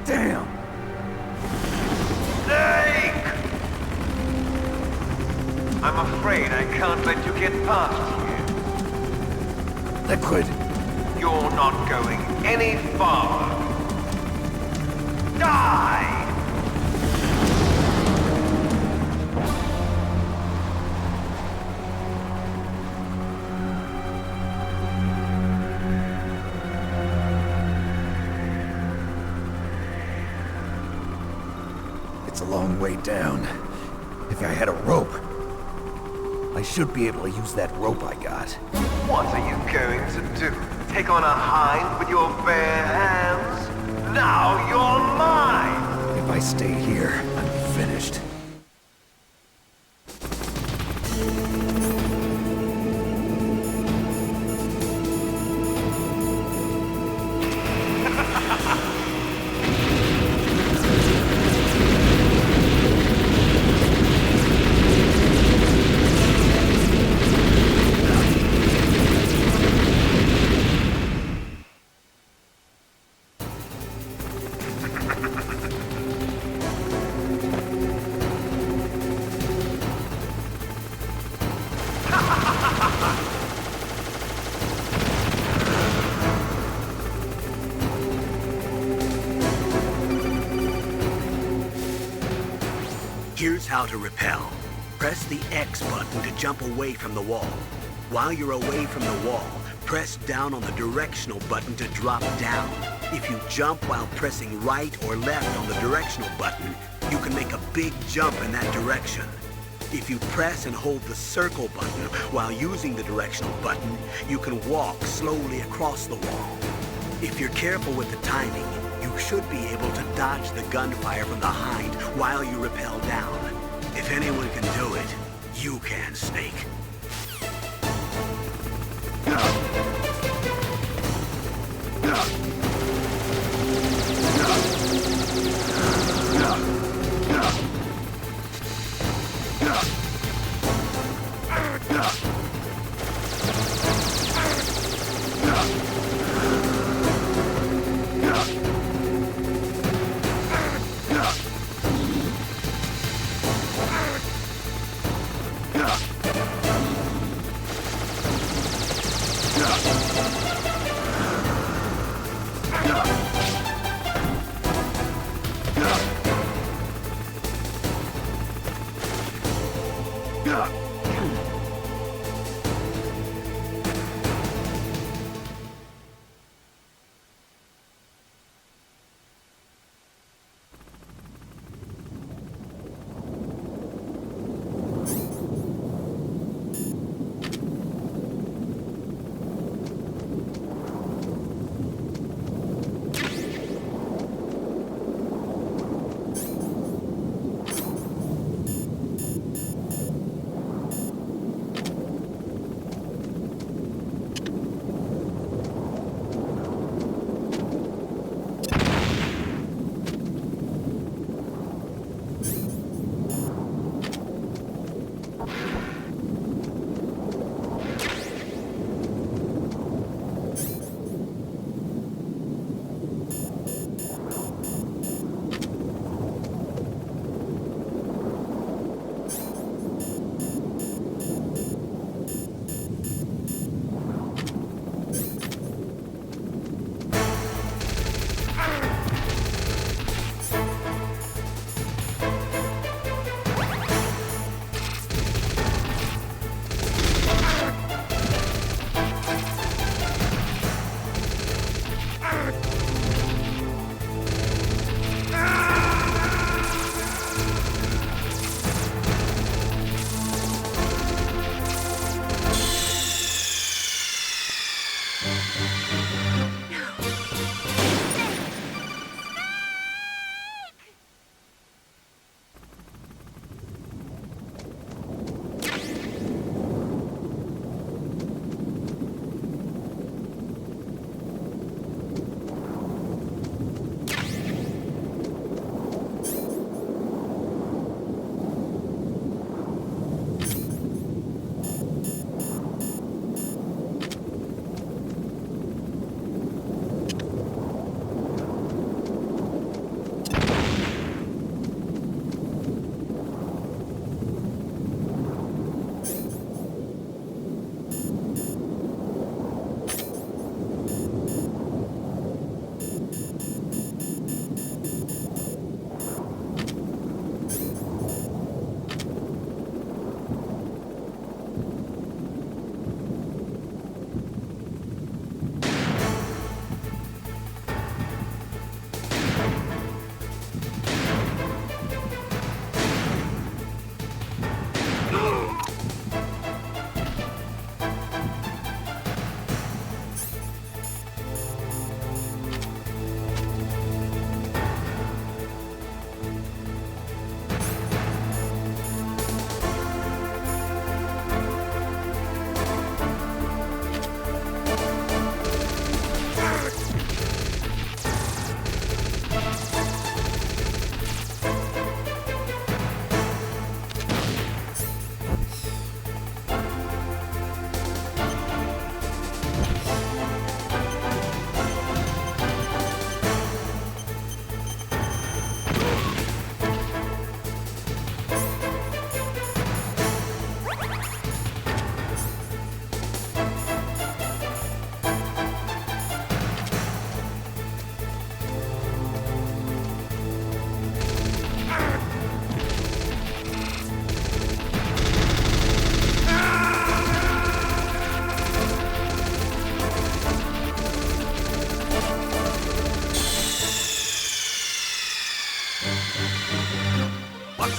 Damn! Snake! I'm afraid I can't let you get past here. Liquid! You're not going any farther. Die! It's a long way down. If I had a rope, I should be able to use that rope I got. What are you going to do? Take on a hind with your bare hands? Now you're mine! If I stay here, I'm finished. Here's how to rappel. Press the X button to jump away from the wall. While you're away from the wall, press down on the directional button to drop down. If you jump while pressing right or left on the directional button, you can make a big jump in that direction. If you press and hold the circle button while using the directional button, you can walk slowly across the wall. If you're careful with the timing, you should be able to dodge the gunfire from the hind while you rappel down. If anyone can do it, you can, Snake.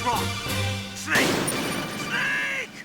wrong? Snake! Snake!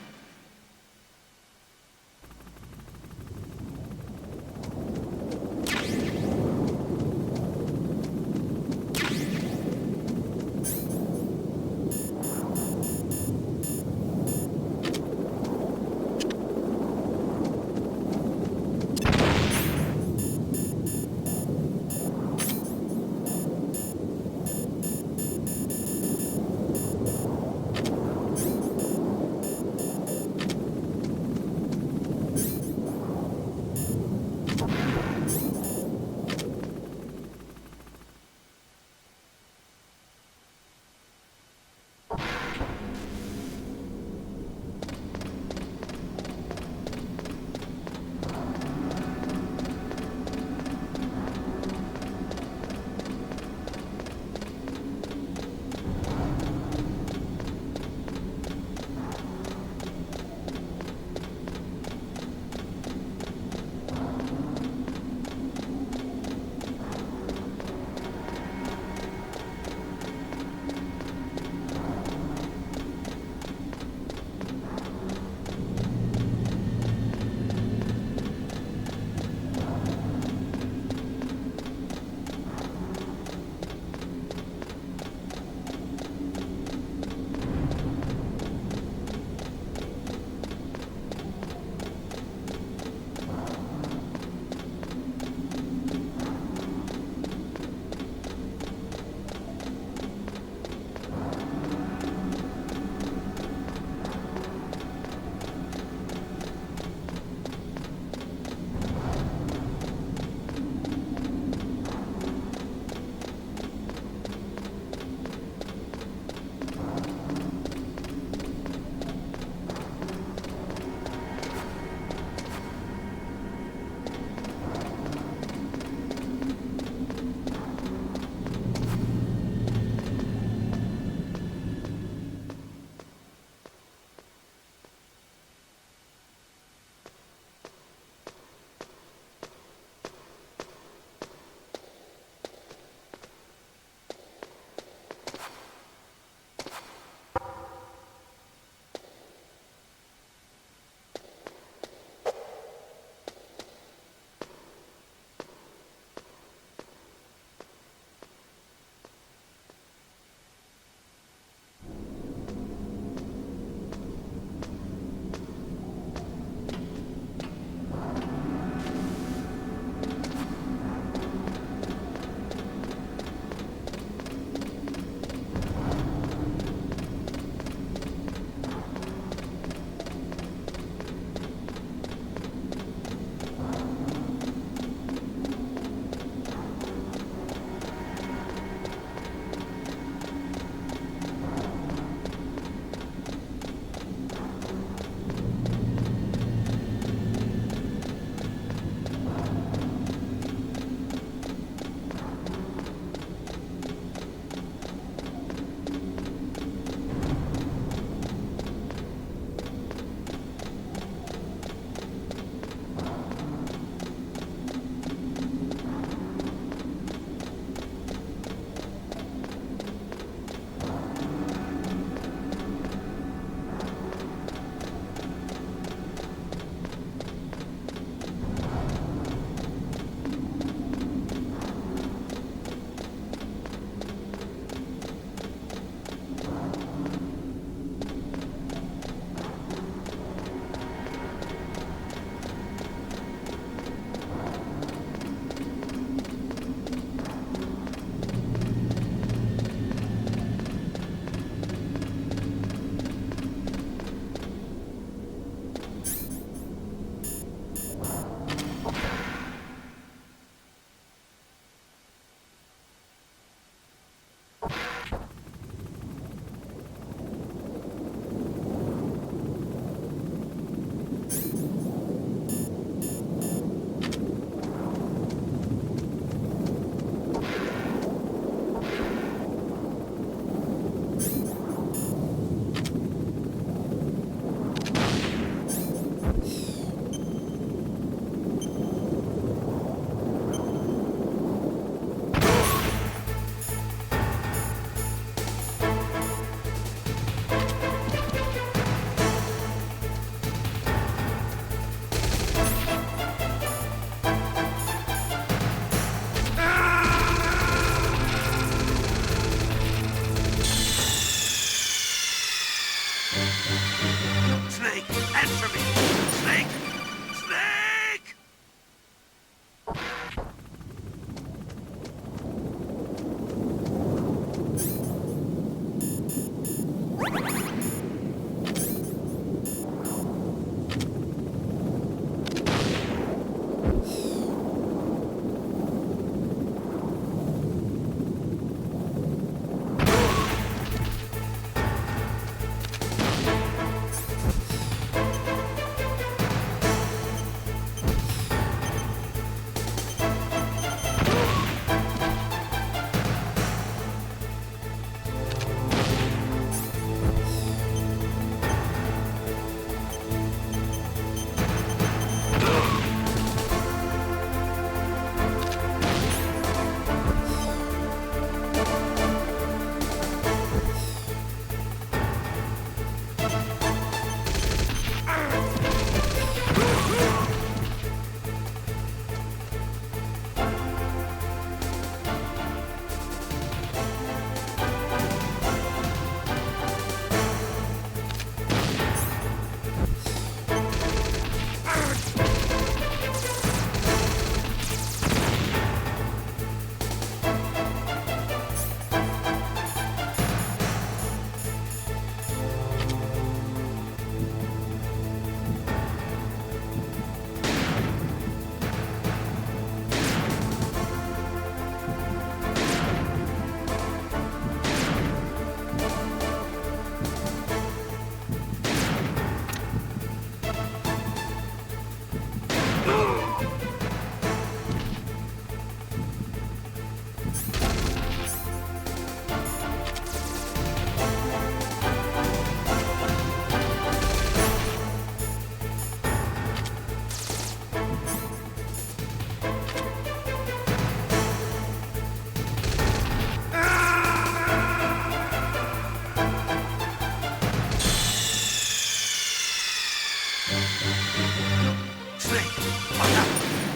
Snake! Watch out!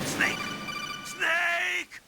Snake! Snake!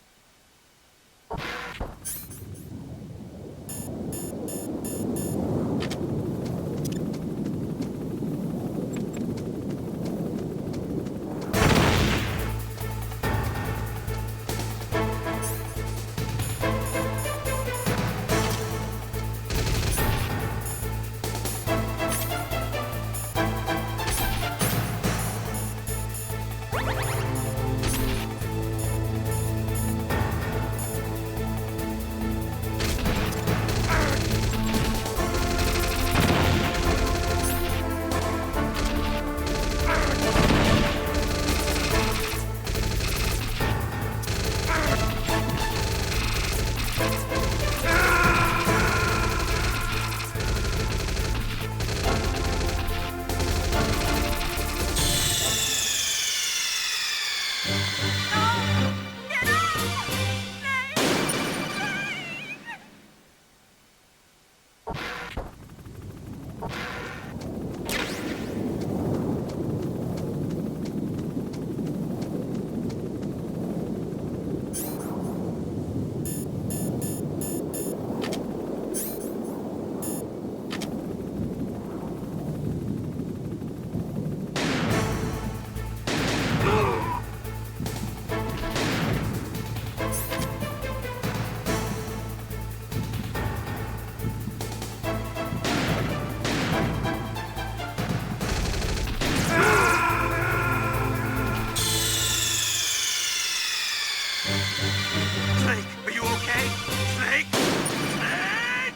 Snake, are you okay? Snake? Snake!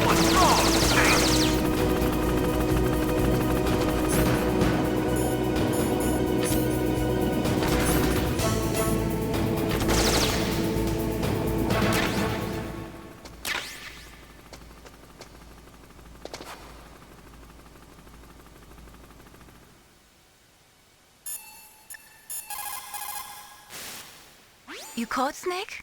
What's wrong, Snake? You caught Snake?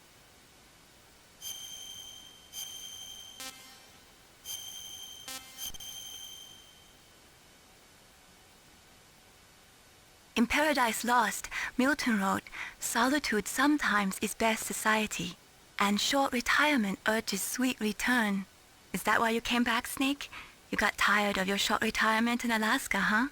In Paradise Lost, Milton wrote, "Solitude sometimes is best society, and short retirement urges sweet return." Is that why you came back, Snake? You got tired of your short retirement in Alaska, huh?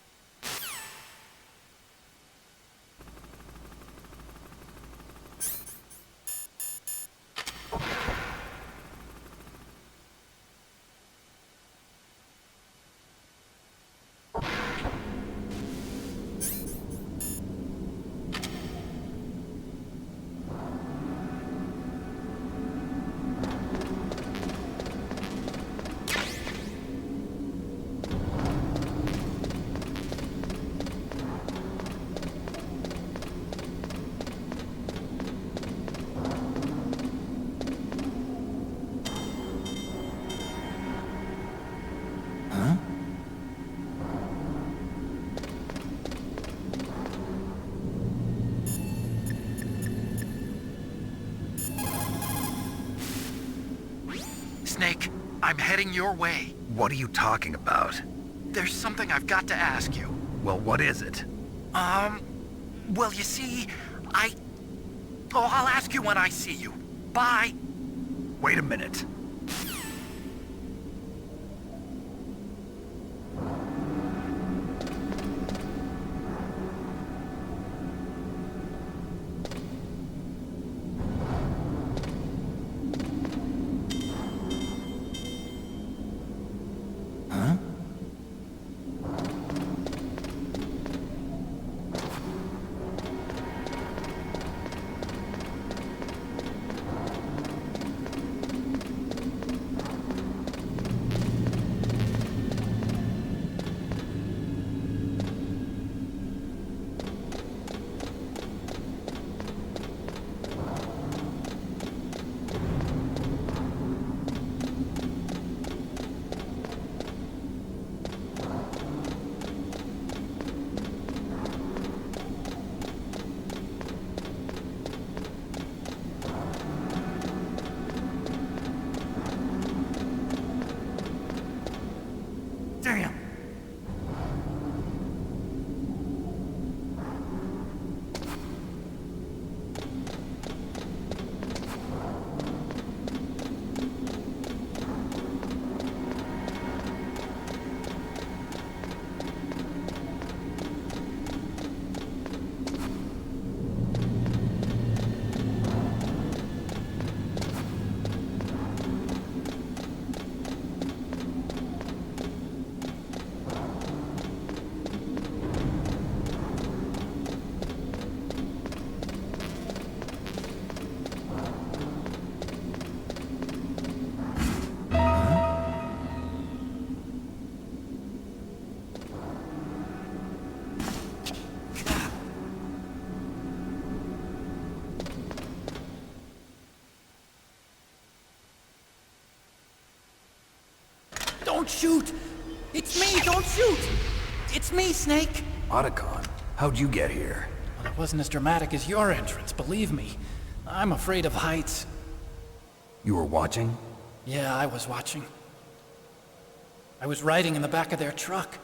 I'm heading your way. What are you talking about? There's something I've got to ask you. Well, what is it? Well, you see, I'll ask you when I see you. Bye. Wait a minute. Damn. Don't shoot! It's me, don't shoot! It's me, Snake! Otacon, how'd you get here? Well, it wasn't as dramatic as your entrance, believe me. I'm afraid of heights. You were watching? Yeah, I was watching. I was riding in the back of their truck.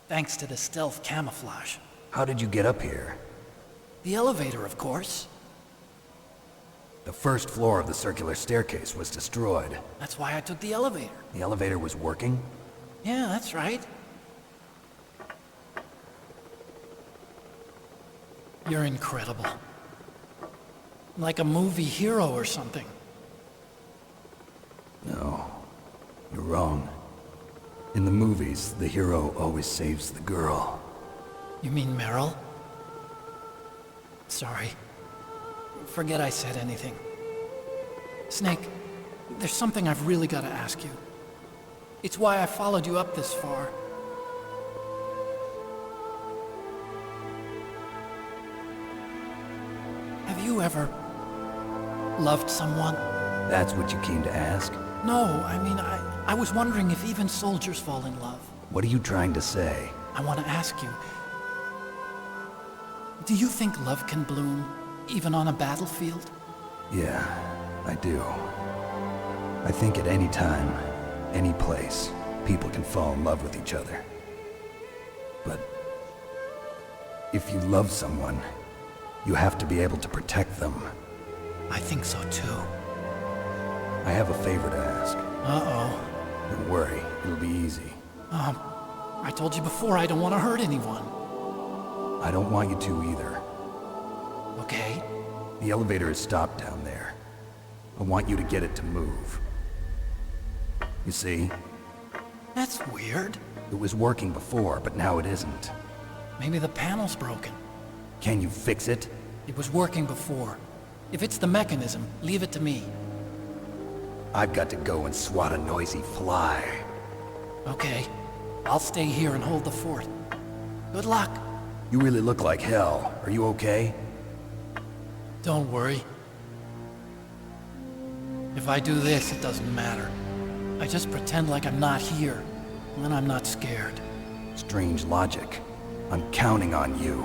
Thanks to the stealth camouflage. How did you get up here? The elevator, of course. The first floor of the circular staircase was destroyed. That's why I took the elevator. The elevator was working? Yeah, that's right. You're incredible. Like a movie hero or something. No, you're wrong. In the movies, the hero always saves the girl. You mean Meryl? Sorry. Forget I said anything. Snake, there's something I've really got to ask you. It's why I followed you up this far. Have you ever loved someone? That's what you came to ask? No, I mean, I was wondering if even soldiers fall in love. What are you trying to say? I want to ask you, do you think love can bloom even on a battlefield? Yeah, I do. I think at any time, any place, people can fall in love with each other. But if you love someone, you have to be able to protect them. I think so too. I have a favor to ask. Uh-oh. Don't worry, it'll be easy. I told you before I don't want to hurt anyone. I don't want you to either. Okay? The elevator is stopped down there. I want you to get it to move. You see? That's weird. It was working before, but now it isn't. Maybe the panel's broken. Can you fix it? It was working before. If it's the mechanism, leave it to me. I've got to go and swat a noisy fly. Okay. I'll stay here and hold the fort. Good luck. You really look like hell. Are you okay? Don't worry. If I do this, it doesn't matter. I just pretend like I'm not here, and then I'm not scared. Strange logic. I'm counting on you.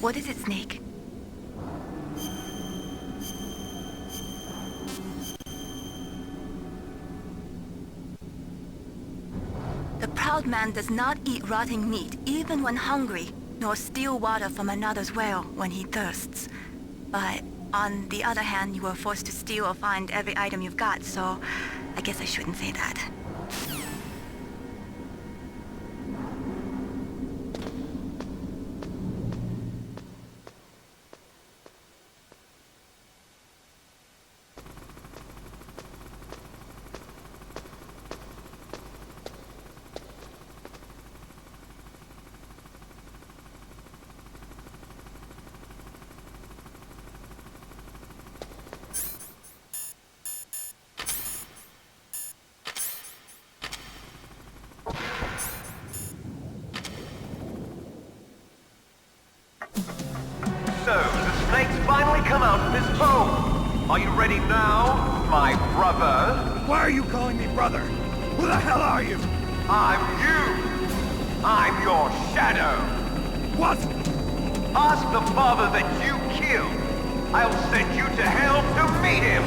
What is it, Snake? The proud man does not eat rotting meat even when hungry, nor steal water from another's well when he thirsts. But on the other hand, you were forced to steal or find every item you've got, so I guess I shouldn't say that. So, the snake's finally come out of his home. Are you ready now, my brother? Why are you calling me brother? Who the hell are you? I'm you. I'm your shadow. What? Ask the father that you killed. I'll send you to hell to meet him.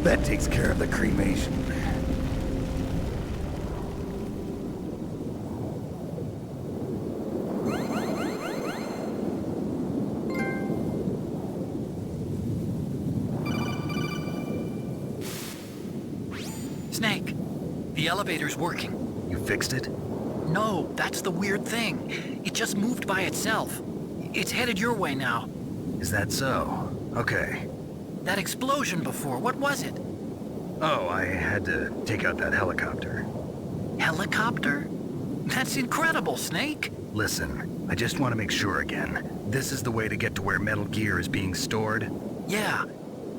That takes care of the cremation. Snake, the elevator's working. You fixed it? No, that's the weird thing. It just moved by itself. It's headed your way now. Is that so? Okay. That explosion before, what was it? Oh, I had to take out that helicopter. Helicopter? That's incredible, Snake. Listen, I just want to make sure again. This is the way to get to where Metal Gear is being stored? Yeah.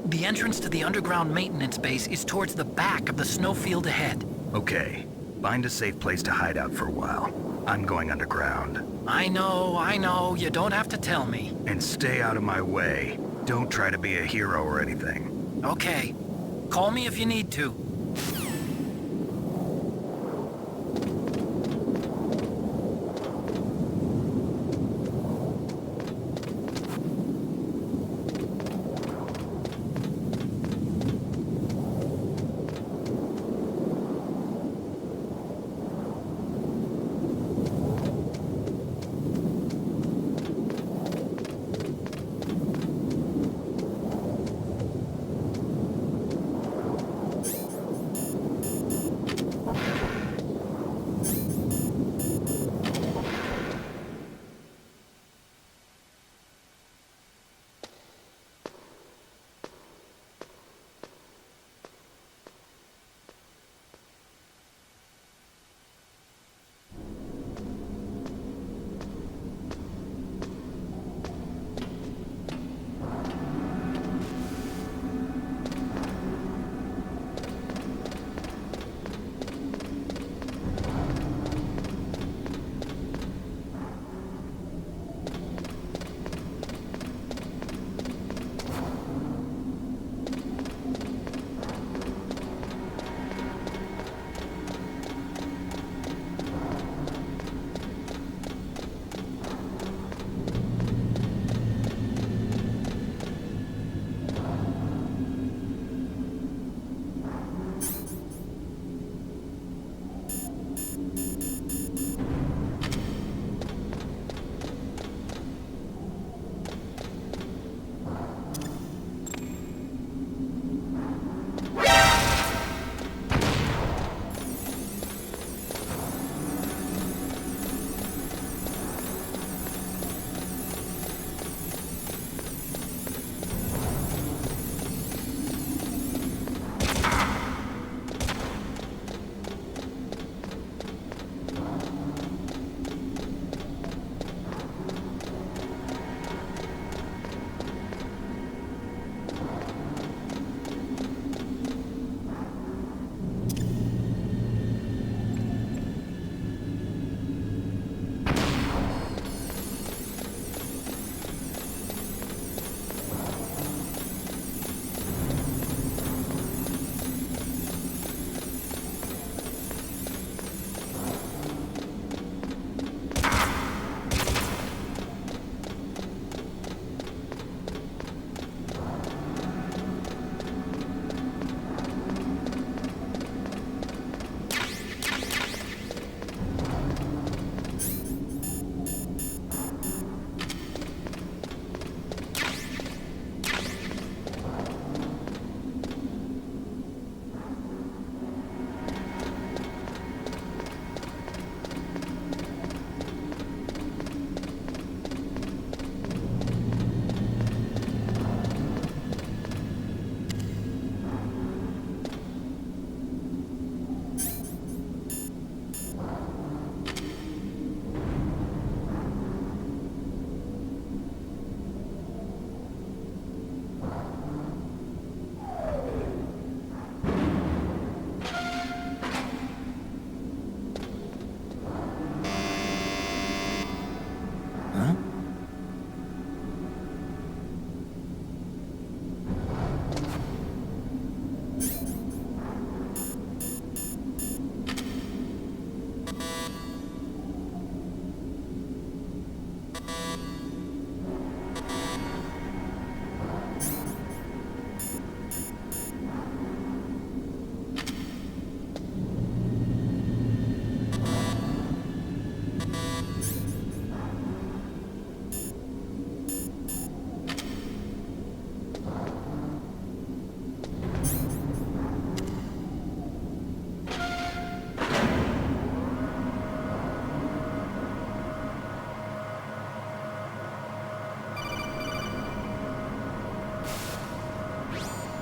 The entrance to the underground maintenance base is towards the back of the snowfield ahead. Okay. Find a safe place to hide out for a while. I'm going underground. I know. You don't have to tell me. And stay out of my way. Don't try to be a hero or anything. Okay. Call me if you need to.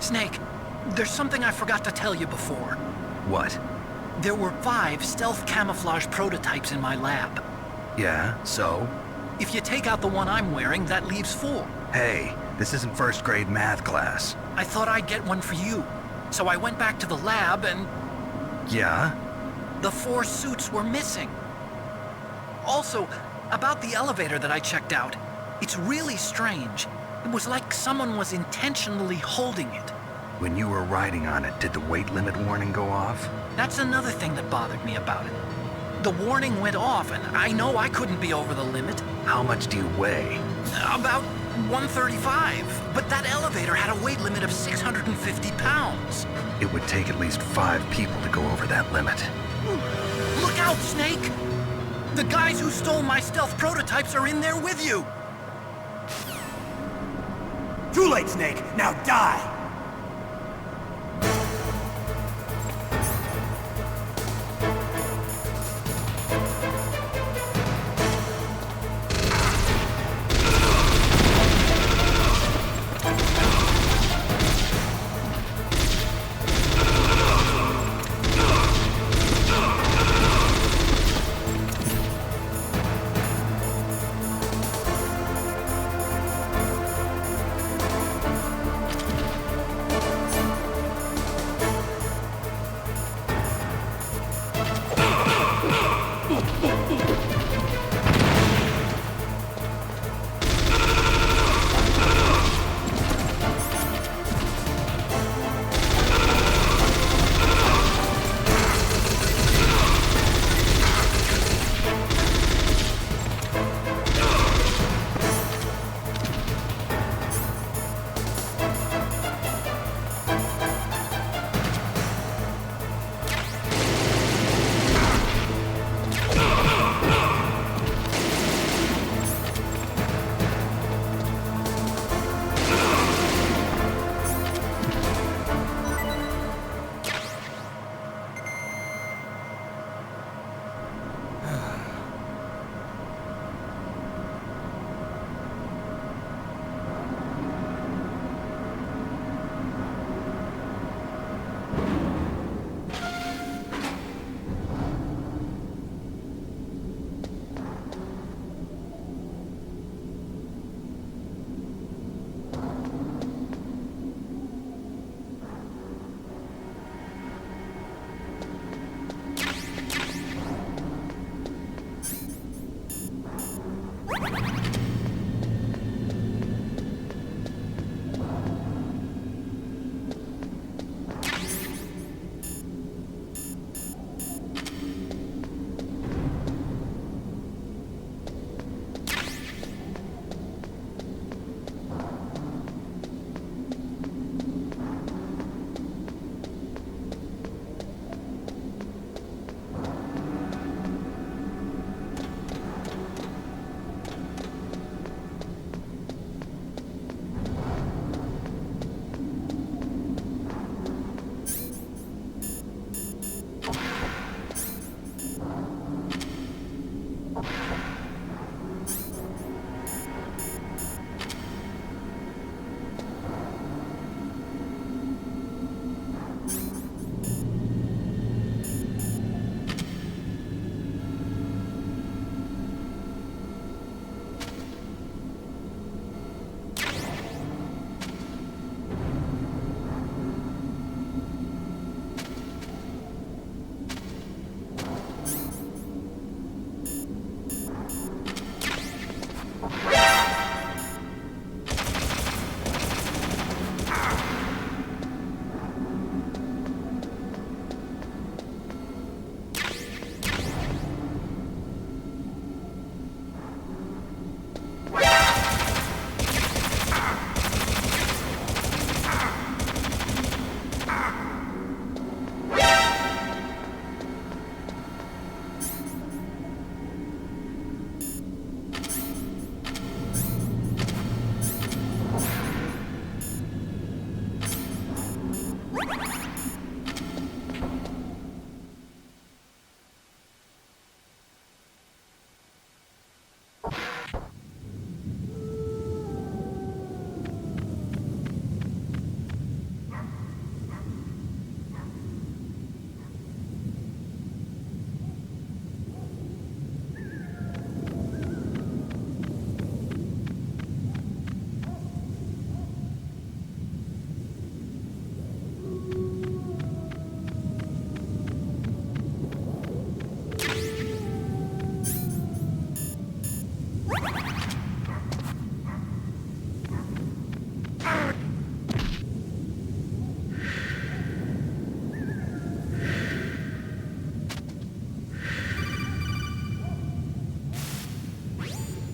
Snake, there's something I forgot to tell you before. What? There were 5 stealth camouflage prototypes in my lab. Yeah, so? If you take out the one I'm wearing, that leaves 4. Hey, this isn't first grade math class. I thought I'd get one for you. So I went back to the lab and Yeah? the 4 suits were missing. Also, about the elevator that I checked out, it's really strange. It was like someone was intentionally holding it. When you were riding on it, did the weight limit warning go off? That's another thing that bothered me about it. The warning went off, and I know I couldn't be over the limit. How much do you weigh? About 135, but that elevator had a weight limit of 650 pounds. It would take at least 5 people to go over that limit. Look out, Snake! The guys who stole my stealth prototypes are in there with you! Too late, Snake! Now die!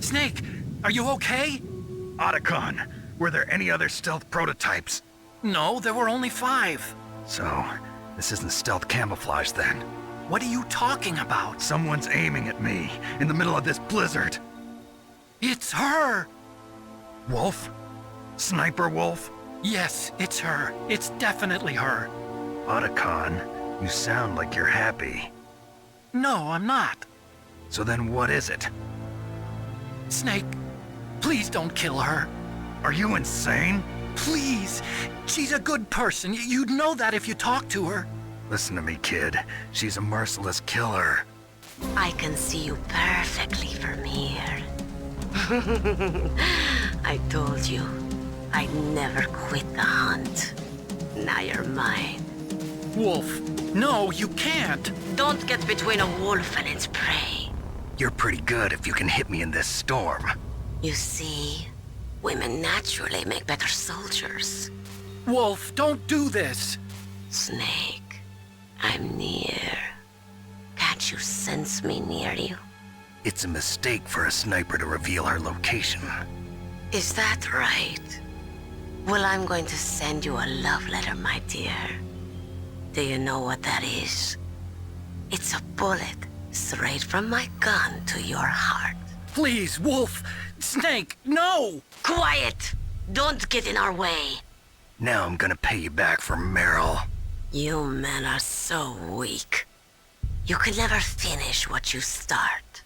Snake, are you okay? Otacon, were there any other stealth prototypes? No, there were only 5. So, this isn't stealth camouflage then. What are you talking about? Someone's aiming at me in the middle of this blizzard. It's her! Wolf? Sniper Wolf? Yes, it's her. It's definitely her. Otacon, you sound like you're happy. No, I'm not. So then what is it? Snake, please don't kill her. Are you insane? Please. She's a good person. You'd know that if you talked to her. Listen to me, kid. She's a merciless killer. I can see you perfectly from here. I told you, I'd never quit the hunt. Now you're mine. Wolf, no, you can't. Don't get between a wolf and its prey. You're pretty good if you can hit me in this storm. You see, women naturally make better soldiers. Wolf, don't do this. Snake, I'm near. Can't you sense me near you? It's a mistake for a sniper to reveal her location. Is that right? Well, I'm going to send you a love letter, my dear. Do you know what that is? It's a bullet straight from my gun to your heart. Please, Wolf. Snake, no! Quiet! Don't get in our way. Now I'm gonna pay you back for Meryl. You men are so weak. You can never finish what you start.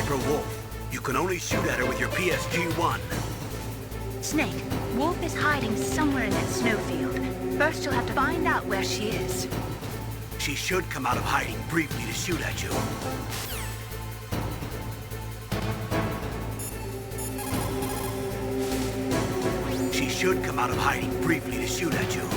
for Wolf. You can only shoot at her with your PSG-1. Snake, Wolf is hiding somewhere in that snowfield. First, you'll have to find out where she is. She should come out of hiding briefly to shoot at you. She should come out of hiding briefly to shoot at you.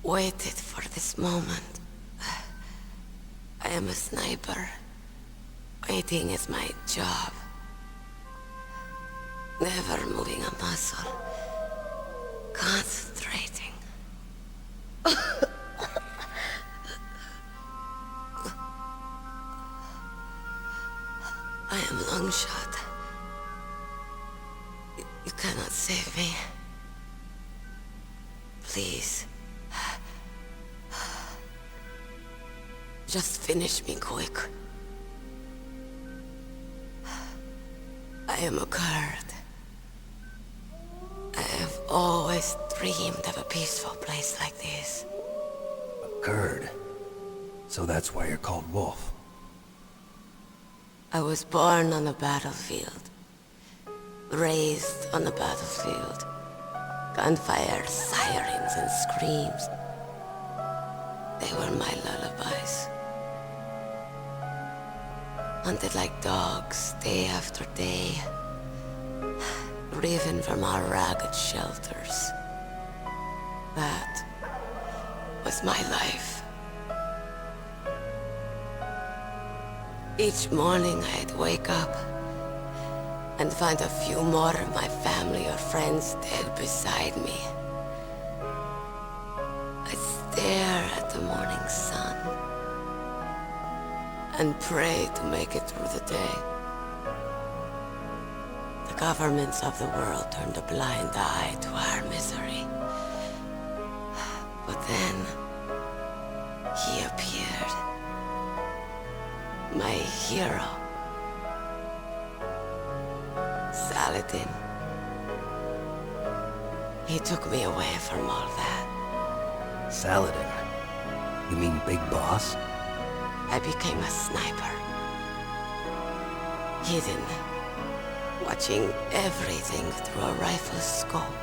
waited for this moment. I am a sniper. Waiting is my job. Never moving a muscle. Concentrating. I am long shot. You cannot save me. Please. Just finish me quick. I am a Kurd. I have always dreamed of a peaceful place like this. A Kurd? So that's why you're called Wolf. I was born on the battlefield. Raised on the battlefield. Gunfire, sirens, and screams. They were my lullabies. Hunted like dogs, day after day. Driven from our ragged shelters. That was my life. Each morning I'd wake up and find a few more of my family or friends dead beside me. I'd stare at the morning sun and pray to make it through the day. The governments of the world turned a blind eye to our misery. But then, he appeared. My hero. Saladin. He took me away from all that. Saladin? You mean Big Boss? I became a sniper. Hidden. Watching everything through a rifle's scope.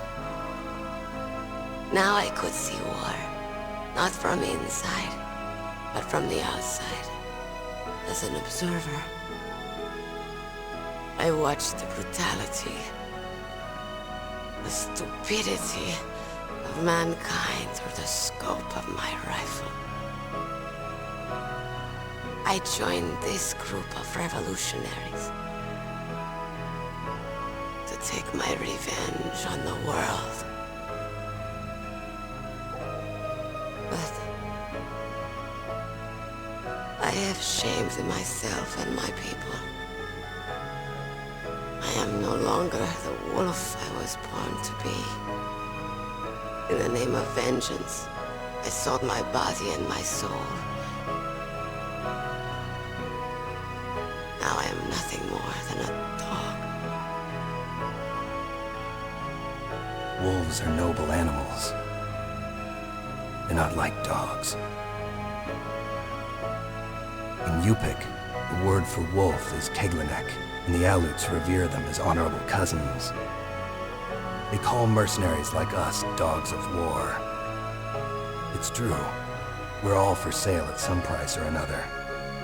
Now I could see war. Not from inside, but from the outside. As an observer. I watched the brutality, the stupidity of mankind through the scope of my rifle. I joined this group of revolutionaries to take my revenge on the world. But I have shamed myself and my people. I am no longer the wolf I was born to be. In the name of vengeance, I sold my body and my soul. Now I am nothing more than a dog. Wolves are noble animals. They're not like dogs. In Yupik, the word for wolf is Keglanek, and the Aleuts revere them as honorable cousins. They call mercenaries like us dogs of war. It's true. We're all for sale at some price or another.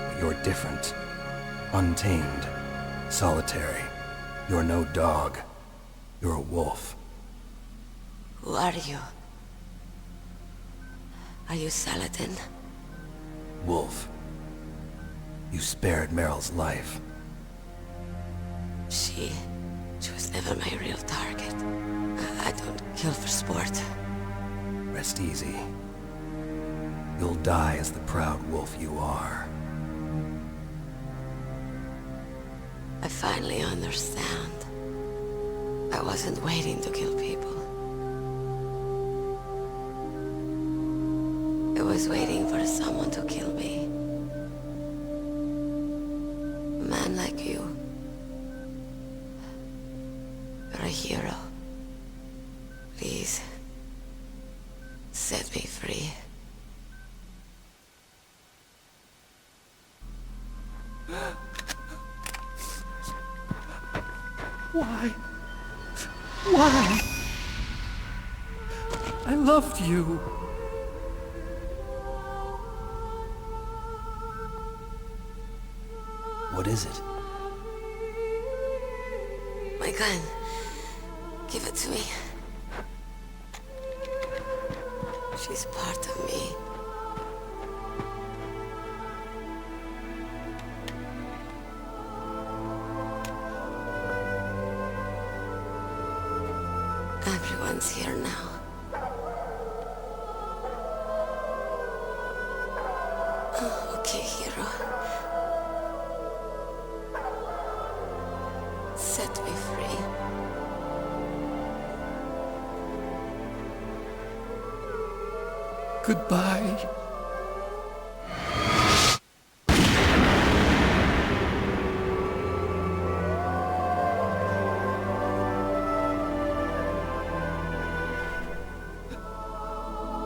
But you're different. Untamed. Solitary. You're no dog. You're a wolf. Who are you? Are you Saladin? Wolf. You spared Meryl's life. She was never my real target. I don't kill for sport. Rest easy. You'll die as the proud wolf you are. I finally understand. I wasn't waiting to kill people. I was waiting for someone to kill me. A man like you. You're a hero. Please, set me free. Why? Why? I loved you. What is it? My gun. Give it to me. She's part of me. Everyone's here now. Oh, okay, hero. Set me free. Goodbye.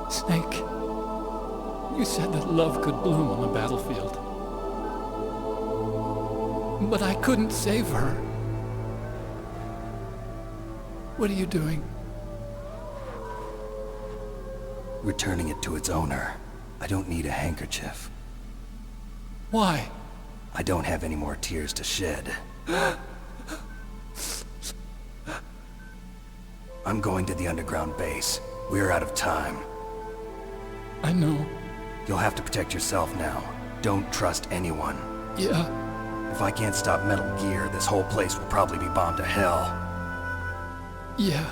Snake, you said that love could bloom on the battlefield. But I couldn't save her. What are you doing? Returning it to its owner. I don't need a handkerchief. Why? I don't have any more tears to shed. I'm going to the underground base. We're out of time. I know. You'll have to protect yourself now. Don't trust anyone. Yeah. If I can't stop Metal Gear, this whole place will probably be bombed to hell. Yeah.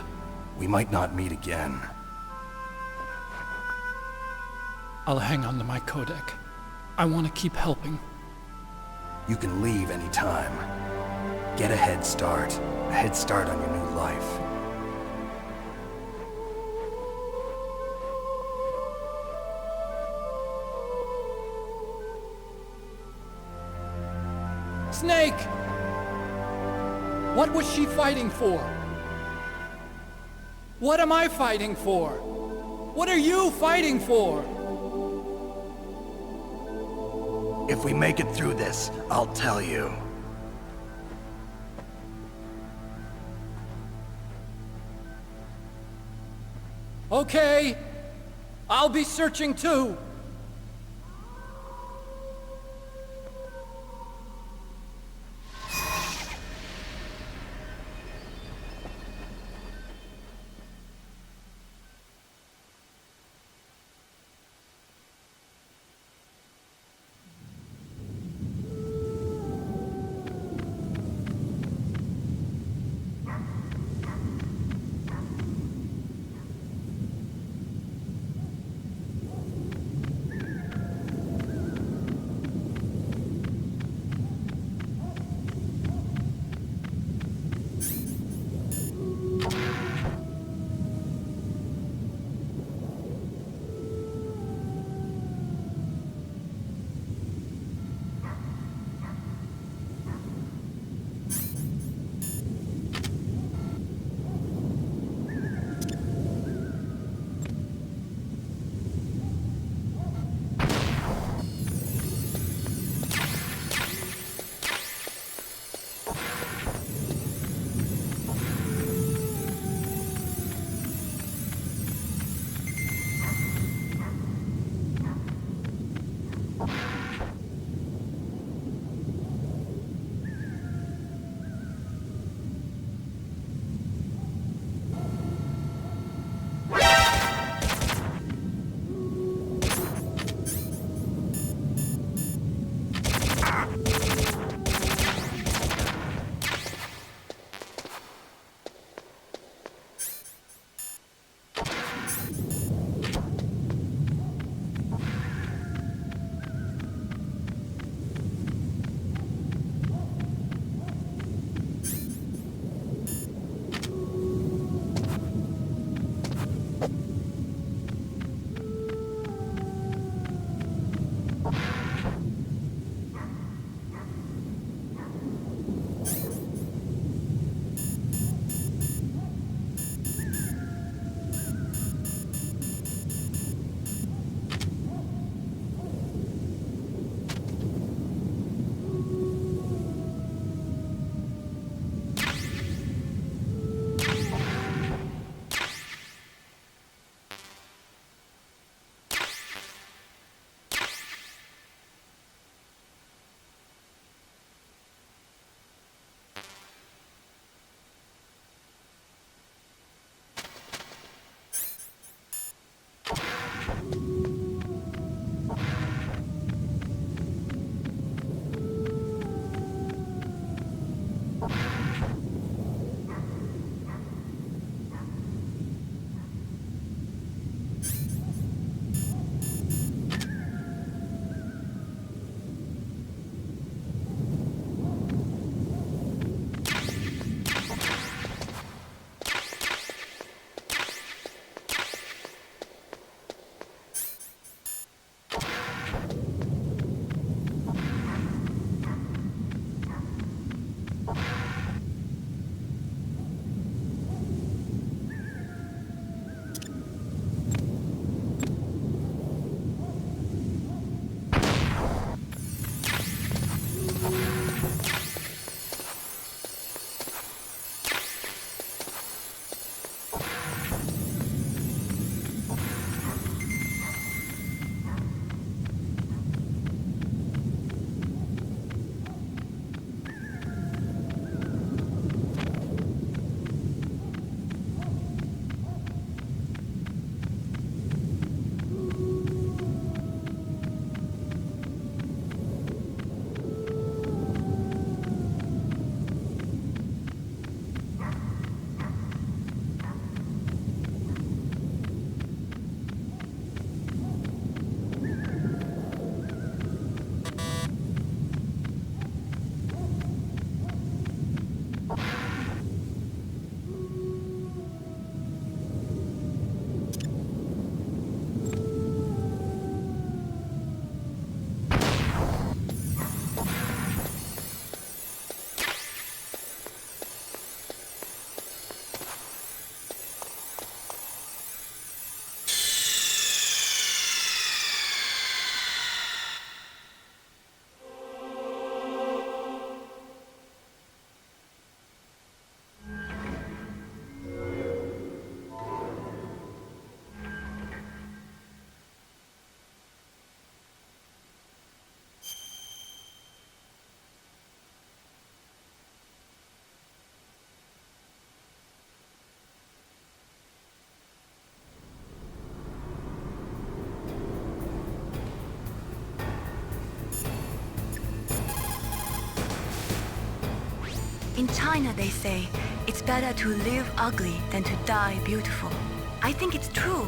We might not meet again. I'll hang on to my codec. I want to keep helping. You can leave anytime. Get a head start. A head start on your new life. Snake! What was she fighting for? What am I fighting for? What are you fighting for? If we make it through this, I'll tell you. Okay. I'll be searching too. In China, they say, it's better to live ugly than to die beautiful. I think it's true.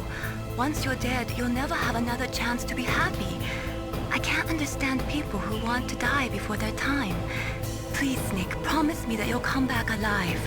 Once you're dead, you'll never have another chance to be happy. I can't understand people who want to die before their time. Please, Snake, promise me that you'll come back alive.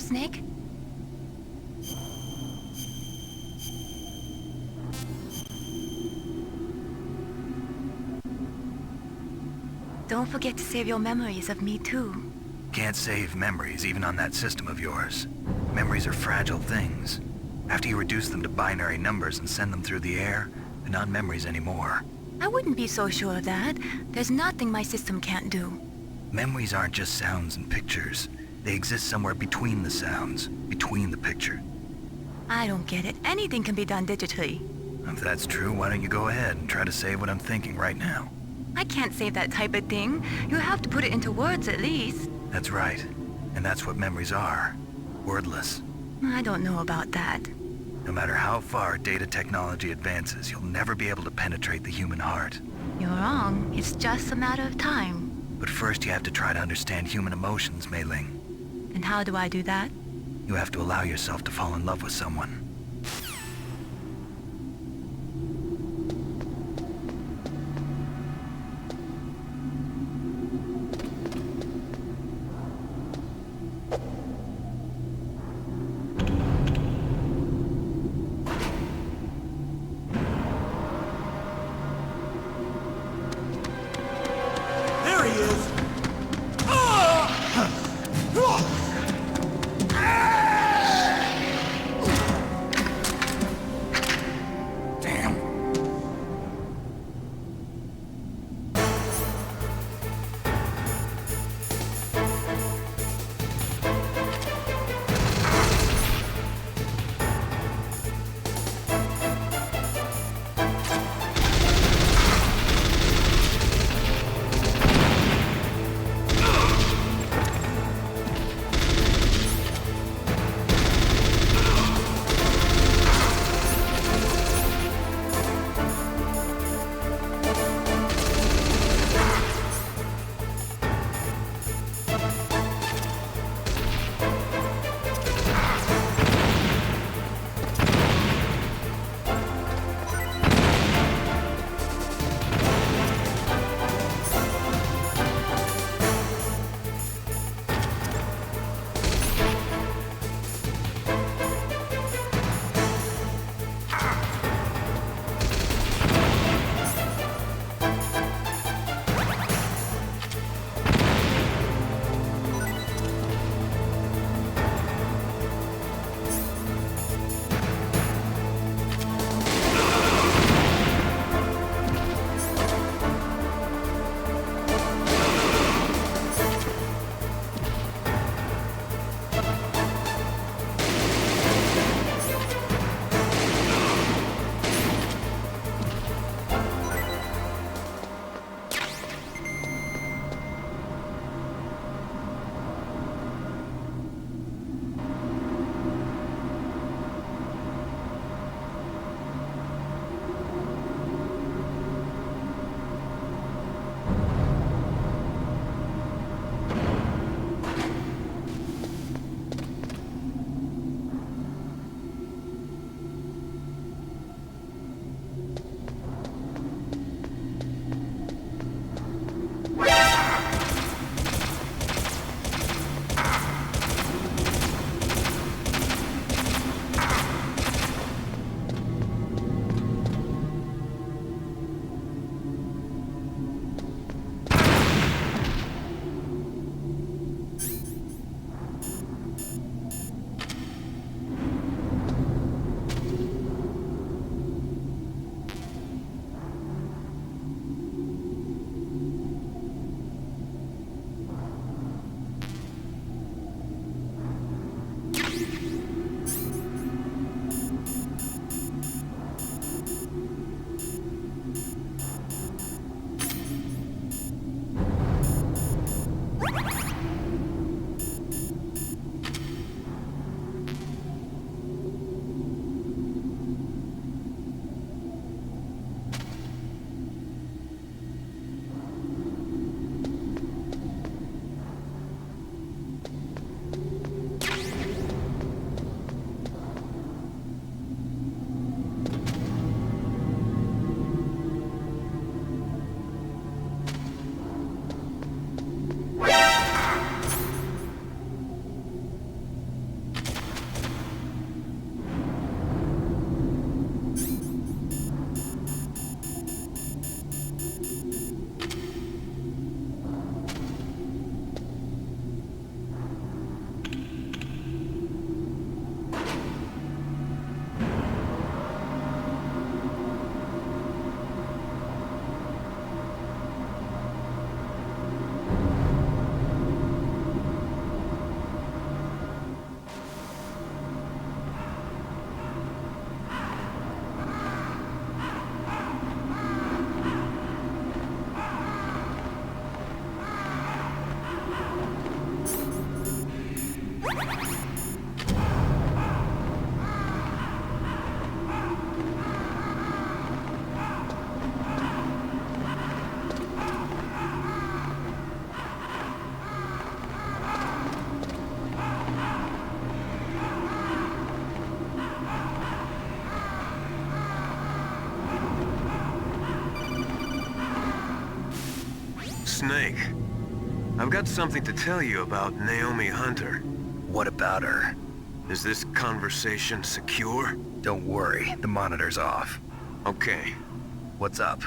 Snake? Don't forget to save your memories of me too. Can't save memories even on that system of yours. Memories are fragile things. After you reduce them to binary numbers and send them through the air, they're not memories anymore. I wouldn't be so sure of that. There's nothing my system can't do. Memories aren't just sounds and pictures. They exist somewhere between the sounds, between the picture. I don't get it. Anything can be done digitally. If that's true, why don't you go ahead and try to say what I'm thinking right now? I can't say that type of thing. You have to put it into words at least. That's right. And that's what memories are. Wordless. I don't know about that. No matter how far data technology advances, you'll never be able to penetrate the human heart. You're wrong. It's just a matter of time. But first you have to try to understand human emotions, Mei Ling. And how do I do that? You have to allow yourself to fall in love with someone. There he is! Snake, I've got something to tell you about Naomi Hunter. What about her? Is this conversation secure? Don't worry, the monitor's off. Okay. What's up?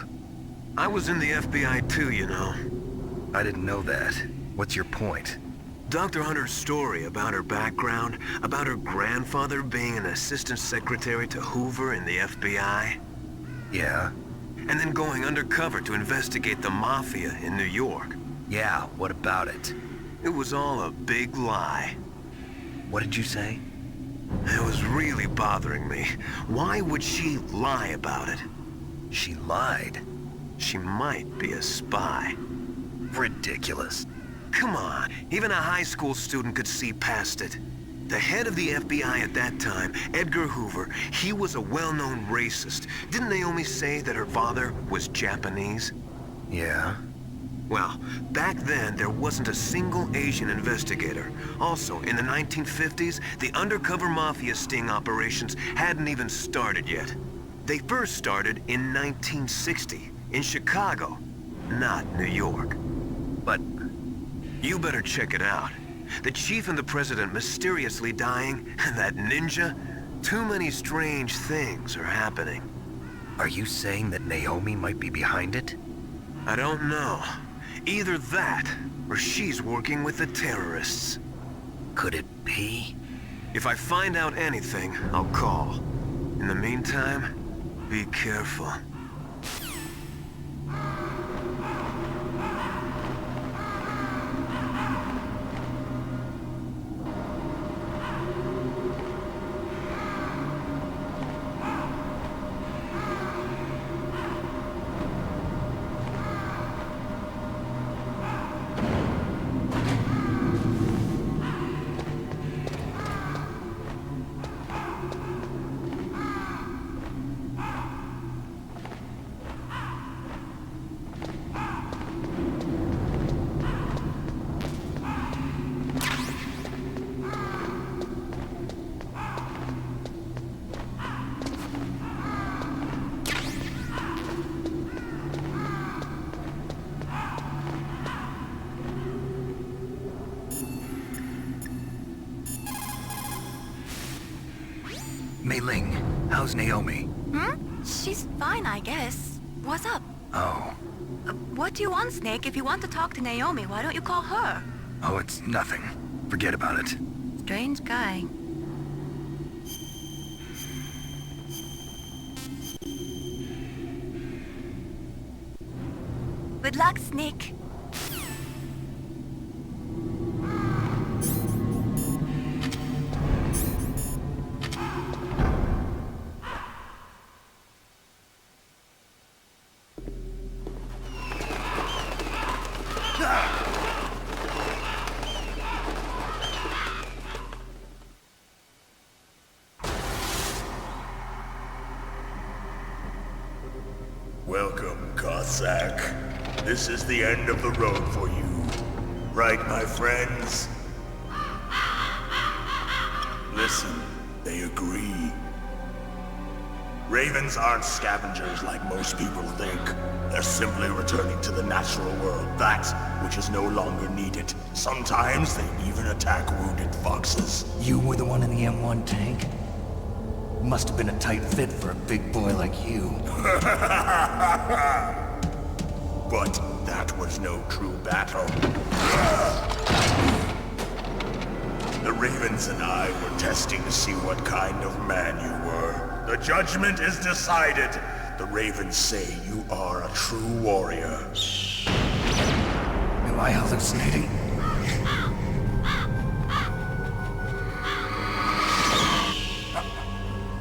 I was in the FBI too, you know. I didn't know that. What's your point? Dr. Hunter's story about her background, about her grandfather being an assistant secretary to Hoover in the FBI. Yeah? And then going undercover to investigate the Mafia in New York. Yeah, what about it? It was all a big lie. What did you say? It was really bothering me. Why would she lie about it? She lied? She might be a spy. Ridiculous. Come on, even a high school student could see past it. The head of the FBI at that time, Edgar Hoover, he was a well-known racist. Didn't Naomi say that her father was Japanese? Yeah? Well, back then, there wasn't a single Asian investigator. Also, in the 1950s, the undercover mafia sting operations hadn't even started yet. They first started in 1960, in Chicago, not New York. But you better check it out. The chief and the president mysteriously dying, and that ninja, too many strange things are happening. are you saying that Naomi might be behind it? I don't know. Either that, or she's working with the terrorists. Could it be? If I find out anything, I'll call. In the meantime, be careful. Mei Ling, how's Naomi? She's fine, I guess. What's up? Oh. What do you want, Snake? If you want to talk to Naomi, why don't you call her? Oh, it's nothing. Forget about it. Strange guy. Good luck, Snake. Welcome, Cossack. This is the end of the road for you. Right, my friends? Listen, they agree. Ravens aren't scavengers like most people think. They're simply returning to the natural world, that which is no longer needed. Sometimes they even attack wounded foxes. You were the one in the M1 tank? Must have been a tight fit for a big boy like you. But that was no true battle. The Ravens and I were testing to see what kind of man you were. The judgment is decided. The Ravens say you are a true warrior. Am I hallucinating?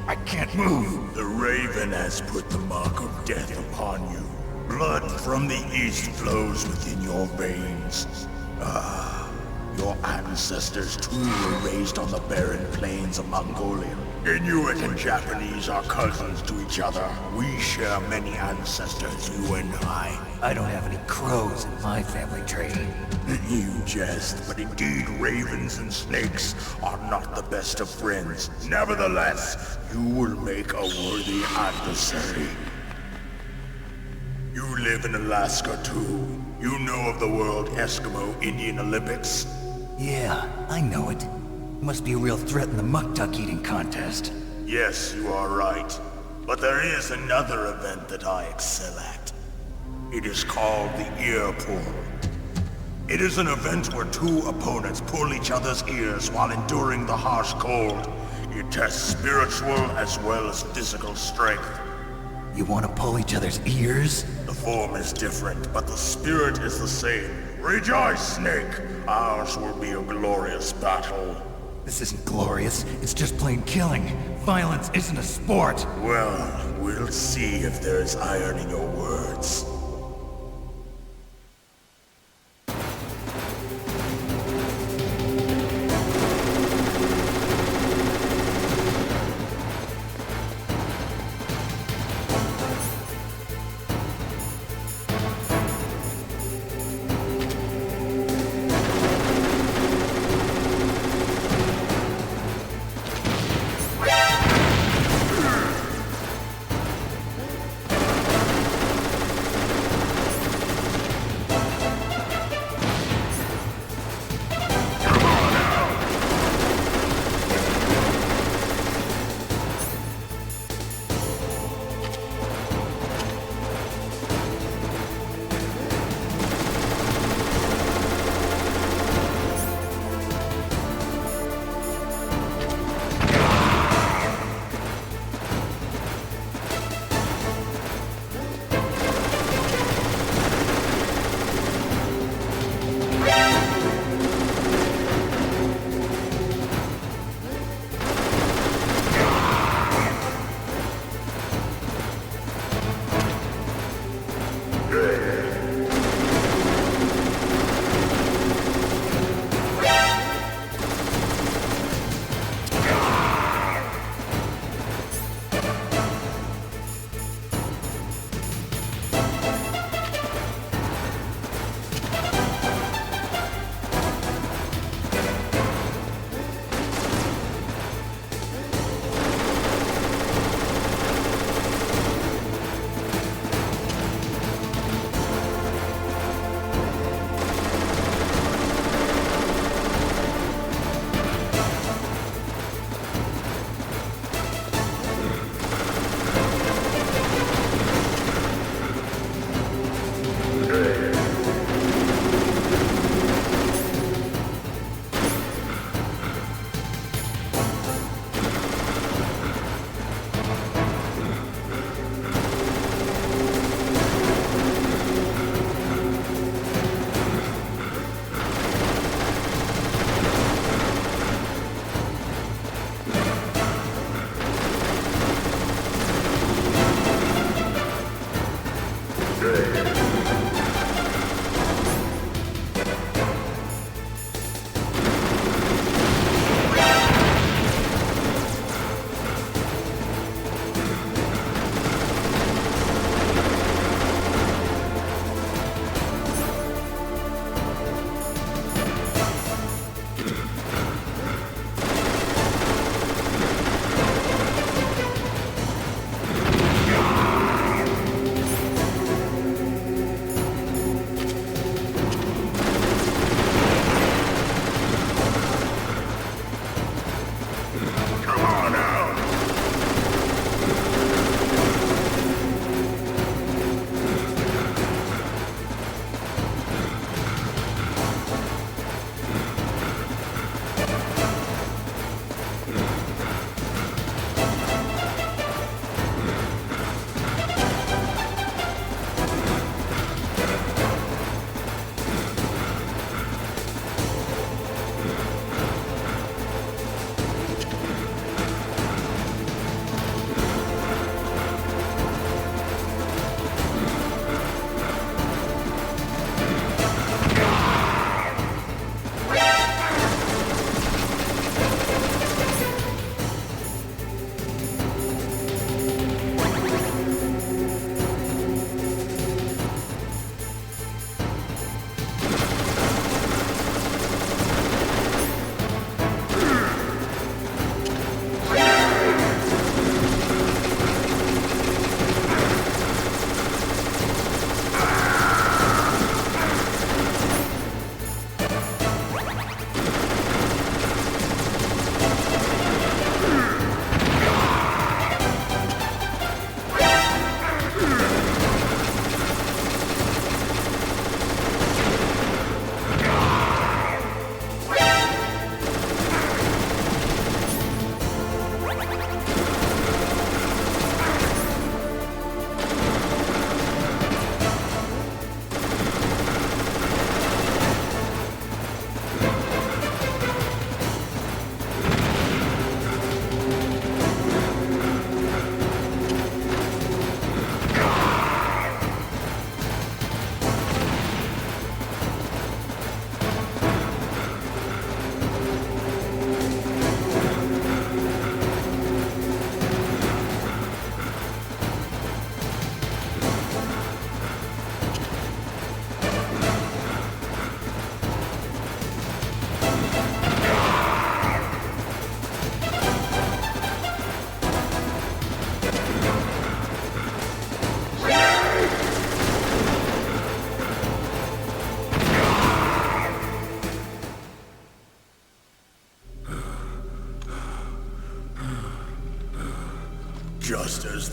I can't move. The Raven has put the mark of death upon you. Blood from the east flows within your veins. Ah, your ancestors too were raised on the barren plains of Mongolia. Inuit and Japanese are cousins to each other. We share many ancestors, you and I. I don't have any crows in my family tree. You jest, but indeed ravens and snakes are not the best of friends. Nevertheless, you will make a worthy adversary. You live in Alaska too. You know of the World Eskimo Indian Olympics? Yeah, I know it. Must be a real threat in the muck duck eating contest. Yes, you are right. But there is another event that I excel at. It is called the ear pull. It is an event where two opponents pull each other's ears while enduring the harsh cold. It tests spiritual as well as physical strength. You want to pull each other's ears? The form is different, but the spirit is the same. Rejoice, Snake! Ours will be a glorious battle. This isn't glorious. It's just plain killing. Violence isn't a sport. Well, we'll see if there's iron in your words.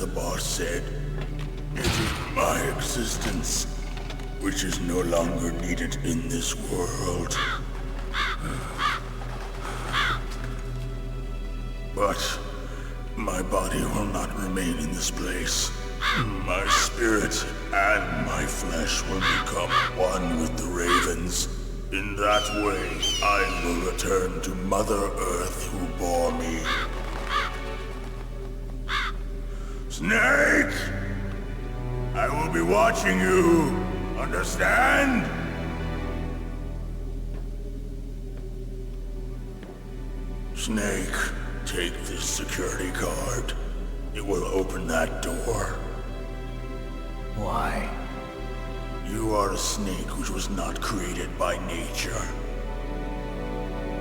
the boss said, it is my existence which is no longer needed in this world. But my body will not remain in this place. My spirit and my flesh will become one with the ravens. In that way, I will return to Mother Earth who bore me. Snake! I will be watching you. Understand? Snake, take this security card. It will open that door. Why? You are a snake which was not created by nature.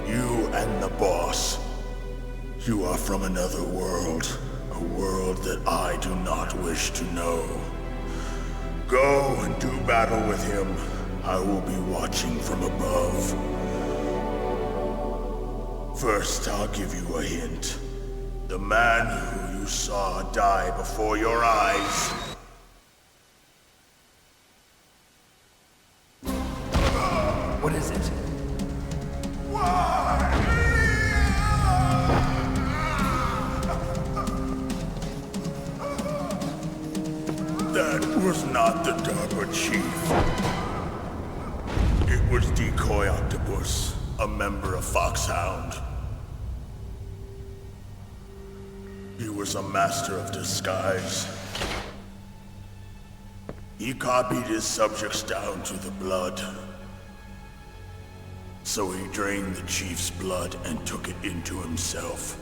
You and the boss. You are from another world. A world that I do not wish to know. Go and do battle with him. I will be watching from above. First, I'll give you a hint. The man who you saw die before your eyes. What is it? That was not the DARPA chief. It was Decoy Octopus, a member of Foxhound. He was a master of disguise. He copied his subjects down to the blood. So he drained the chief's blood and took it into himself.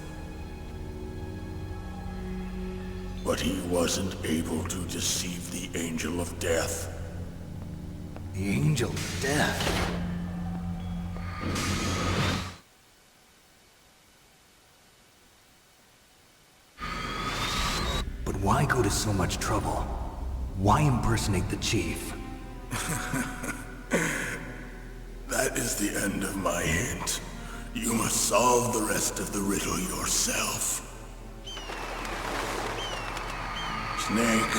But he wasn't able to deceive the Angel of Death. The Angel of Death? But why go to so much trouble? Why impersonate the chief? That is the end of my hint. You must solve the rest of the riddle yourself. Snake,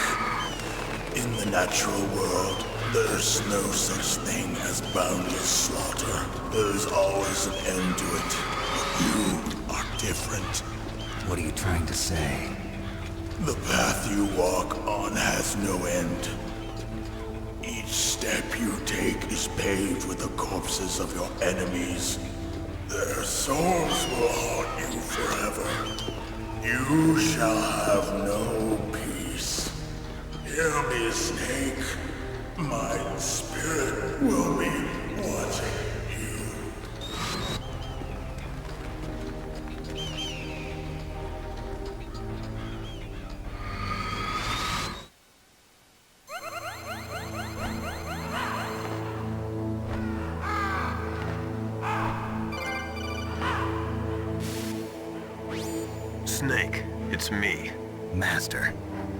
in the natural world, there's no such thing as boundless slaughter. There's always an end to it. But you are different. What are you trying to say? The path you walk on has no end. Each step you take is paved with the corpses of your enemies. Their souls will haunt you forever. You shall have no peace. Hear me, Snake. My spirit will be watching you. Snake, it's me. Master.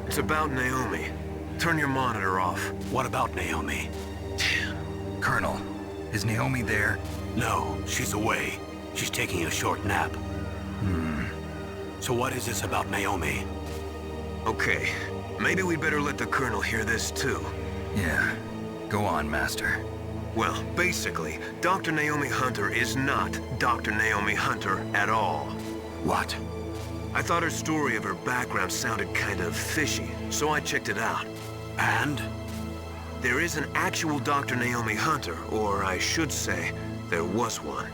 It's about Naomi. Turn your monitor off. What about Naomi? Colonel, is Naomi there? No, she's away. She's taking a short nap. So what is this about Naomi? Okay, maybe we'd better let the Colonel hear this too. Yeah. Go on, Master. Well, basically, Dr. Naomi Hunter is not Dr. Naomi Hunter at all. What? I thought her story of her background sounded kind of fishy, so I checked it out. And? There is an actual Dr. Naomi Hunter, or I should say, there was one.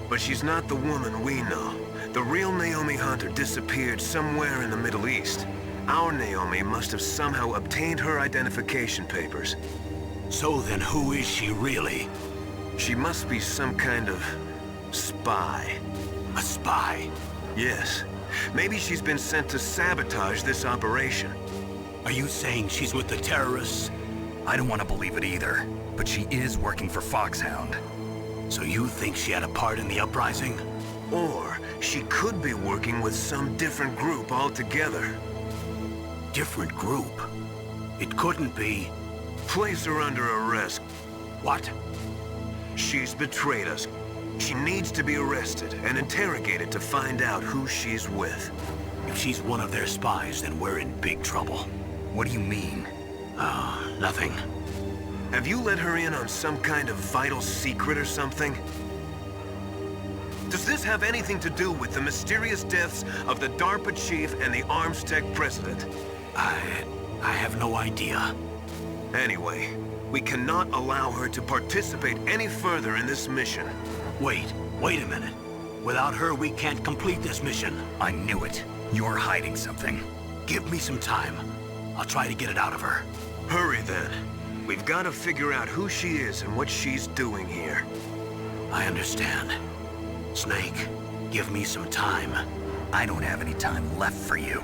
But she's not the woman we know. The real Naomi Hunter disappeared somewhere in the Middle East. Our Naomi must have somehow obtained her identification papers. So then who is she really? She must be some kind of spy. A spy? Yes. Maybe she's been sent to sabotage this operation. Are you saying she's with the terrorists? I don't want to believe it either, but she is working for Foxhound. So you think she had a part in the uprising? Or she could be working with some different group altogether. Different group? It couldn't be. Place her under arrest. What? She's betrayed us. She needs to be arrested and interrogated to find out who she's with. If she's one of their spies, then we're in big trouble. What do you mean? Nothing. Have you let her in on some kind of vital secret or something? Does this have anything to do with the mysterious deaths of the DARPA chief and the Arms Tech president? I have no idea. Anyway, we cannot allow her to participate any further in this mission. Wait a minute. Without her, we can't complete this mission. I knew it. You're hiding something. Give me some time. I'll try to get it out of her. Hurry then. We've got to figure out who she is and what she's doing here. I understand. Snake, give me some time. I don't have any time left for you.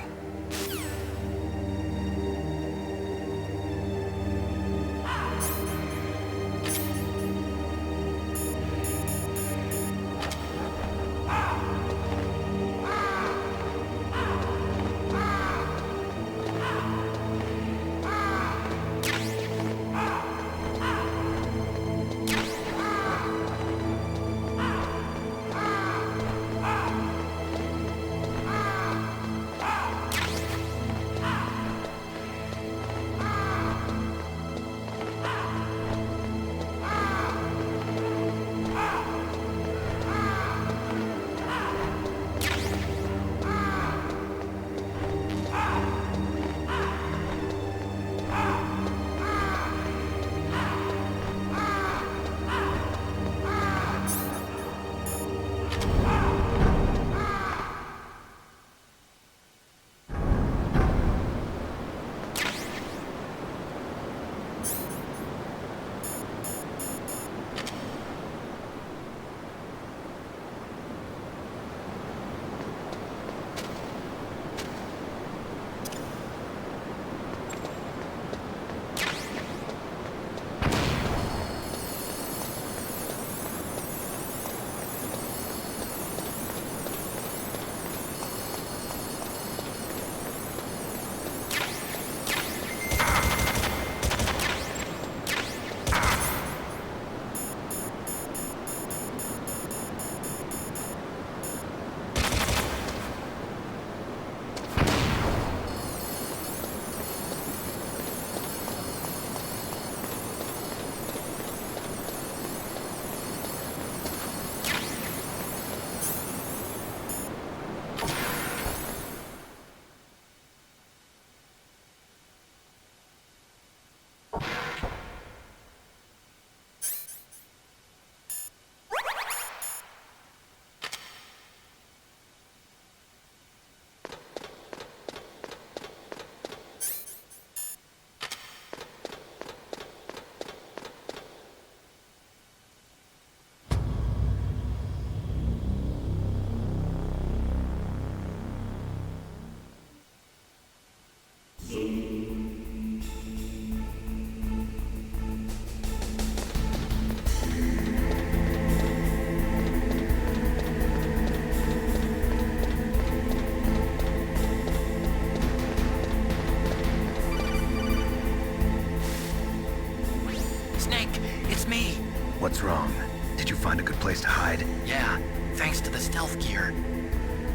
What's wrong? Did you find a good place to hide? Yeah, thanks to the stealth gear.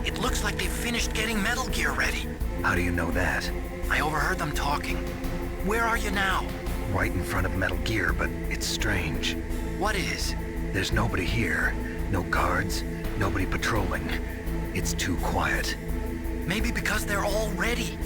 It looks like they've finished getting Metal Gear ready. How do you know that? I overheard them talking. Where are you now? Right in front of Metal Gear, but it's strange. What is? There's nobody here. No guards, nobody patrolling. It's too quiet. Maybe because they're all ready.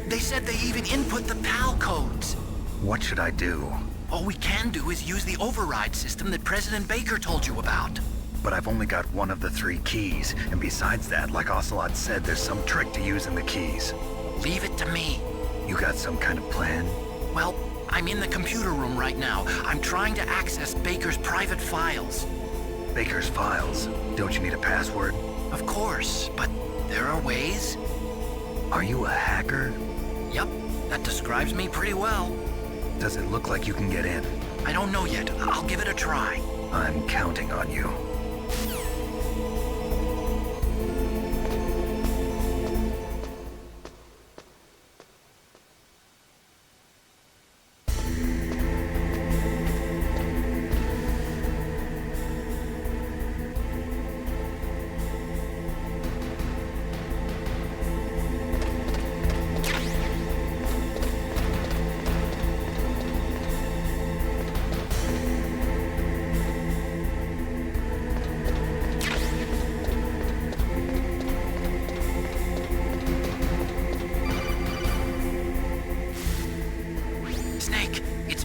They said they even input the PAL codes. What should I do? All we can do is use the override system that President Baker told you about. But I've only got one of the 3 keys, and besides that, like Ocelot said, there's some trick to using the keys. Leave it to me. You got some kind of plan? Well, I'm in the computer room right now. I'm trying to access Baker's private files. Baker's files? Don't you need a password? Of course, but there are ways. Are you a hacker? Yep, that describes me pretty well. Does it look like you can get in? I don't know yet. I'll give it a try. I'm counting on you.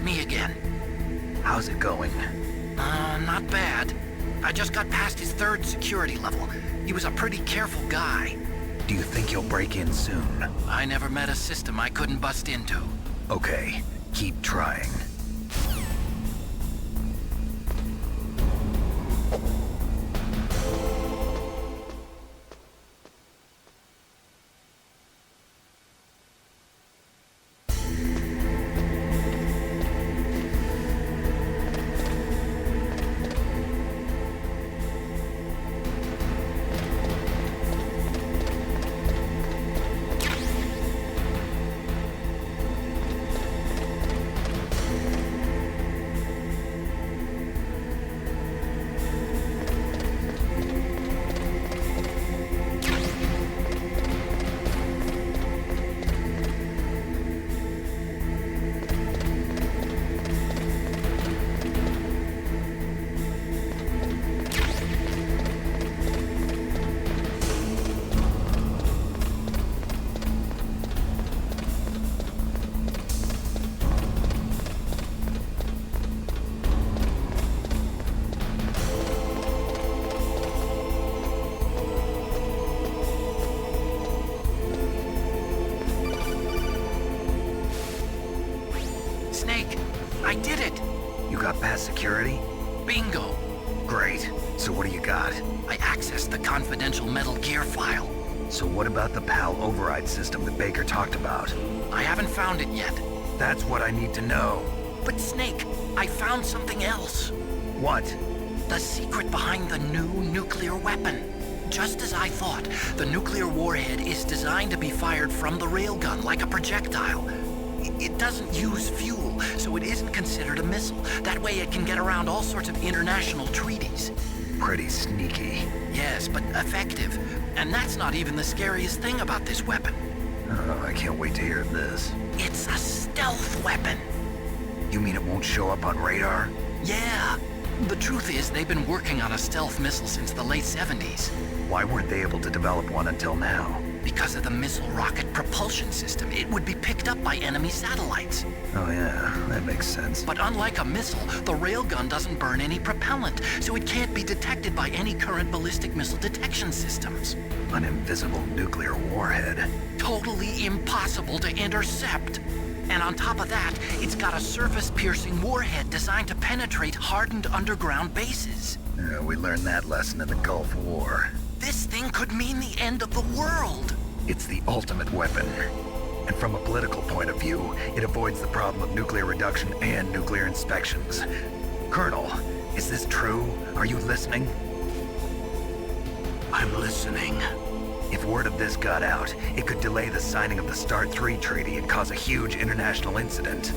me again. How's it going? Not bad. I just got past his 3rd security level. He was a pretty careful guy. Do you think you'll break in soon? I never met a system I couldn't bust into. Okay, keep trying. Snake, I did it! You got past security? Bingo! Great. So what do you got? I accessed the confidential Metal Gear file. So what about the PAL override system that Baker talked about? I haven't found it yet. That's what I need to know. But Snake, I found something else. What? The secret behind the new nuclear weapon. Just as I thought, the nuclear warhead is designed to be fired from the railgun like a projectile. It doesn't use fuel, so it isn't considered a missile. That way it can get around all sorts of international treaties. Pretty sneaky. Yes, but effective. And that's not even the scariest thing about this weapon. Oh, I can't wait to hear this. It's a stealth weapon. You mean it won't show up on radar? Yeah. The truth is, they've been working on a stealth missile since the late 70s. Why weren't they able to develop one until now? Because of the missile rocket propulsion system, it would be picked up by enemy satellites. Oh yeah, that makes sense. But unlike a missile, the railgun doesn't burn any propellant, so it can't be detected by any current ballistic missile detection systems. An invisible nuclear warhead. Totally impossible to intercept. And on top of that, it's got a surface-piercing warhead designed to penetrate hardened underground bases. We learned that lesson in the Gulf War. This thing could mean the end of the world. It's the ultimate weapon. And from a political point of view, it avoids the problem of nuclear reduction and nuclear inspections. Colonel, is this true? Are you listening? I'm listening. If word of this got out, it could delay the signing of the START 3 treaty and cause a huge international incident.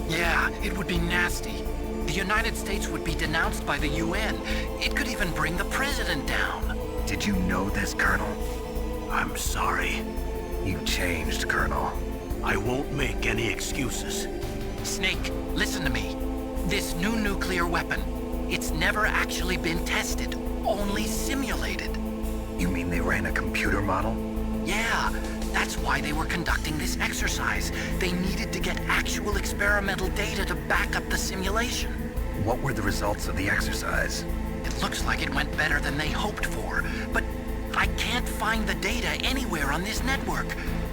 Yeah, it would be nasty. The United States would be denounced by the UN. It could even bring the president down. Did you know this, Colonel? I'm sorry. You changed, Colonel. I won't make any excuses. Snake, listen to me. This new nuclear weapon, it's never actually been tested, only simulated. You mean they ran a computer model? Yeah, that's why they were conducting this exercise. They needed to get actual experimental data to back up the simulation. What were the results of the exercise? It looks like it went better than they hoped for, but I can't find the data anywhere on this network.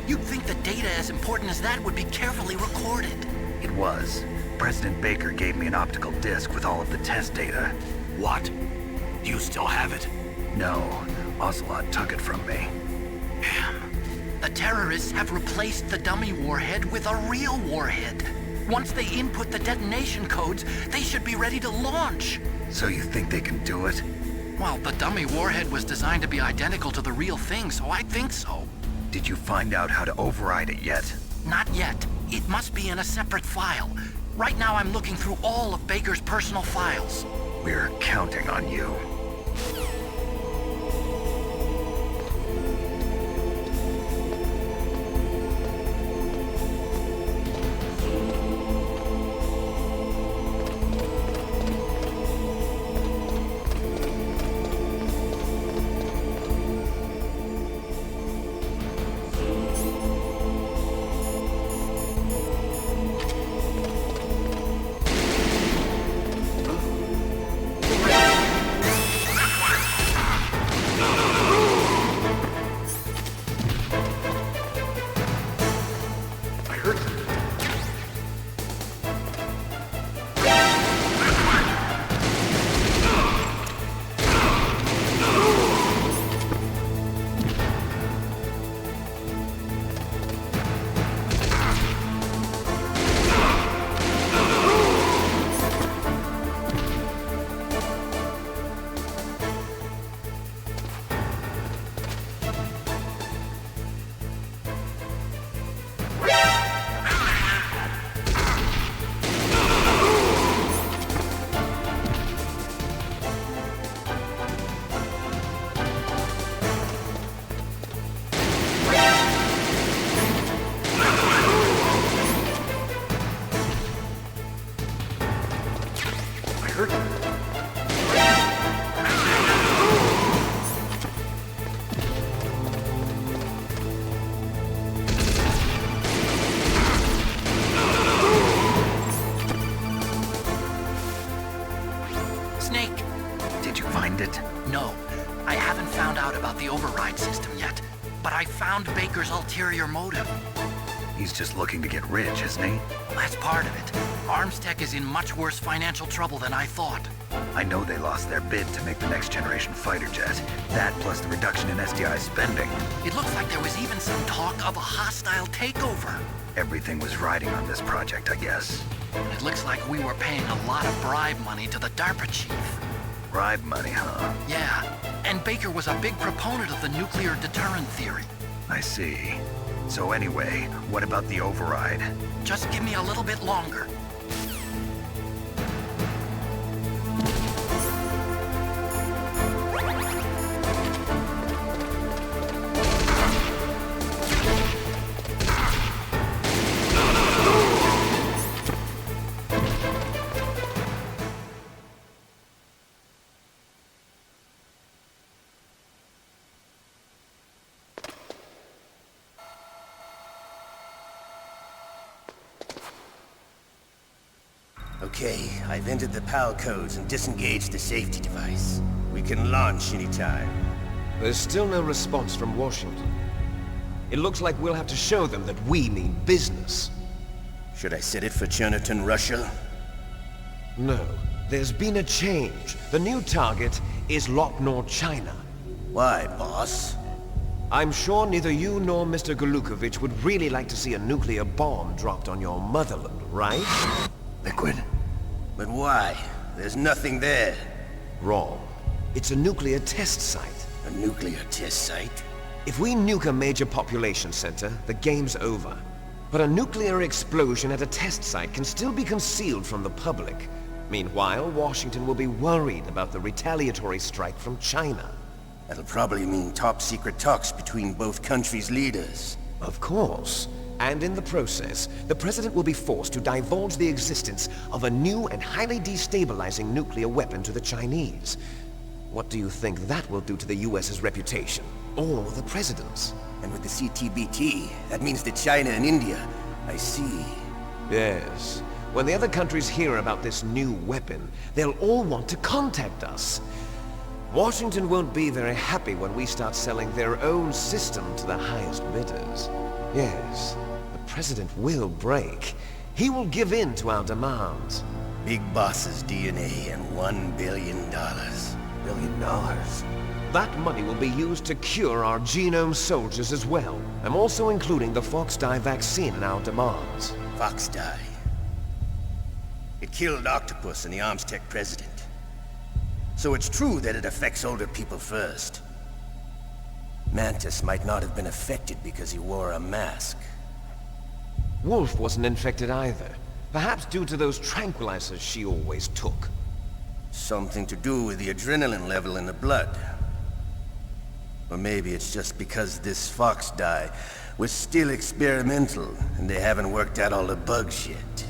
You'd think the data as important as that would be carefully recorded. It was. President Baker gave me an optical disc with all of the test data. What? Do you still have it? No, Ocelot took it from me. Damn. The terrorists have replaced the dummy warhead with a real warhead. Once they input the detonation codes, they should be ready to launch. So you think they can do it? Well, the dummy warhead was designed to be identical to the real thing, so I think so. Did you find out how to override it yet? Not yet. It must be in a separate file. Right now I'm looking through all of Baker's personal files. We're counting on you. Baker. Snake. Did you find it? No, I haven't found out about the override system yet, but I found Baker's ulterior motive. He's just looking to get rich, isn't he? That's part of it. Armstech is in much worse financial trouble than I thought. I know they lost their bid to make the next generation fighter jet. That plus the reduction in SDI spending. It looks like there was even some talk of a hostile takeover. Everything was riding on this project, I guess. It looks like we were paying a lot of bribe money to the DARPA chief. Bribe money, huh? Yeah, and Baker was a big proponent of the nuclear deterrent theory. I see. So anyway, what about the override? Just give me a little bit longer. Okay, I've entered the PAL codes and disengaged the safety device. We can launch anytime. There's still no response from Washington. It looks like we'll have to show them that we mean business. Should I set it for Cherniton, Russia? No, there's been a change. The new target is Lopnor, China. Why, boss? I'm sure neither you nor Mr. Golukovich would really like to see a nuclear bomb dropped on your motherland, right? Liquid. But why? There's nothing there. Wrong. It's a nuclear test site. A nuclear test site? If we nuke a major population center, the game's over. But a nuclear explosion at a test site can still be concealed from the public. Meanwhile, Washington will be worried about the retaliatory strike from China. That'll probably mean top-secret talks between both countries' leaders. Of course. And in the process, the President will be forced to divulge the existence of a new and highly destabilizing nuclear weapon to the Chinese. What do you think that will do to the US's reputation? Or the President's? And with the CTBT, that means that China and India. I see. Yes. When the other countries hear about this new weapon, they'll all want to contact us. Washington won't be very happy when we start selling their own system to the highest bidders. Yes, the President will break. He will give in to our demands. Big Boss's DNA and $1 billion. $1 billion? That money will be used to cure our genome soldiers as well. I'm also including the Fox-Die vaccine in our demands. Fox-Die? It killed Octopus and the Armstech president. So it's true that it affects older people first. Mantis might not have been affected because he wore a mask. Wolf wasn't infected either. Perhaps due to those tranquilizers she always took. Something to do with the adrenaline level in the blood. Or maybe it's just because this Fox-Die was still experimental and they haven't worked out all the bugs yet.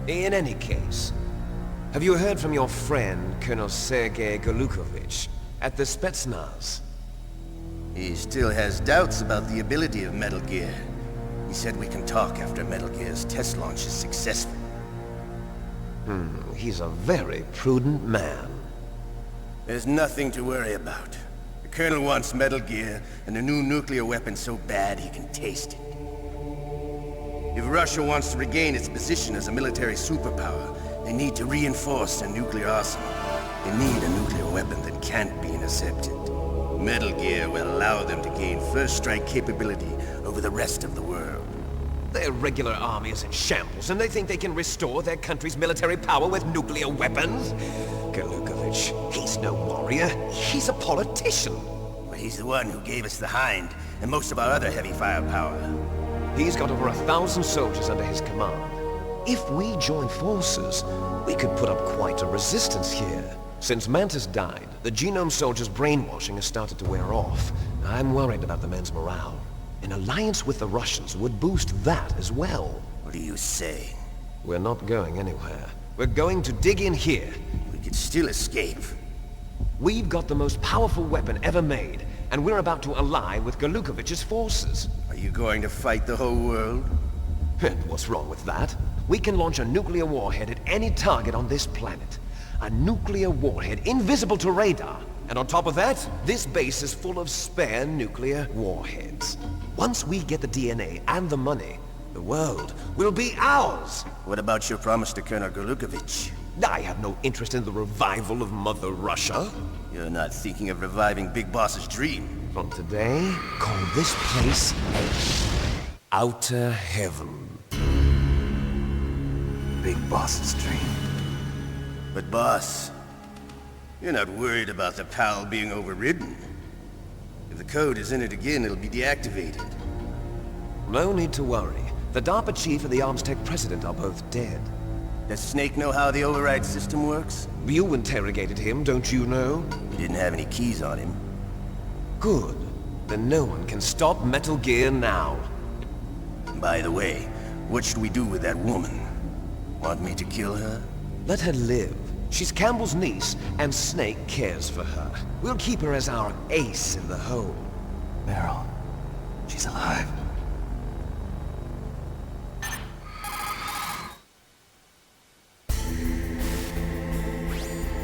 In any case, have you heard from your friend, Colonel Sergei Golukovich, at the Spetsnaz? He still has doubts about the ability of Metal Gear. He said we can talk after Metal Gear's test launch is successful. He's a very prudent man. There's nothing to worry about. The Colonel wants Metal Gear and a new nuclear weapon so bad he can taste it. If Russia wants to regain its position as a military superpower, they need to reinforce their nuclear arsenal. They need a nuclear weapon that can't be intercepted. Metal Gear will allow them to gain first strike capability over the rest of the world. Their regular army is in shambles, and they think they can restore their country's military power with nuclear weapons? Golukovich, he's no warrior. He's a politician. But he's the one who gave us the Hind and most of our other heavy firepower. He's got over 1,000 soldiers under his command. If we join forces, we could put up quite a resistance here. Since Mantis died, the genome soldiers' brainwashing has started to wear off. I'm worried about the men's morale. An alliance with the Russians would boost that as well. What are you saying? We're not going anywhere. We're going to dig in here. We could still escape. We've got the most powerful weapon ever made, and we're about to ally with Galukovich's forces. Are you going to fight the whole world? And what's wrong with that? We can launch a nuclear warhead at any target on this planet. A nuclear warhead invisible to radar. And on top of that, this base is full of spare nuclear warheads. Once we get the DNA and the money, the world will be ours. What about your promise to Colonel Galukovich? I have no interest in the revival of Mother Russia. You're not thinking of reviving Big Boss's dream. From today, call this place Outer Heaven. Big Boss's dream. But boss, you're not worried about the PAL being overridden. If the code is in it again, it'll be deactivated. No need to worry. The DARPA chief and the Arms Tech president are both dead. Does Snake know how the override system works? You interrogated him, don't you know? He didn't have any keys on him. Good. Then no one can stop Metal Gear now. By the way, what should we do with that woman? Want me to kill her? Let her live. She's Campbell's niece, and Snake cares for her. We'll keep her as our ace in the hole. Meryl, she's alive.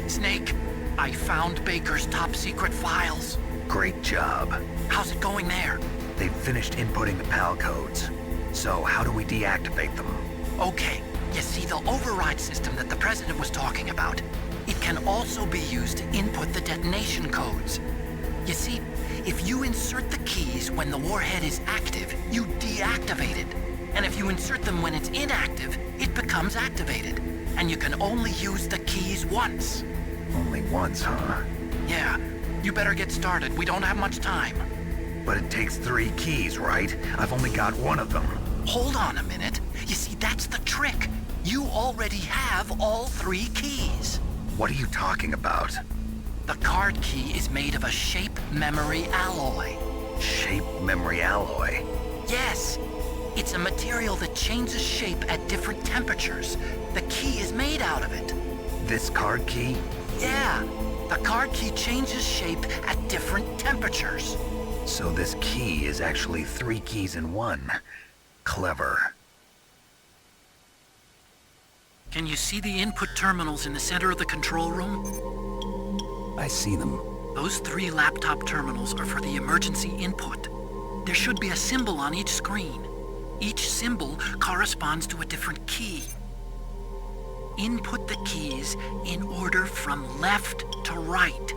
Snake, I found Baker's top-secret files. Great job. How's it going there? They've finished inputting the PAL codes. So how do we deactivate them? Okay, you see the override system that the President was talking about? It can also be used to input the detonation codes. You see, if you insert the keys when the warhead is active, you deactivate it. And if you insert them when it's inactive, it becomes activated. And you can only use the keys once. Only once, huh? Yeah, you better get started. We don't have much time. But it takes 3 keys, right? I've only got 1 of them. Hold on a minute. You see, that's the trick. You already have all 3 keys. What are you talking about? The card key is made of a shape memory alloy. Shape memory alloy? Yes. It's a material that changes shape at different temperatures. The key is made out of it. This card key? Yeah. The card key changes shape at different temperatures. So this key is actually 3 keys in 1. Clever. Can you see the input terminals in the center of the control room? I see them. Those 3 laptop terminals are for the emergency input. There should be a symbol on each screen. Each symbol corresponds to a different key. Input the keys in order from left to right.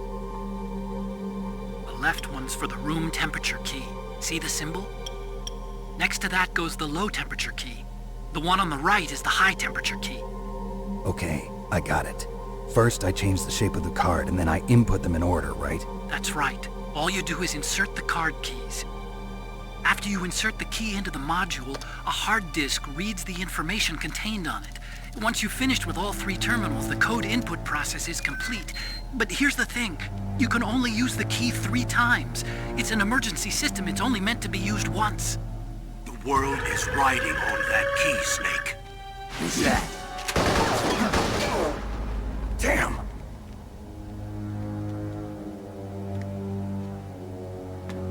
The left one's for the room temperature key. See the symbol? Next to that goes the low temperature key. The one on the right is the high temperature key. Okay, I got it. First, I change the shape of the card, and then I input them in order, right? That's right. All you do is insert the card keys. After you insert the key into the module, a hard disk reads the information contained on it. Once you've finished with all 3 terminals, the code input process is complete. But here's the thing. You can only use the key 3 times. It's an emergency system. It's only meant to be used once. The world is riding on that key, Snake. Who's that? Damn!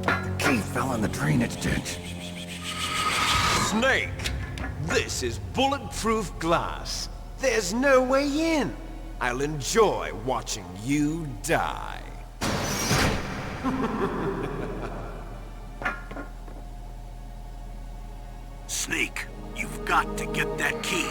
The key fell in the drainage ditch. Snake! This is bulletproof glass. There's no way in. I'll enjoy watching you die. Snake, you've got to get that key.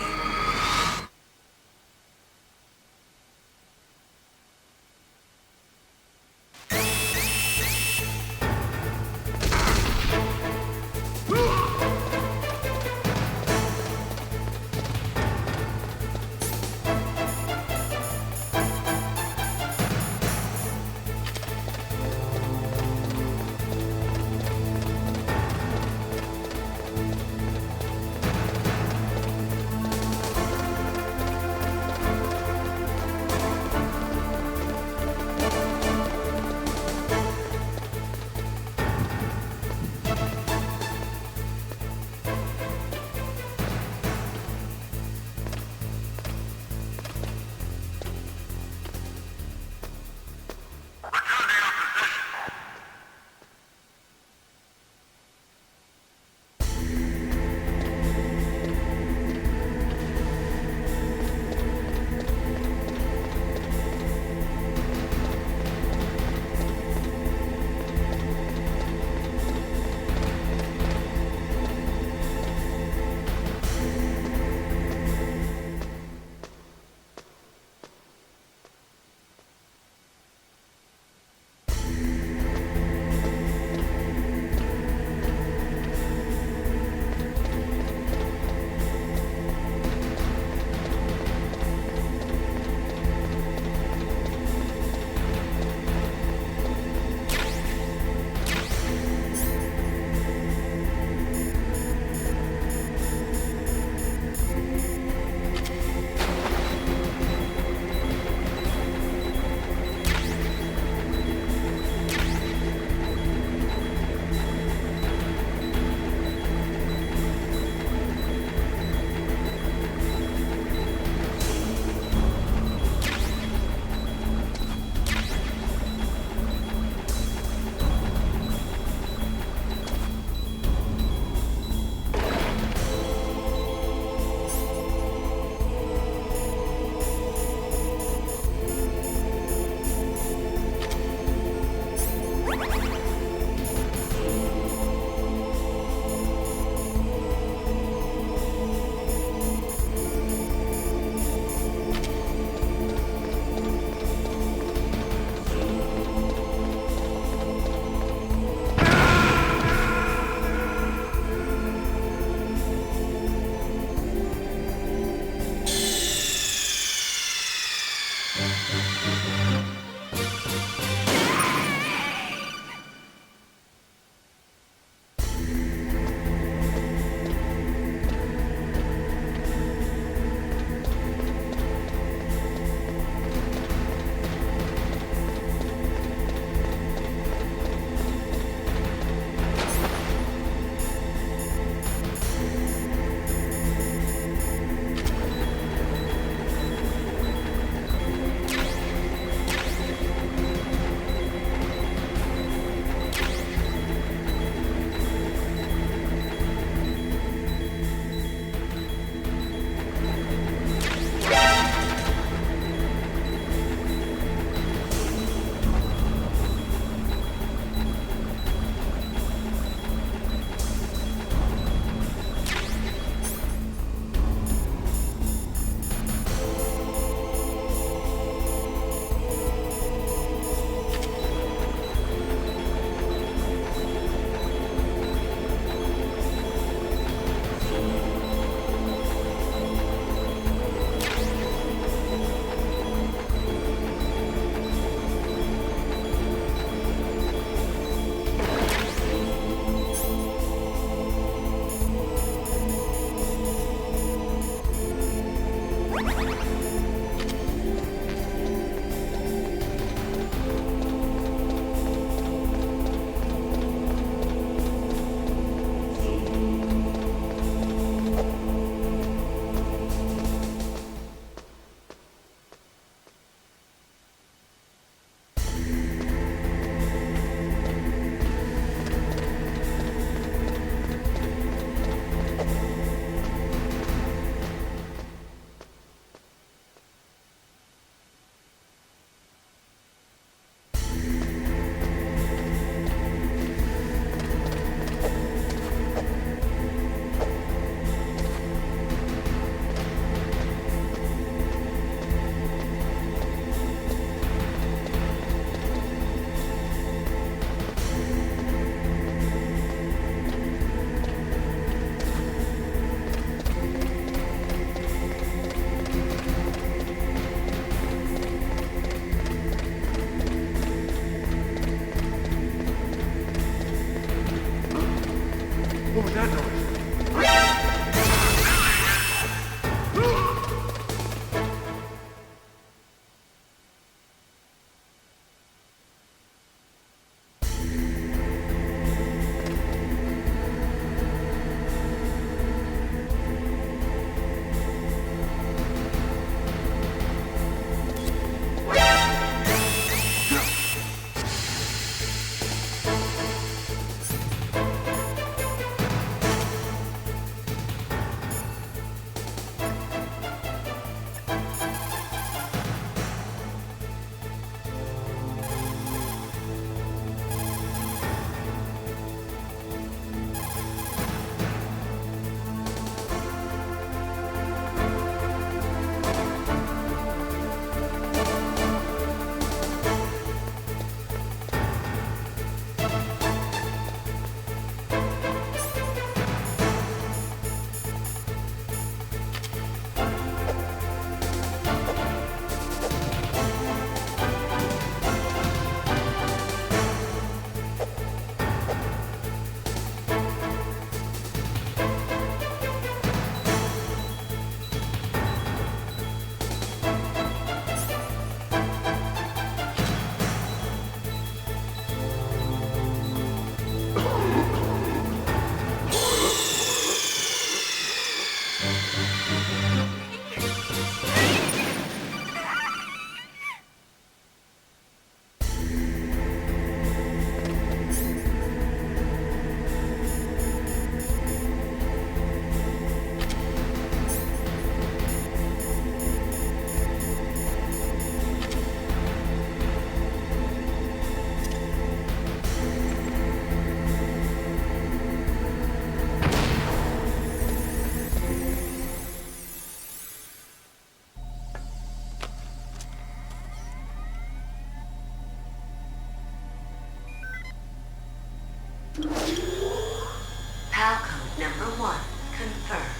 PAL code number 1, confirmed.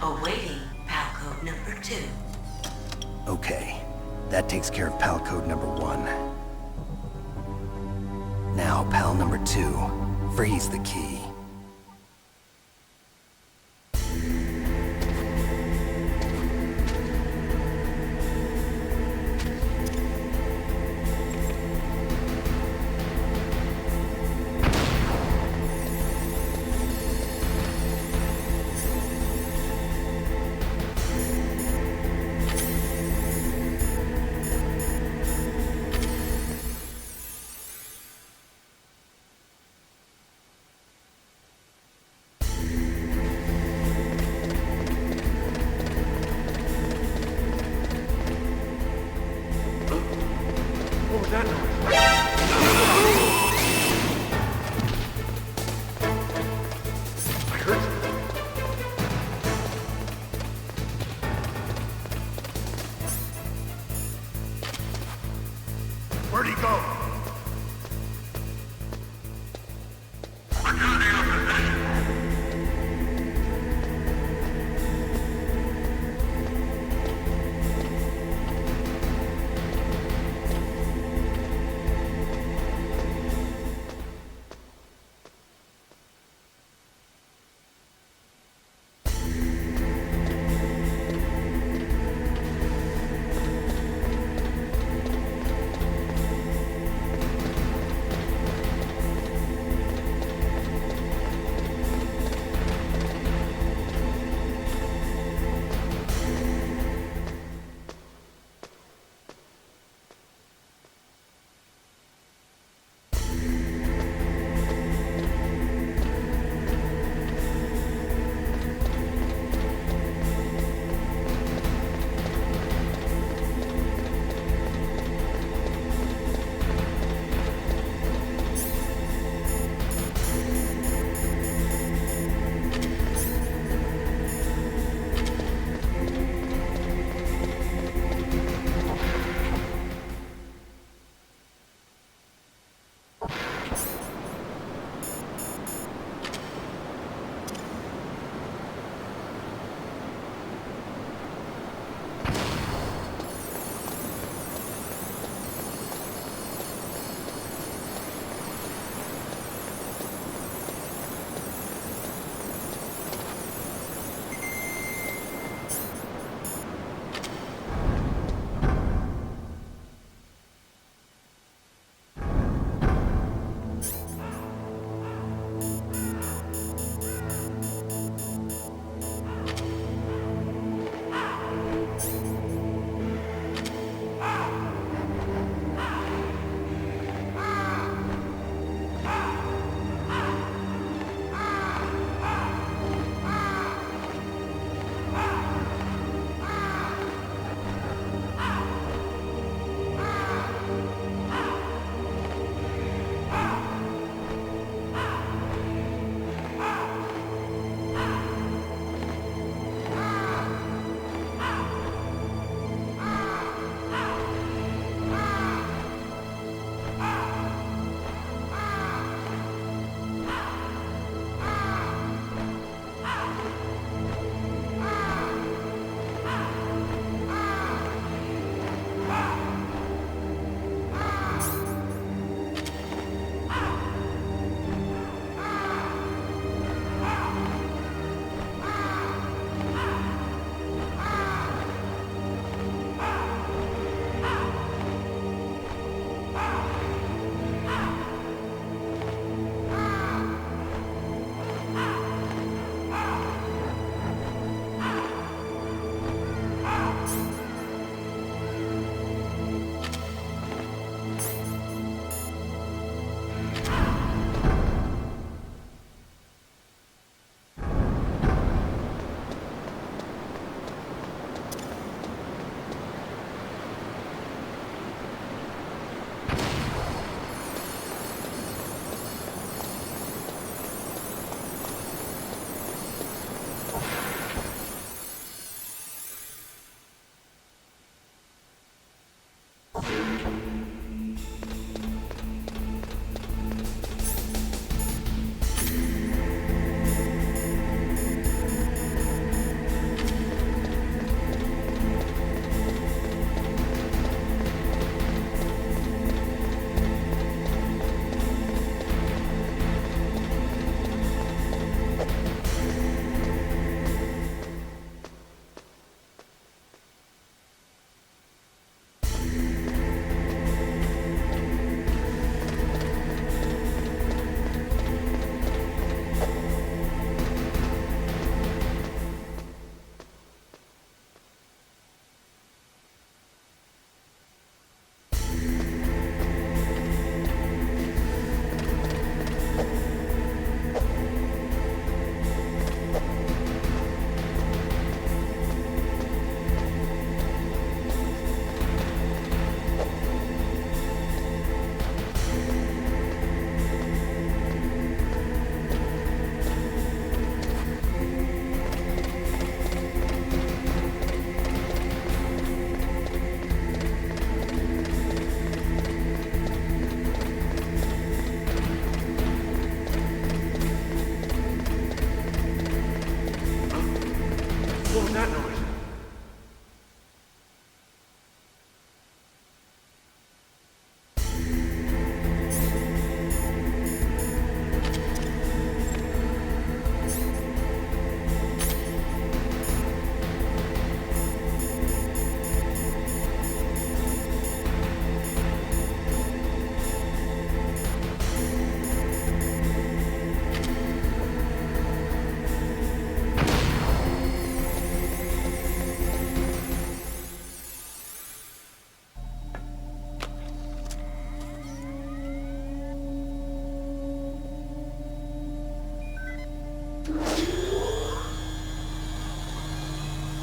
Awaiting PAL code number 2. Okay, that takes care of PAL code number 1. Now, PAL number 2, freeze the key.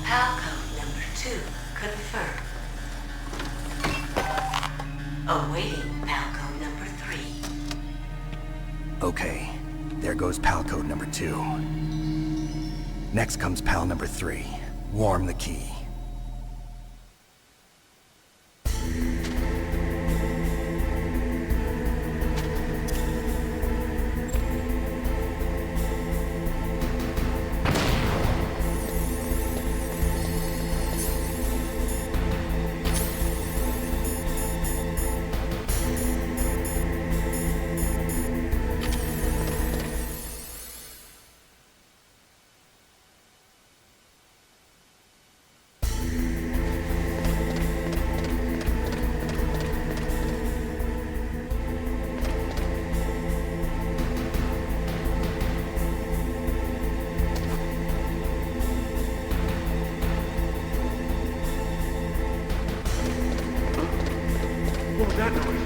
Palcode number 2 confirmed. Awaiting Palcode number 3. Okay, there goes pal code number 2. Next comes pal number 3. Warm the key. What was that noise?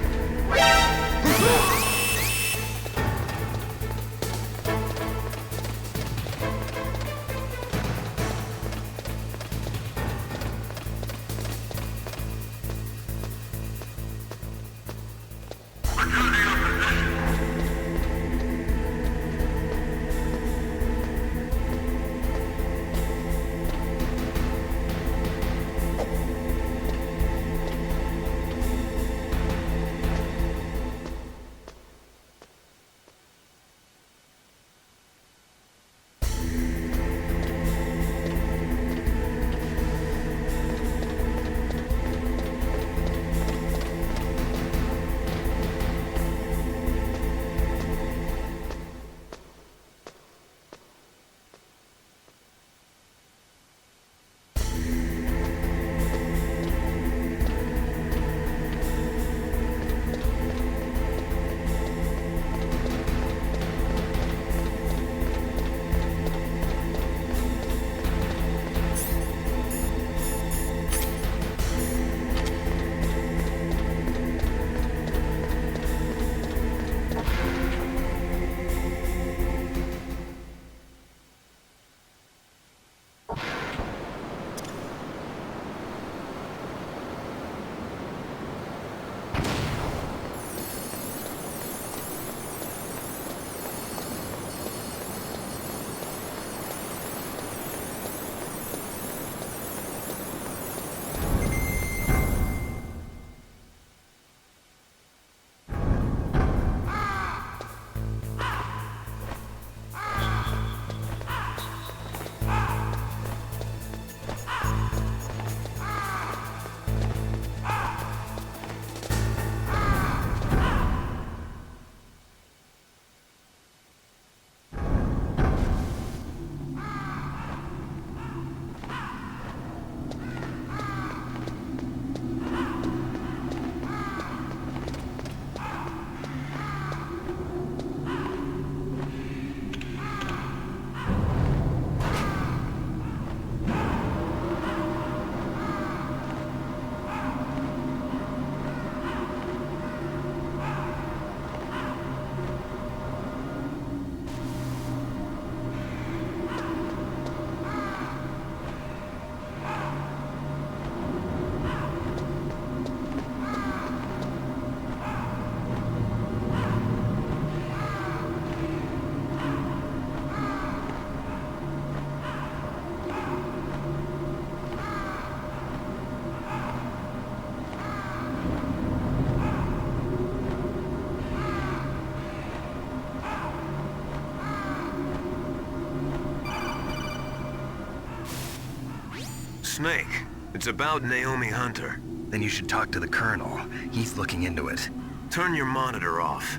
Snake, it's about Naomi Hunter. Then you should talk to the Colonel. He's looking into it. Turn your monitor off.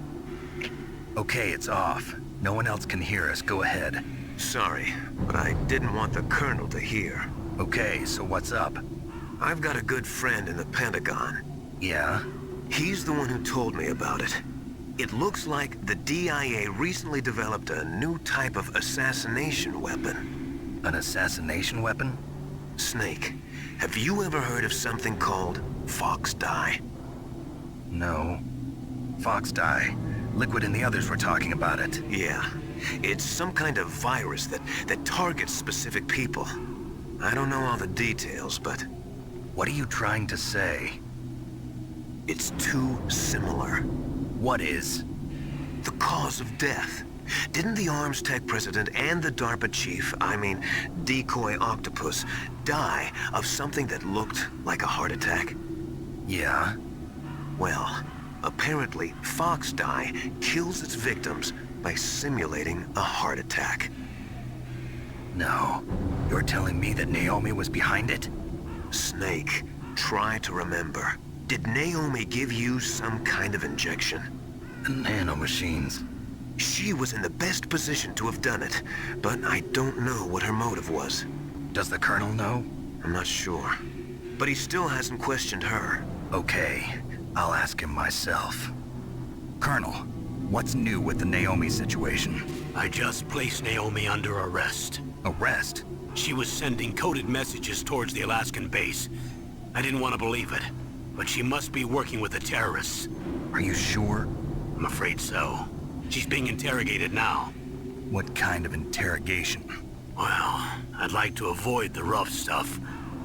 Okay, it's off. No one else can hear us. Go ahead. Sorry, but I didn't want the Colonel to hear. Okay, so what's up? I've got a good friend in the Pentagon. Yeah? He's the one who told me about it. It looks like the DIA recently developed a new type of assassination weapon. An assassination weapon? Snake, have you ever heard of something called Fox Dye? No. Fox dye. Liquid and the others were talking about it. Yeah, It's some kind of virus that targets specific people. I don't know all the details, but What are you trying to say? it's too similar. What is? The cause of death. Didn't the Arms Tech president and the DARPA chief, I mean, Decoy Octopus, die of something that looked like a heart attack? Yeah? Well, apparently, Fox dye kills its victims by simulating a heart attack. No. You're telling me that Naomi was behind it? Snake, try to remember. Did Naomi give you some kind of injection? The nanomachines. She was in the best position to have done it, but I don't know what her motive was. Does the Colonel know? I'm not sure. But he still hasn't questioned her. Okay, I'll ask him myself. Colonel, what's new with the Naomi situation? I just placed Naomi under arrest. Arrest? She was sending coded messages towards the Alaskan base. I didn't want to believe it, but she must be working with the terrorists. Are you sure? I'm afraid so. She's being interrogated now. What kind of interrogation? Well, I'd like to avoid the rough stuff,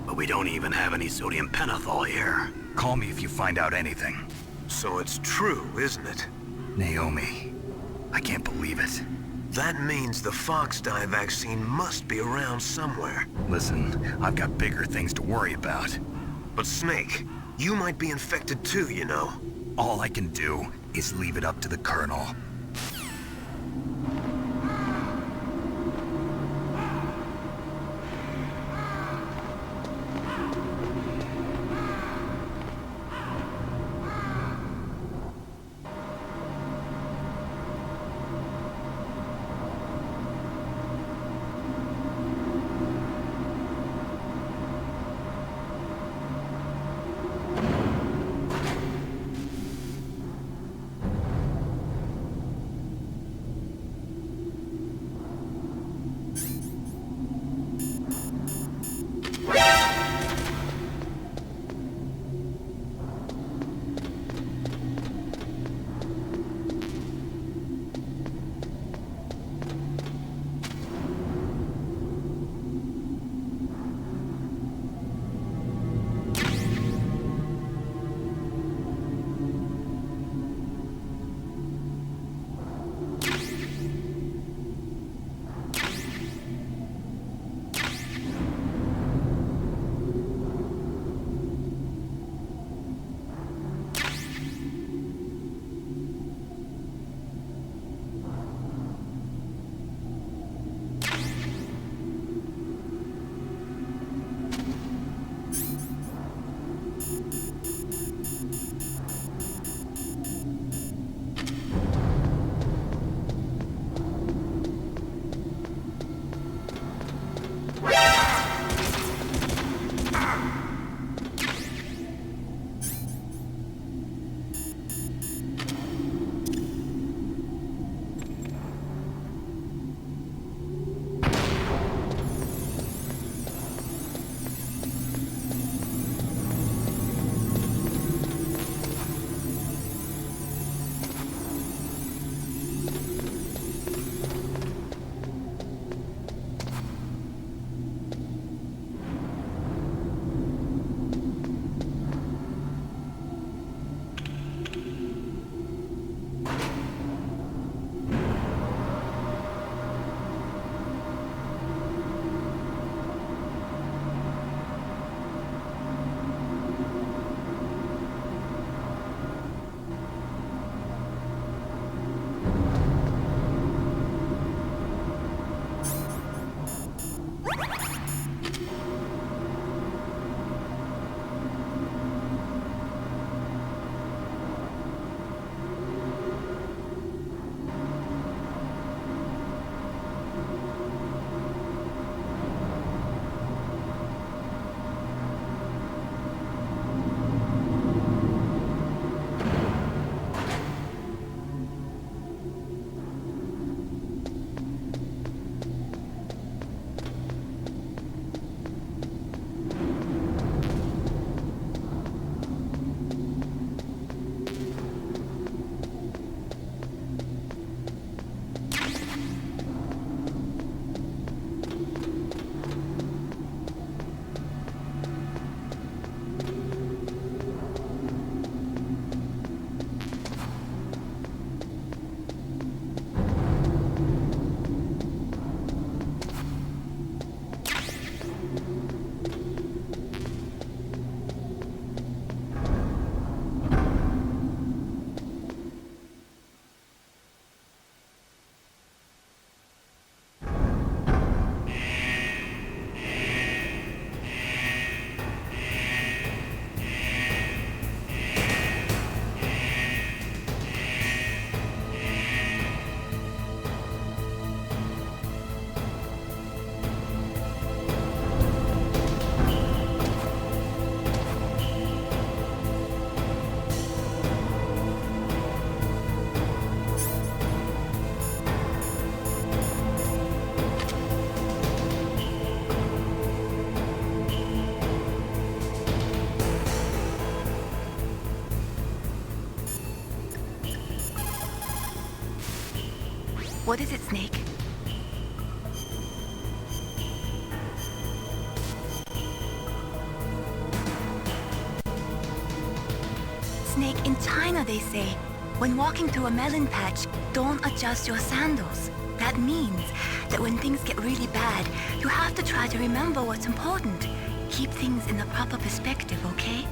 but we don't even have any sodium pentothal here. Call me if you find out anything. So it's true, isn't it? Naomi, I can't believe it. That means the Fox dye vaccine must be around somewhere. Listen, I've got bigger things to worry about. But Snake, you might be infected too, you know. All I can do is leave it up to the Colonel. What is it, Snake? Snake, in China they say, when walking through a melon patch, don't adjust your sandals. That means that when things get really bad, you have to try to remember what's important. Keep things in the proper perspective, okay?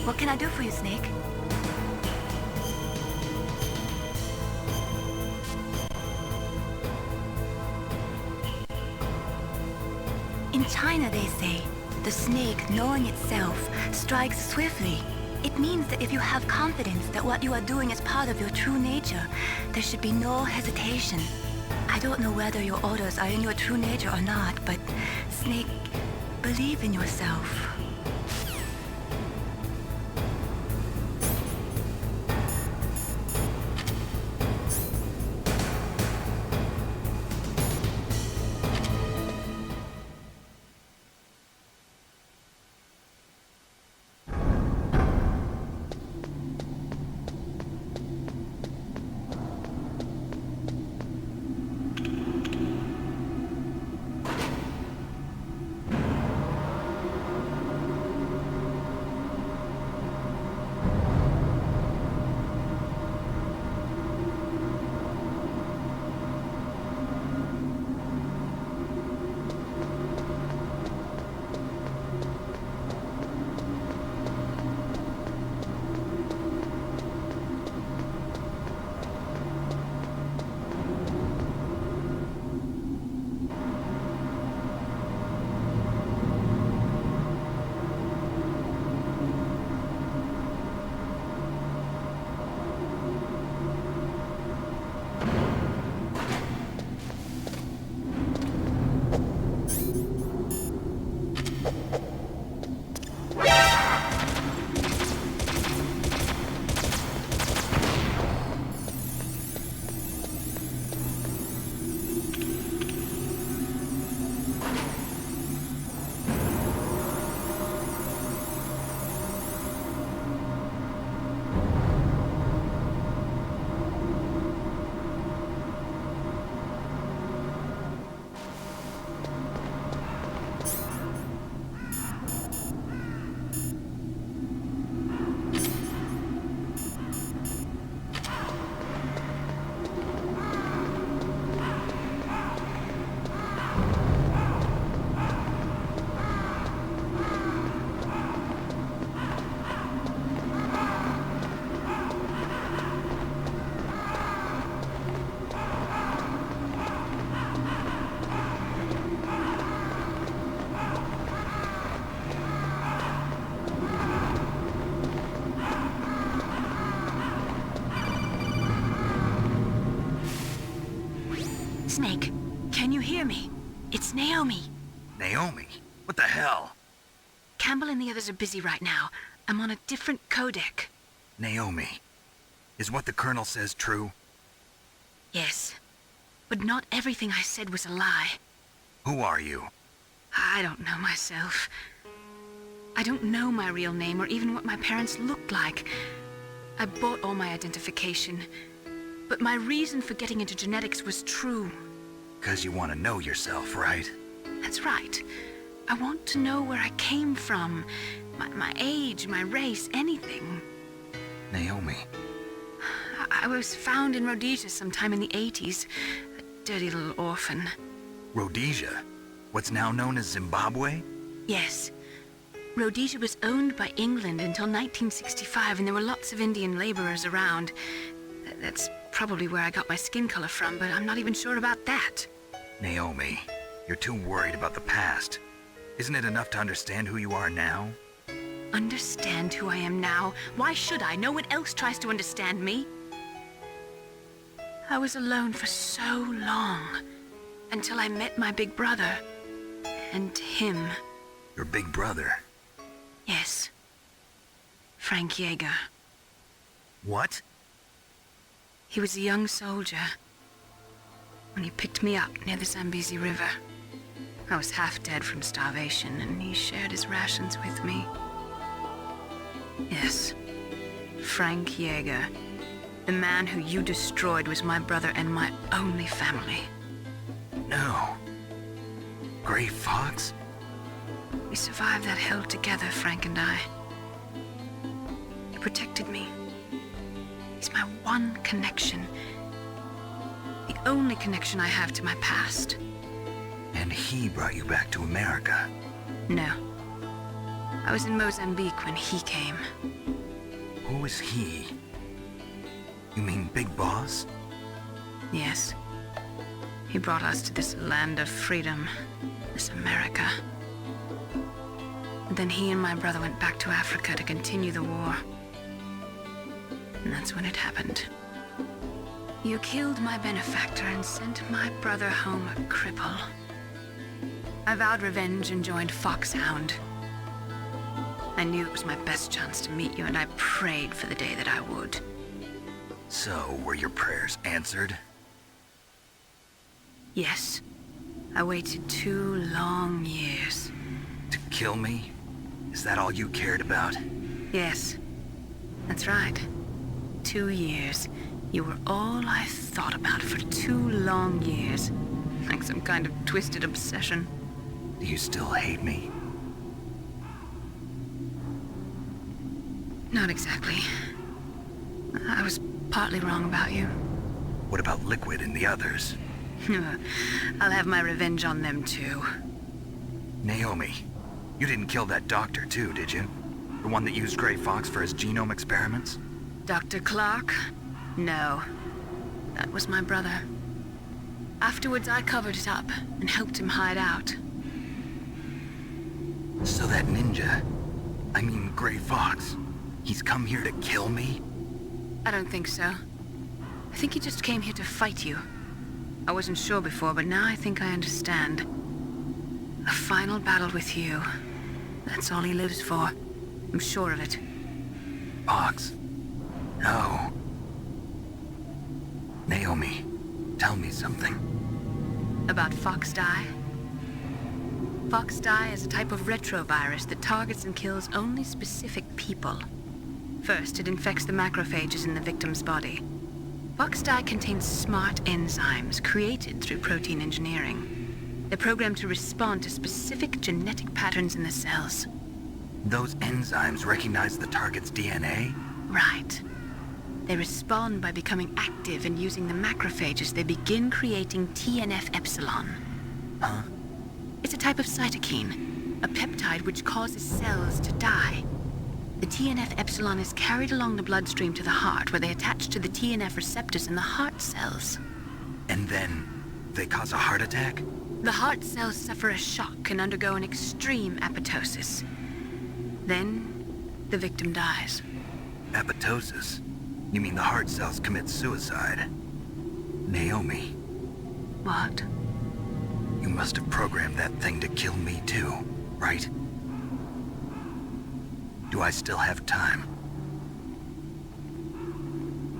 What can I do for you, Snake? In China, they say, the snake, knowing itself, strikes swiftly. It means that if you have confidence that what you are doing is part of your true nature, there should be no hesitation. I don't know whether your orders are in your true nature or not, but, Snake, believe in yourself. Snake, can you hear me? It's Naomi. Naomi? What the hell? Campbell and the others are busy right now. I'm on a different codec. Naomi, is what the Colonel says true? Yes, but not everything I said was a lie. Who are you? I don't know myself. I don't know my real name or even what my parents looked like. I bought all my identification. But my reason for getting into genetics was true. 'Cause you want to know yourself, right? That's right. I want to know where I came from. My age, my race, anything. Naomi. I was found in Rhodesia sometime in the 80s. A dirty little orphan. Rhodesia? What's now known as Zimbabwe? Yes. Rhodesia was owned by England until 1965, and there were lots of Indian laborers around. That's probably where I got my skin color from, but I'm not even sure about that. Naomi, you're too worried about the past. Isn't it enough to understand who you are now? Understand who I am now? Why should I? No one else tries to understand me. I was alone for so long, until I met my big brother. And him. Your big brother? Yes. Frank Yeager. What? He was a young soldier when he picked me up near the Zambezi River. I was half dead from starvation, and he shared his rations with me. Yes, Frank Yeager. The man who you destroyed was my brother and my only family. No. Gray Fox? We survived that hell together, Frank and I. He protected me. He's my one connection. The only connection I have to my past. And he brought you back to America? No. I was in Mozambique when he came. Who is he? You mean Big Boss? Yes. He brought us to this land of freedom, this America. And then he and my brother went back to Africa to continue the war. And that's when it happened. You killed my benefactor and sent my brother home a cripple. I vowed revenge and joined Foxhound. I knew it was my best chance to meet you, and I prayed for the day that I would. So, were your prayers answered? Yes. I waited 2 long years. To kill me? Is that all you cared about? Yes. That's right. 2 years. You were all I thought about for 2 long years. Like some kind of twisted obsession. Do you still hate me? Not exactly. I was partly wrong about you. What about Liquid and the others? I'll have my revenge on them too. Naomi, you didn't kill that doctor too, did you? The one that used Gray Fox for his genome experiments? Dr. Clark? No. That was my brother. Afterwards, I covered it up and helped him hide out. So that ninja, I mean Gray Fox, he's come here to kill me? I don't think so. I think he just came here to fight you. I wasn't sure before, but now I think I understand. A final battle with you. That's all he lives for. I'm sure of it. Fox? No. Naomi, tell me something. About Fox Die? Fox Die is a type of retrovirus that targets and kills only specific people. First, it infects the macrophages in the victim's body. Fox Die contains smart enzymes created through protein engineering. They're programmed to respond to specific genetic patterns in the cells. Those enzymes recognize the target's DNA? Right. They respond by becoming active and using the macrophages. They begin creating TNF-epsilon. Huh? It's a type of cytokine, a peptide which causes cells to die. The TNF-epsilon is carried along the bloodstream to the heart, where they attach to the TNF receptors in the heart cells. And then they cause a heart attack? The heart cells suffer a shock and undergo an extreme apoptosis. Then, the victim dies. Apoptosis? You mean the heart cells commit suicide? Naomi. What? You must have programmed that thing to kill me too, right? Do I still have time?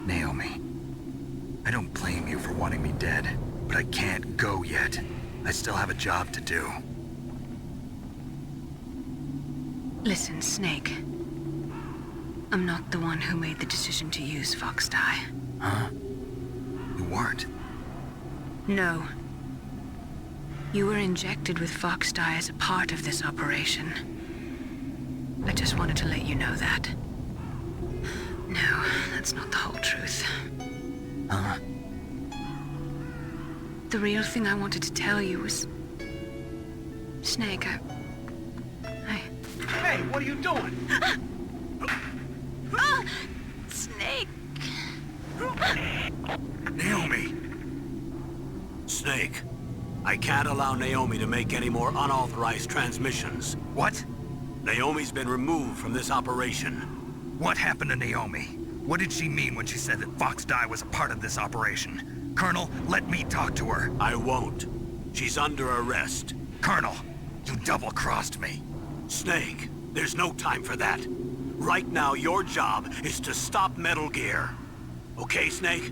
Naomi, I don't blame you for wanting me dead, but I can't go yet. I still have a job to do. Listen, Snake. I'm not the one who made the decision to use Fox Die. Huh? You weren't? No. You were injected with Fox Die as a part of this operation. I just wanted to let you know that. No, that's not the whole truth. Huh? The real thing I wanted to tell you was... Snake, Hey, what are you doing? Snake! Naomi! Snake, I can't allow Naomi to make any more unauthorized transmissions. What? Naomi's been removed from this operation. What happened to Naomi? What did she mean when she said that Fox Die was a part of this operation? Colonel, let me talk to her. I won't. She's under arrest. Colonel, you double-crossed me. Snake, there's no time for that. Right now, your job is to stop Metal Gear. Okay, Snake?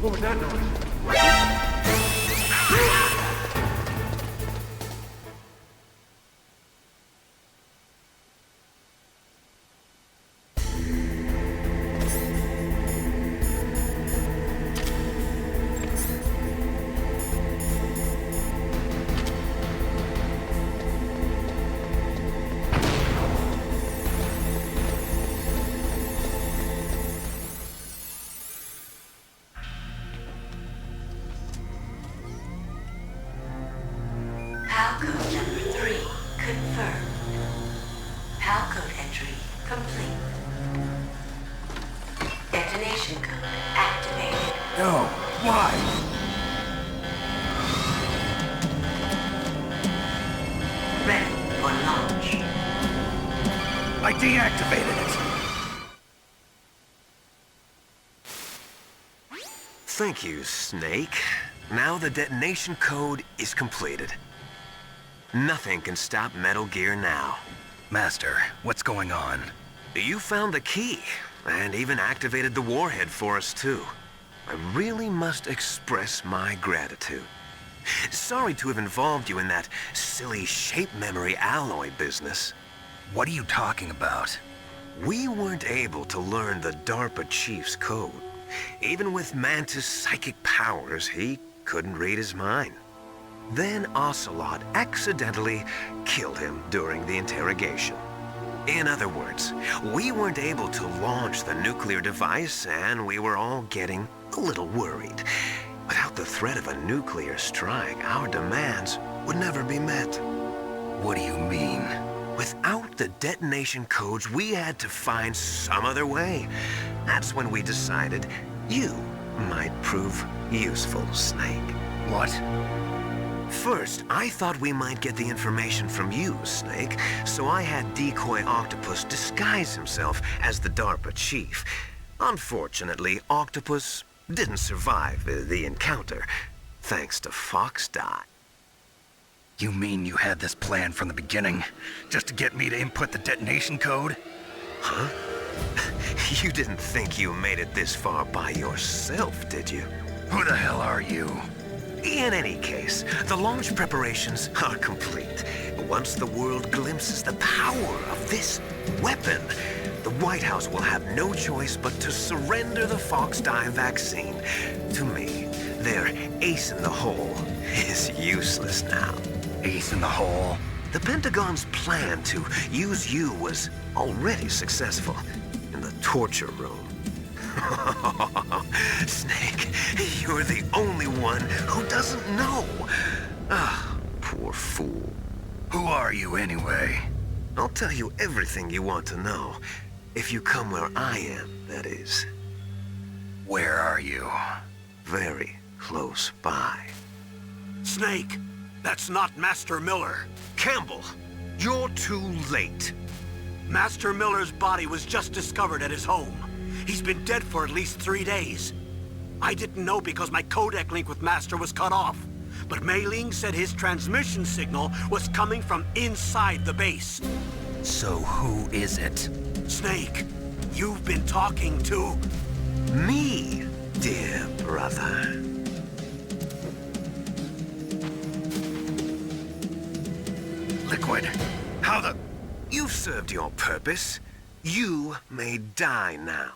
What was that noise? PAL code number 3 confirmed. PAL code entry complete. Detonation code activated. No, why? Ready for launch. I deactivated it. Thank you, Snake. Now the detonation code is completed. Nothing can stop Metal Gear now. Master, what's going on? You found the key, and even activated the warhead for us, too. I really must express my gratitude. Sorry to have involved you in that silly shape memory alloy business. What are you talking about? We weren't able to learn the DARPA chief's code. Even with Mantis' psychic powers, he couldn't read his mind. Then Ocelot accidentally killed him during the interrogation. In other words, we weren't able to launch the nuclear device, and we were all getting a little worried. Without the threat of a nuclear strike, our demands would never be met. What do you mean? Without the detonation codes, we had to find some other way. That's when we decided you might prove useful, Snake. What? First, I thought we might get the information from you, Snake, so I had Decoy Octopus disguise himself as the DARPA chief. Unfortunately, Octopus didn't survive the encounter, thanks to Fox Dot. You mean you had this plan from the beginning, just to get me to input the detonation code? Huh? You didn't think you made it this far by yourself, did you? Who the hell are you? In any case, the launch preparations are complete. Once the world glimpses the power of this weapon, the White House will have no choice but to surrender the Fox Dye vaccine. To me, their ace in the hole is useless now. Ace in the hole? The Pentagon's plan to use you was already successful in the torture room. Snake, you're the only one who doesn't know. Ah, poor fool. Who are you anyway? I'll tell you everything you want to know. If you come where I am, that is. Where are you? Very close by. Snake, that's not Master Miller. Campbell, you're too late. Master Miller's body was just discovered at his home. He's been dead for at least 3 days. I didn't know because my codec link with Master was cut off. But Mei Ling said his transmission signal was coming from inside the base. So who is it? Snake, you've been talking to... me, dear brother. Liquid, how the... You've served your purpose. You may die now.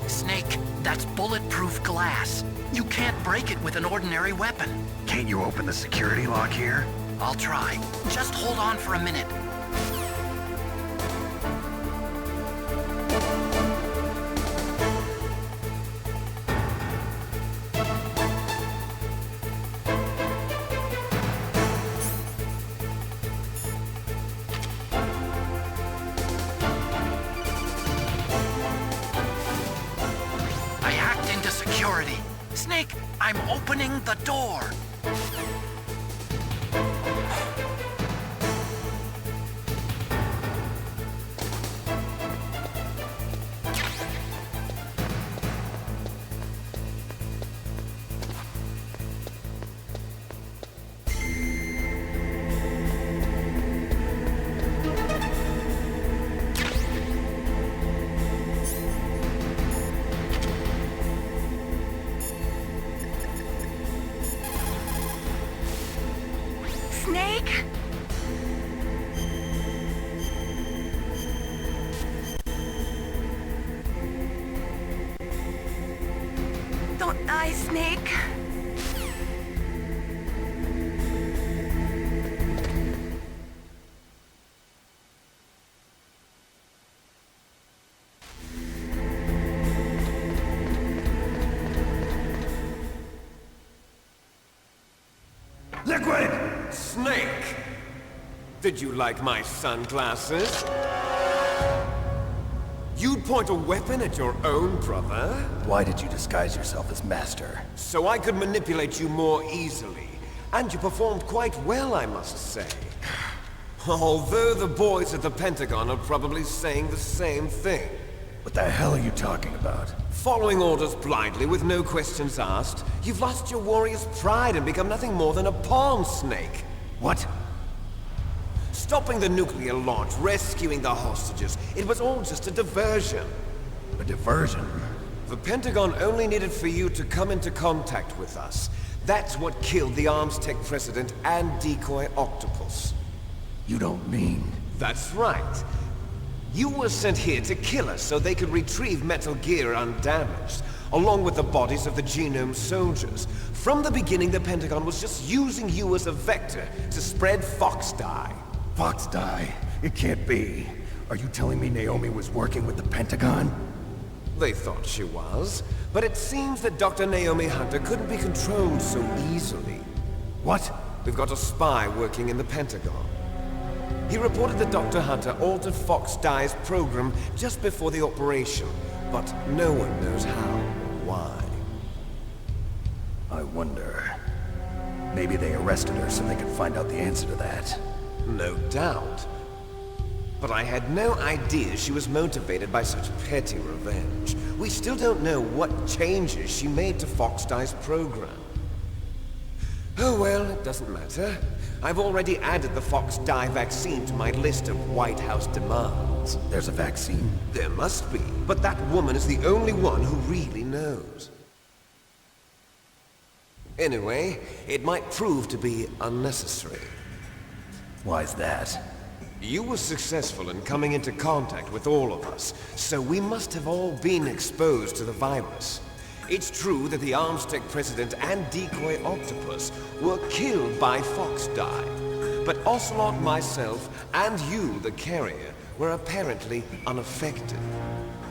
Snake, that's bulletproof glass. You can't break it with an ordinary weapon. Can't you open the security lock here? I'll try. Just hold on for a minute. I hacked into security. Snake, I'm opening the door. Snake? Don't die, Snake. Liquid! Snake! Did you like my sunglasses? You'd point a weapon at your own brother? Why did you disguise yourself as Master? So I could manipulate you more easily. And you performed quite well, I must say. Although the boys at the Pentagon are probably saying the same thing. What the hell are you talking about? Following orders blindly with no questions asked, you've lost your warrior's pride and become nothing more than a pawn, Snake. What? Stopping the nuclear launch, rescuing the hostages, it was all just a diversion. A diversion? The Pentagon only needed for you to come into contact with us. That's what killed the Arms Tech president and decoy octopus. You don't mean... That's right. You were sent here to kill us so they could retrieve Metal Gear undamaged, along with the bodies of the Genome soldiers. From the beginning, the Pentagon was just using you as a vector to spread Fox dye. Fox dye? It can't be. Are you telling me Naomi was working with the Pentagon? They thought she was, but it seems that Dr. Naomi Hunter couldn't be controlled so easily. What? We've got a spy working in the Pentagon. He reported that Dr. Hunter altered Fox Dye's program just before the operation, but no one knows how or why. I wonder... Maybe they arrested her so they could find out the answer to that. No doubt. But I had no idea she was motivated by such petty revenge. We still don't know what changes she made to Fox Dye's program. Oh well, it doesn't matter. I've already added the Fox Dye vaccine to my list of White House demands. There's a vaccine? There must be, but that woman is the only one who really knows. Anyway, it might prove to be unnecessary. Why's that? You were successful in coming into contact with all of us, so we must have all been exposed to the virus. It's true that the Arms Tech president and decoy octopus were killed by Fox Dye, but Ocelot, myself, and you, the carrier, were apparently unaffected.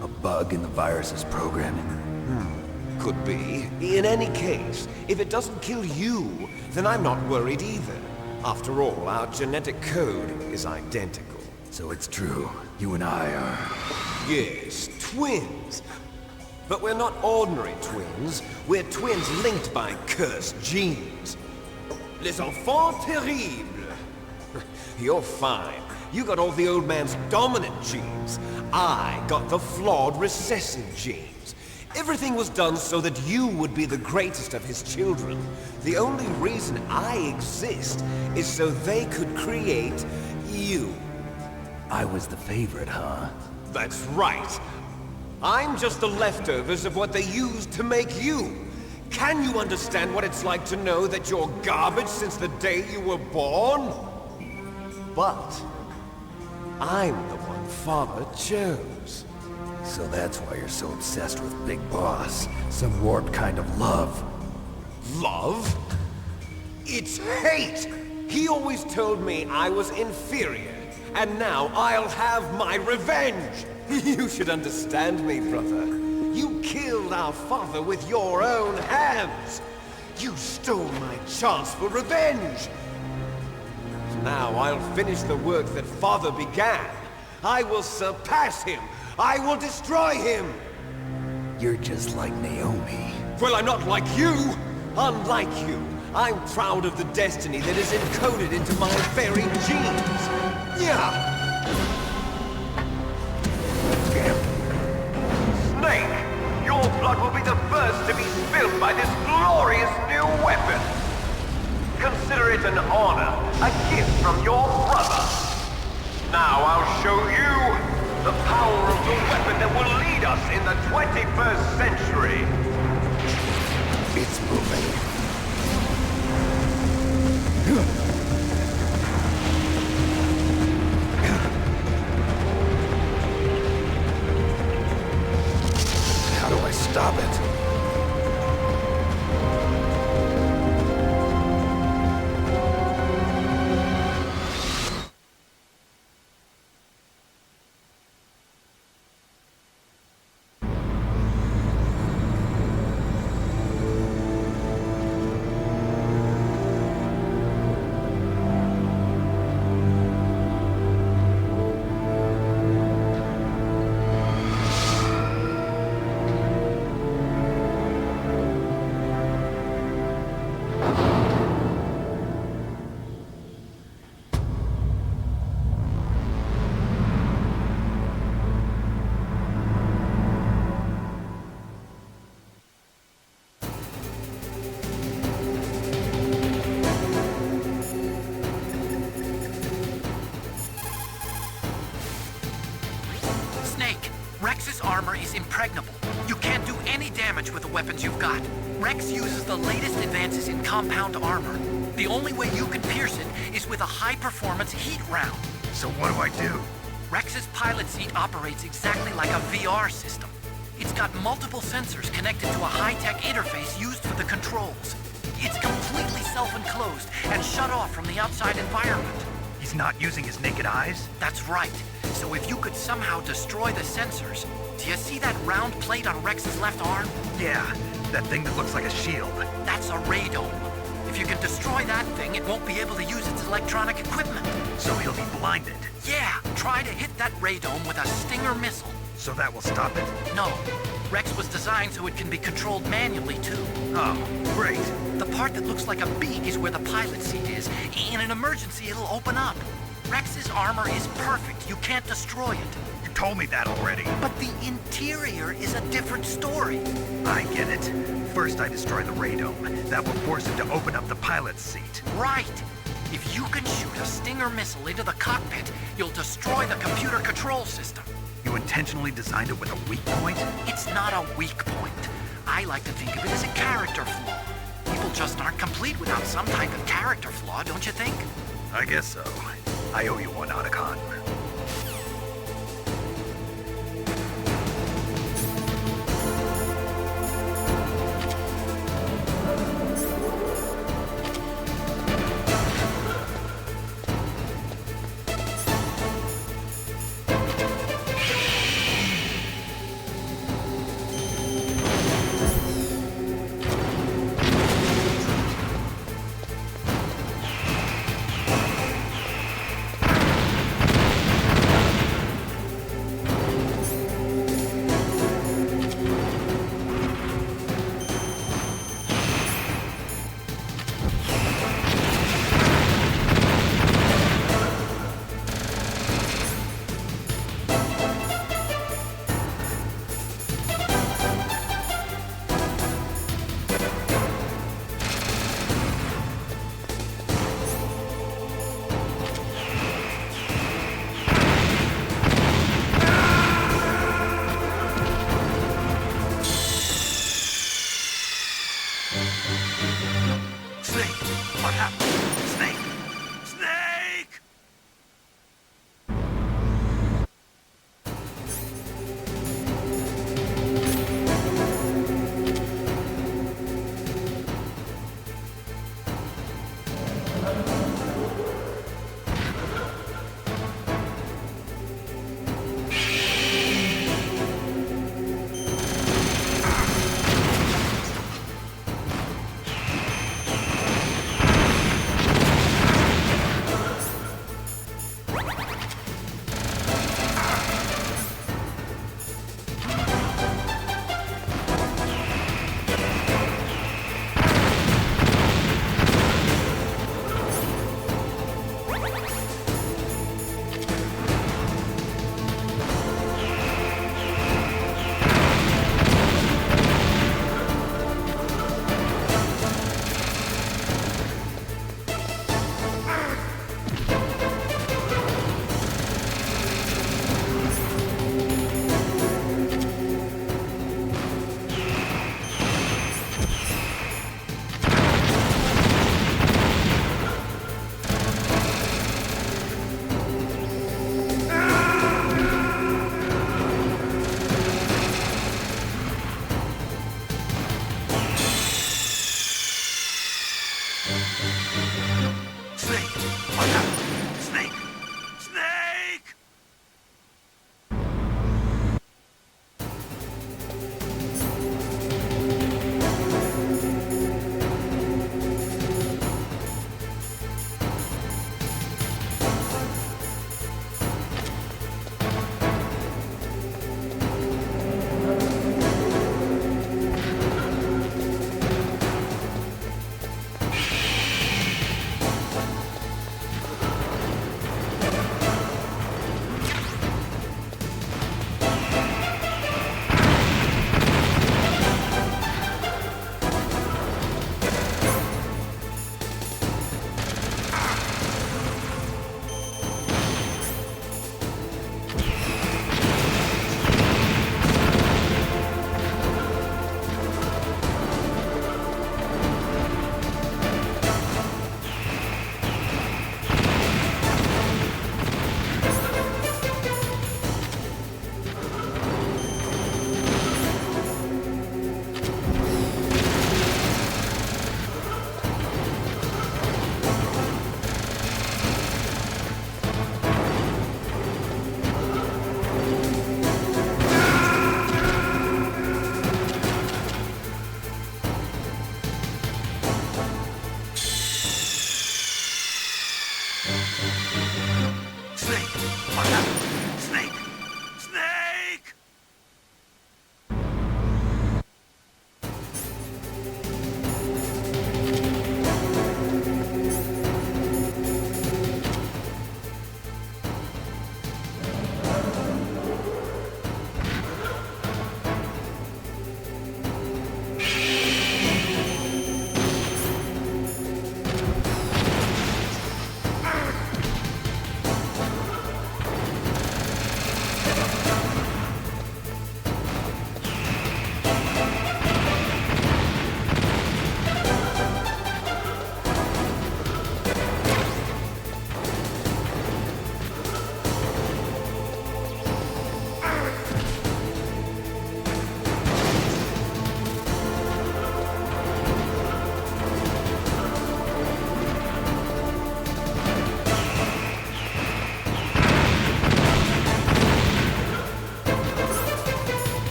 A bug in the virus's programming? Could be. In any case, if it doesn't kill you, then I'm not worried either. After all, our genetic code is identical. So it's true. You and I are... Yes, twins. But we're not ordinary twins. We're twins linked by cursed genes. Les enfants terribles. You're fine. You got all the old man's dominant genes. I got the flawed recessive genes. Everything was done so that you would be the greatest of his children. The only reason I exist is so they could create you. I was the favorite, huh? That's right. I'm just the leftovers of what they used to make you. Can you understand what it's like to know that you're garbage since the day you were born? But I'm the one Father chose. So that's why you're so obsessed with Big Boss. Some warped kind of love. Love? It's hate! He always told me I was inferior, and now I'll have my revenge! You should understand me, brother. You killed our father with your own hands! You stole my chance for revenge! Now I'll finish the work that Father began. I will surpass him! I will destroy him! You're just like Naomi. Well, I'm not like you! Unlike you, I'm proud of the destiny that is encoded into my very genes! Yeah! Snake, your blood will be the first to be spilled by this glorious new weapon! Consider it an honor, a gift from your brother! Now I'll show you the power of the weapon that will lead us in the 21st century! It's moving. How do I stop it? armor is impregnable. You can't do any damage with the weapons you've got. Rex uses the latest advances in compound armor. The only way you can pierce it is with a high-performance heat round. So what do I do? Rex's pilot seat operates exactly like a VR system. It's got multiple sensors connected to a high-tech interface used for the controls. It's completely self-enclosed and shut off from the outside environment. He's not using his naked eyes? That's right. So if you could somehow destroy the sensors... Do you see that round plate on Rex's left arm? Yeah, that thing that looks like a shield. That's a radome. If you can destroy that thing, it won't be able to use its electronic equipment. So he'll be blinded. Yeah, try to hit that radome with a Stinger missile. So that will stop it? No. Rex was designed so it can be controlled manually, too. Oh, great. The part that looks like a beak is where the pilot seat is. In an emergency, it'll open up. Rex's armor is perfect. You can't destroy it. You told me that already. But the interior is a different story. I get it. First I destroy the radome. That will force him to open up the pilot's seat. Right. If you can shoot a Stinger missile into the cockpit, you'll destroy the computer control system. You intentionally designed it with a weak point? It's not a weak point. I like to think of it as a character flaw. People just aren't complete without some type of character flaw, don't you think? I guess so. I owe you one, Otacon.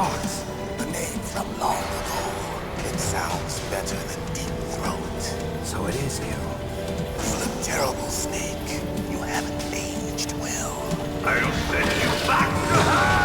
Fox. The name from long ago. It sounds better than Deep Throat. So it is you. You look terrible, Snake. You haven't aged well. I'll send you back to hell!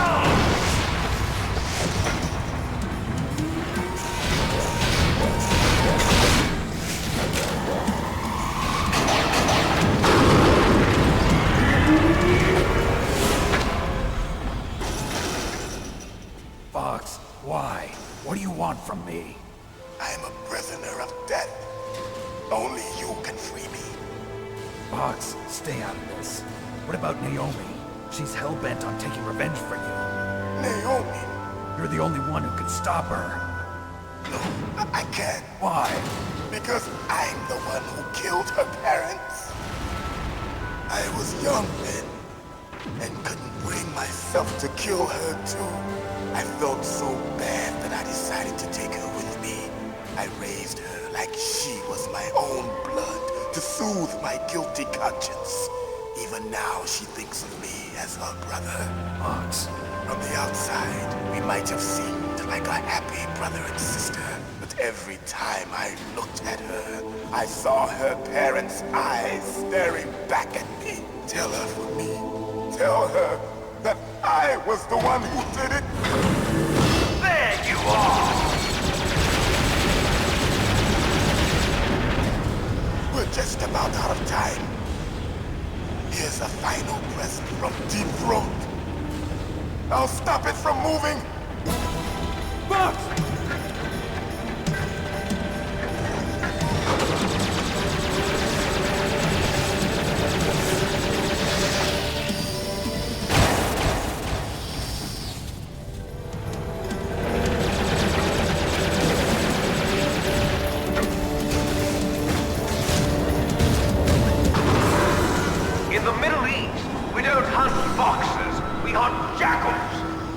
Fox, why? What do you want from me? I'm a prisoner of death. Only you can free me. Fox, stay out of this. What about Naomi? She's hell-bent on taking revenge for you. Naomi? You're the only one who can stop her. No, I can't. Why? Because I'm the one who killed her parents. I was young then, and couldn't bring myself to kill her too. I felt so bad that I decided to take her with me. I raised her like she was my own blood to soothe my guilty conscience. Even now, she thinks of me as her brother. Fox. From the outside, we might have seemed like a happy brother and sister, but every time I looked at her, I saw her parents' eyes staring back at me. Tell her for me. Tell her that I was the one who did it. There you are! We're just about out of time. Here's a final present from Deep Throat. I'll stop it from moving. Fox! In the Middle East, we don't hunt foxes, we hunt jackals.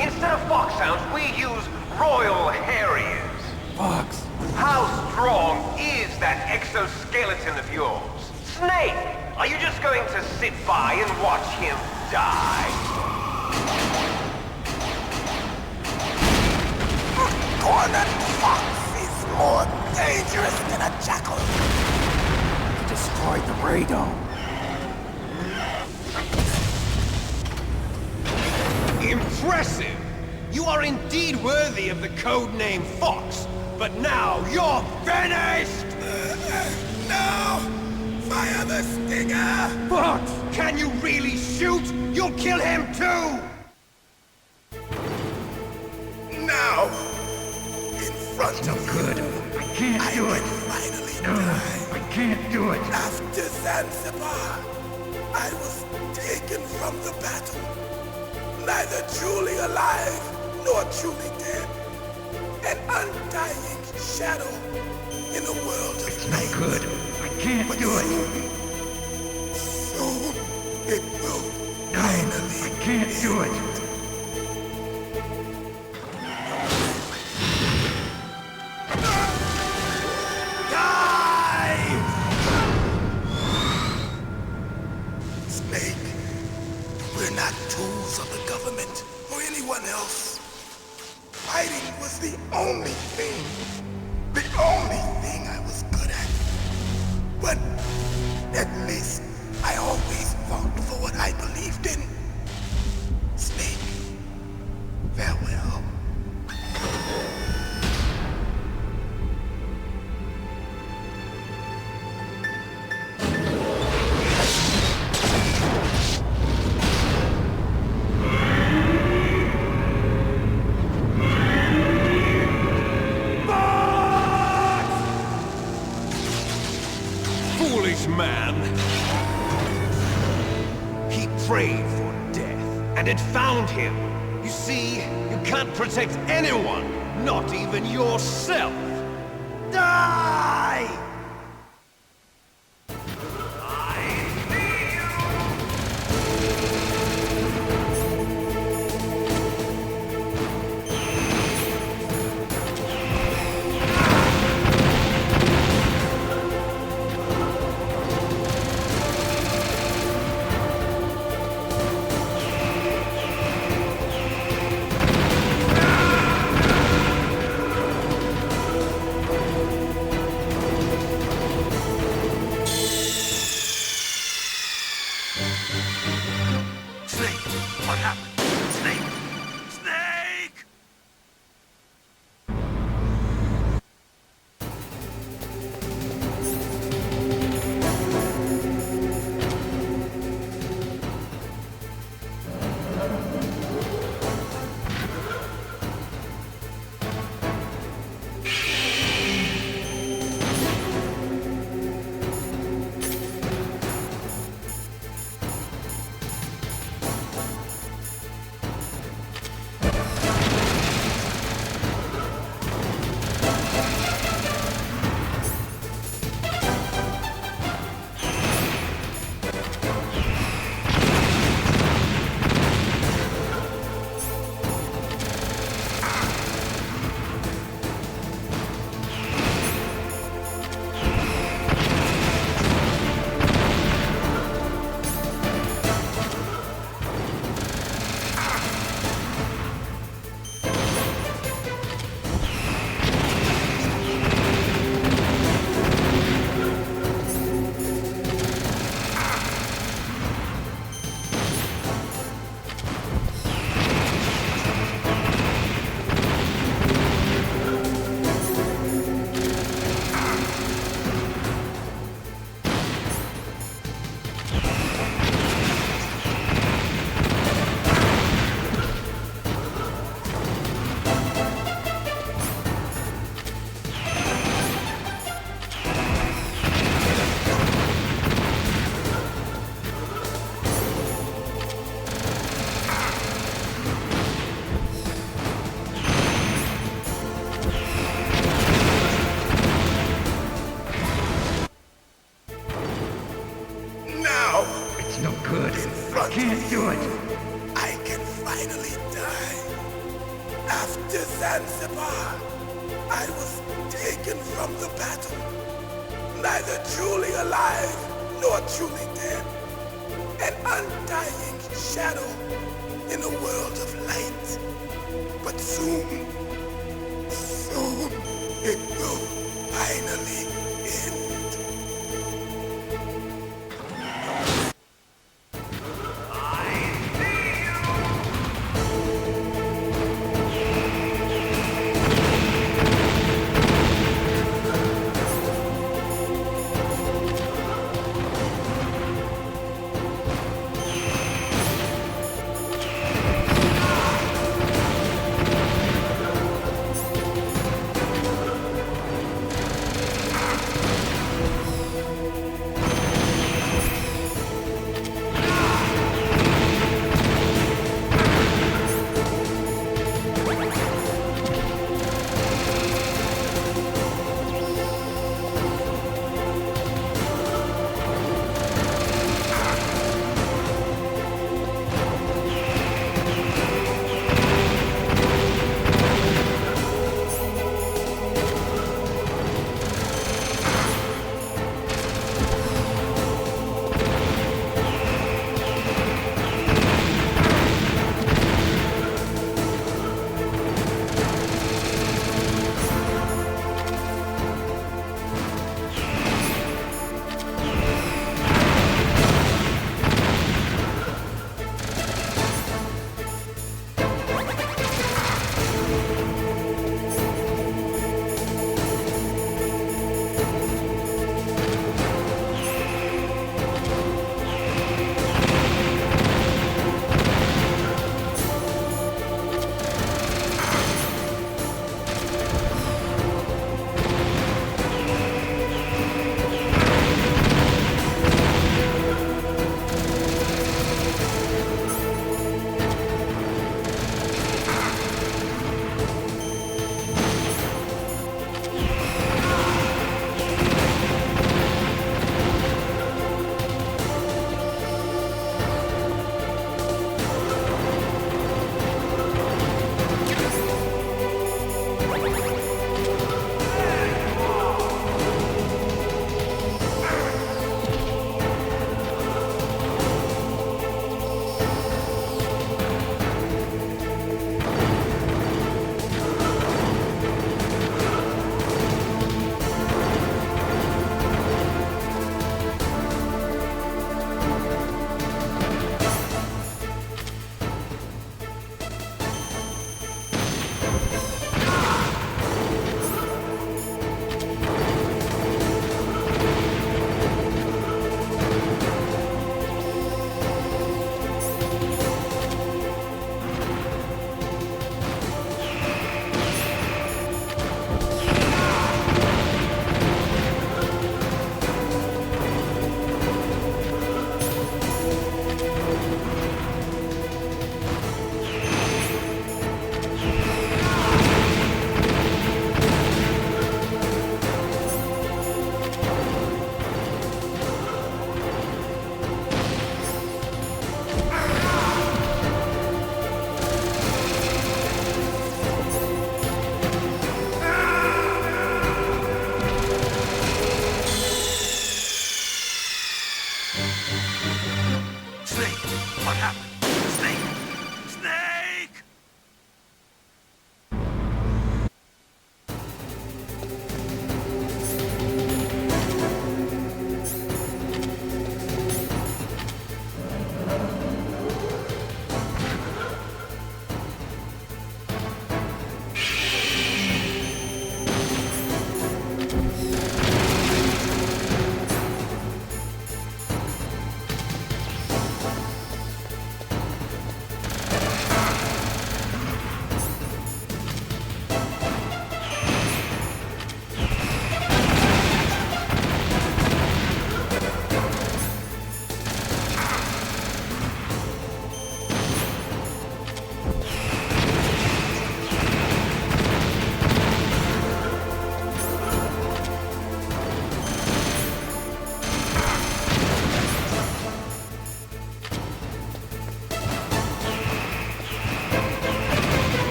Instead of foxhounds, we use royal harriers. Fox. How strong is that exoskeleton of yours? Snake, are you just going to sit by and watch him die? Cornered fox is more dangerous than a jackal. He destroyed the radome. Impressive! You are indeed worthy of the codename Fox, but now you're finished! No! Fire the stinger! Fox, can you really shoot? You'll kill him too! Now! In front of Good. I can't do it. Finally die. I can't do it. After Zanzibar, I was taken from the battle. Neither truly alive nor truly dead. An undying shadow in a world of night. Good. I can't do it. Soon it will finally I can't do it. Snake, we're not tools of the government or anyone else. Fighting was the only thing I was good at. But at least I always fought for what I believed in. Snake, farewell. Foolish man! He prayed for death, and it found him. You see, you can't protect anyone, not even yourself. Die! no good. I can't do it. I can finally die. After Zanzibar, I was taken from the battle, neither truly alive nor truly dead. An undying shadow in a world of light. But soon it will finally end.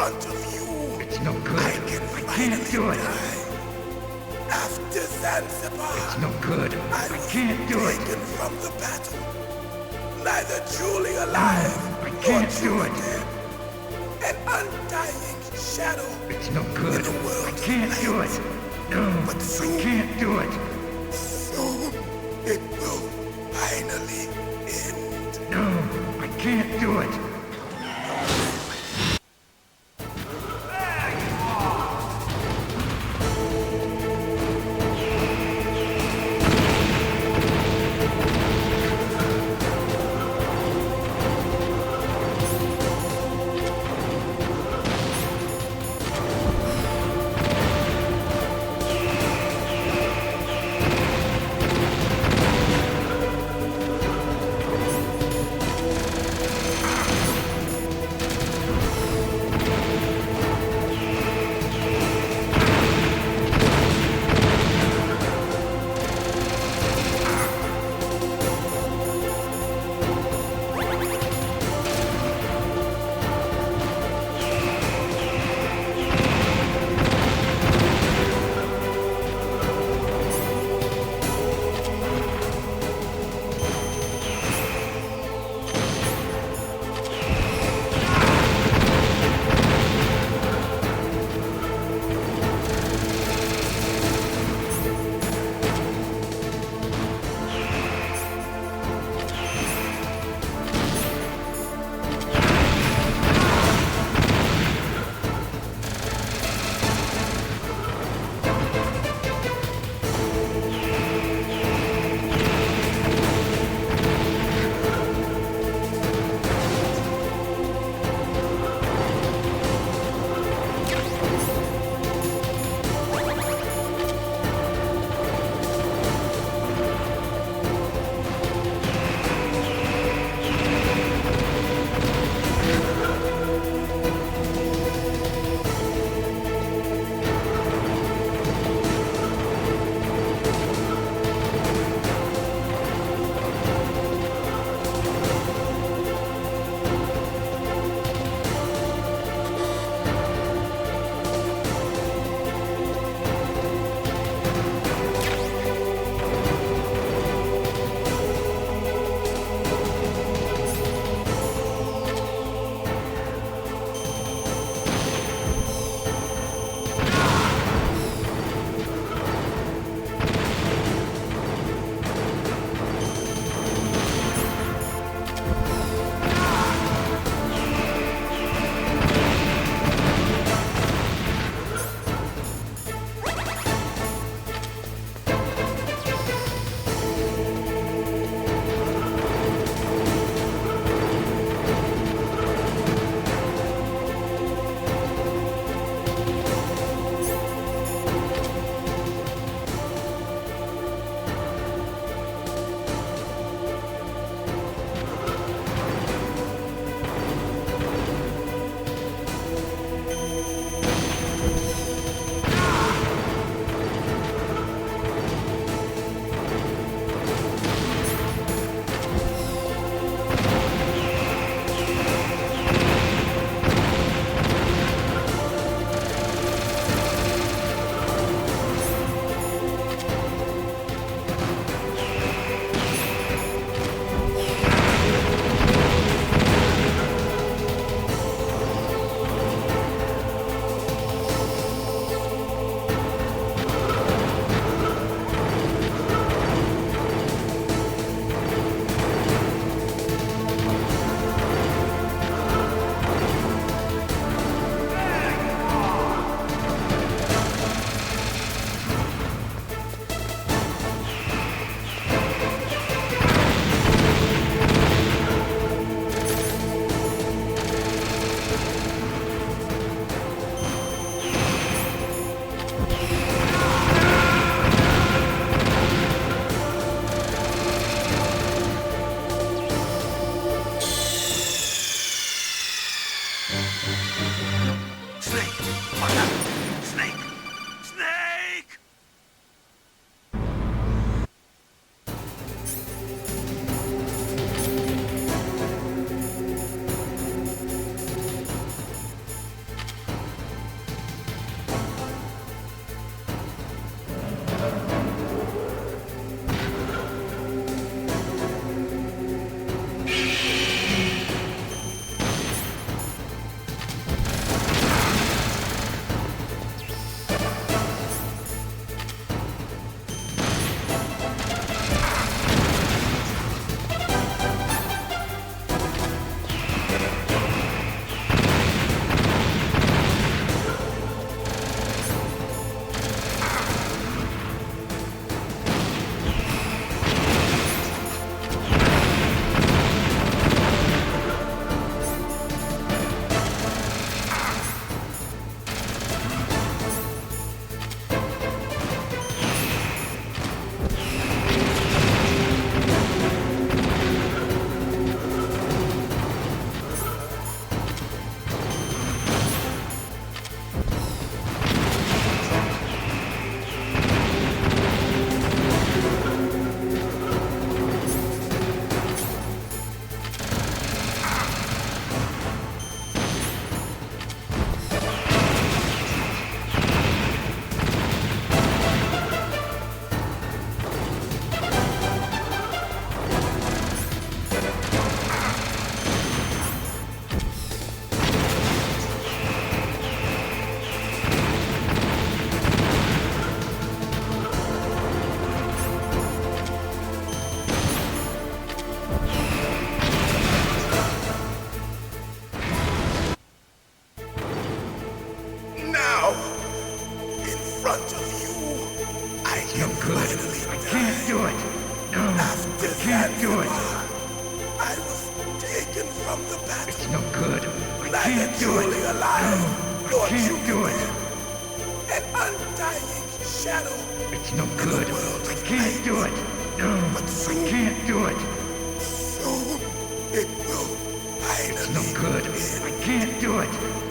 front of you. It's no good. I can't do it. After Zanzibar, It's no good. I I can't do it. taken from the battle, neither truly alive I nor can't do truly it. dead. An undying shadow It's no good. in a world I of can't do it. light. No, But I soon, can't do it. soon, it will finally end. No, I can't do it. front of you, I can finally die. I can't do it. No, After I can't do it. I was taken from the battle. It's no good. I Neither can't do it. truly alive, No, nor I can't truly do it. dead. An undying shadow. It's no good. I can't do it. No, But I soon, can't do it. soon, it will finally It's no good. I can't do it.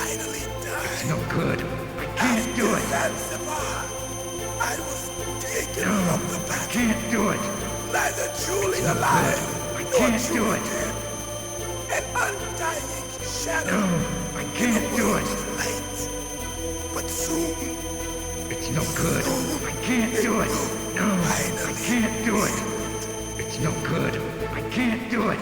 finally died. It's no good. I can't do it. Zanzibar, I was taken from the battle. I can't do it. Neither truly No alive, good. I nor can't do truly it. dead. An undying shadow. No, I can't in a do world it. of light. But soon, It's no good. I can't do it. No, I can't do it. It's no good. I can't do it.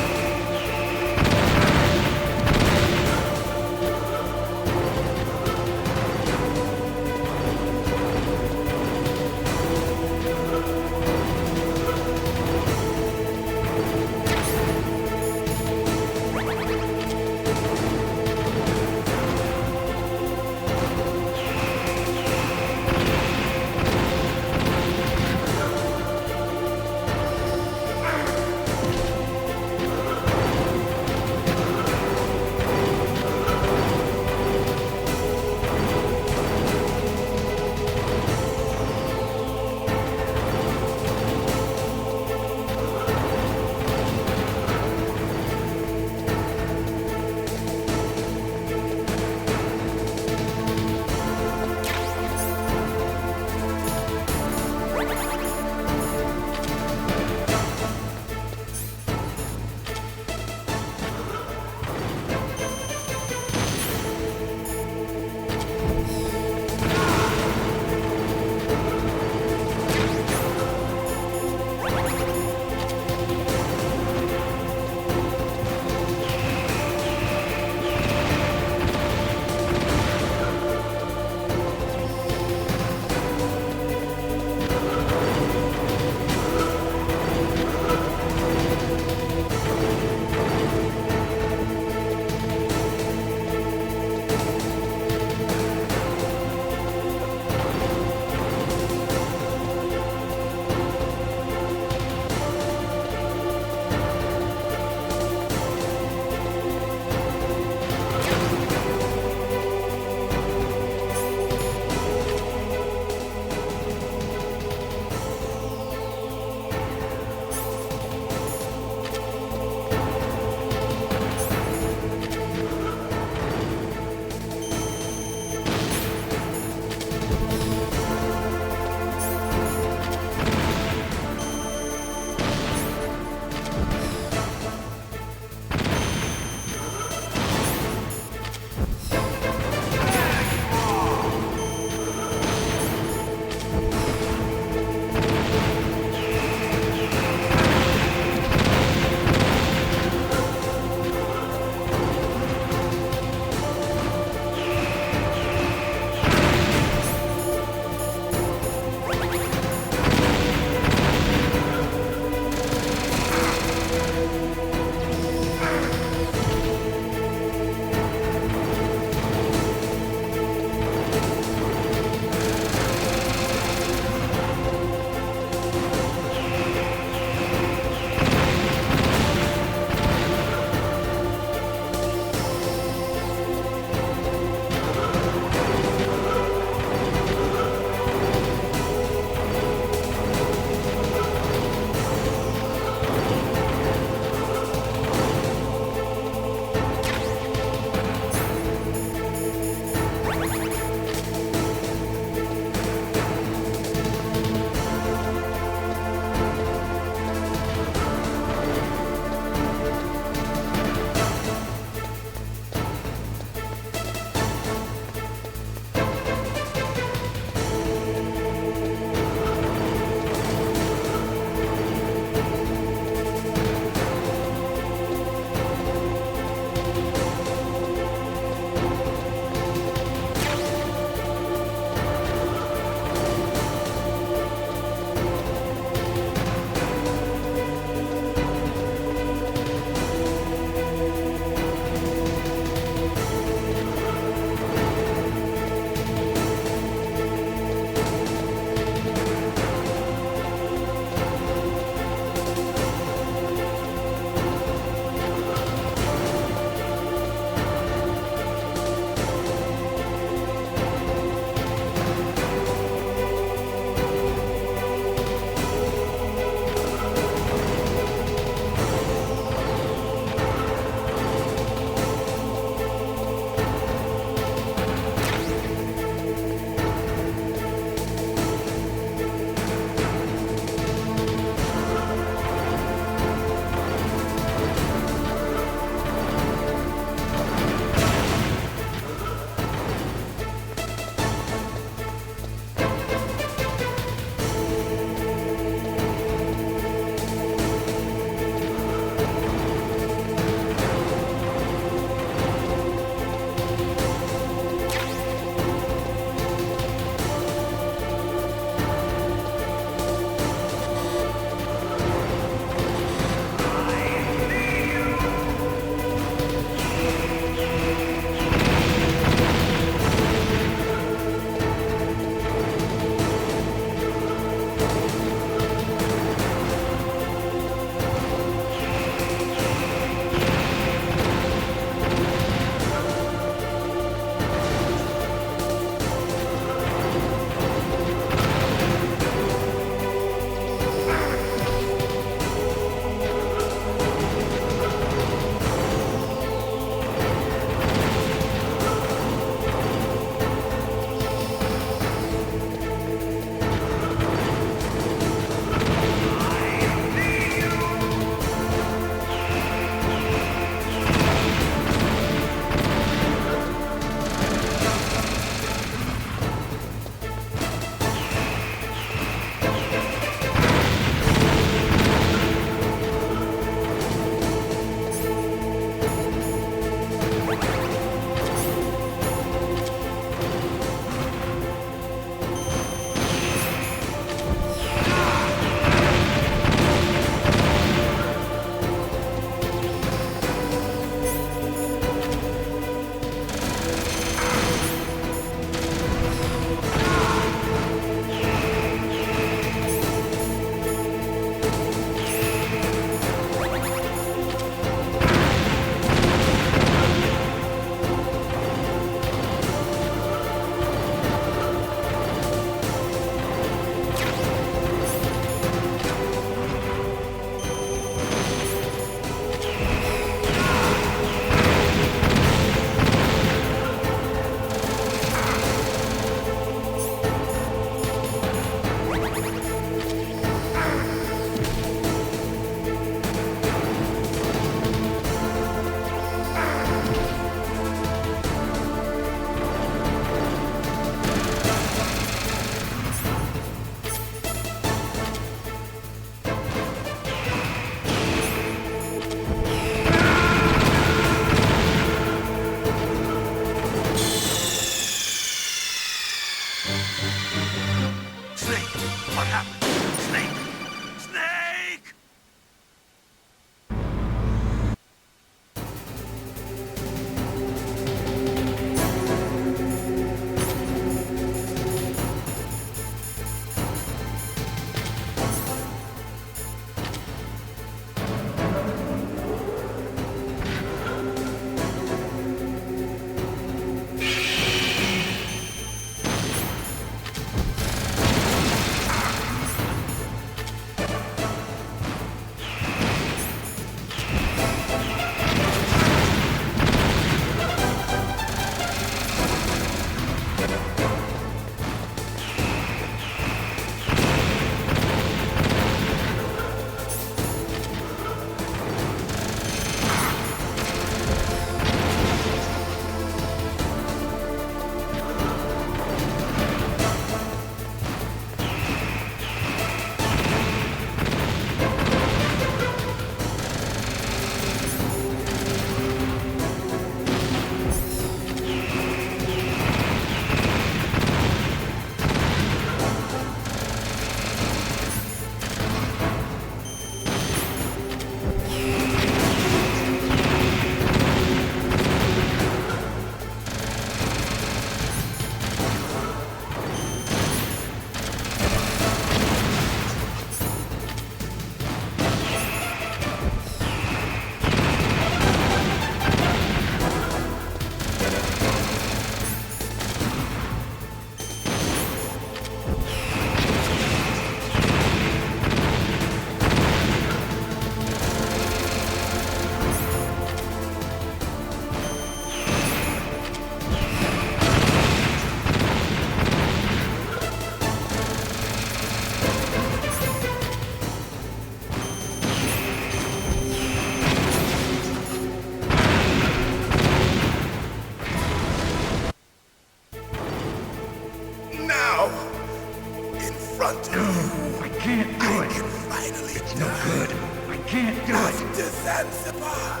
good. I can't do it. After Zanzibar,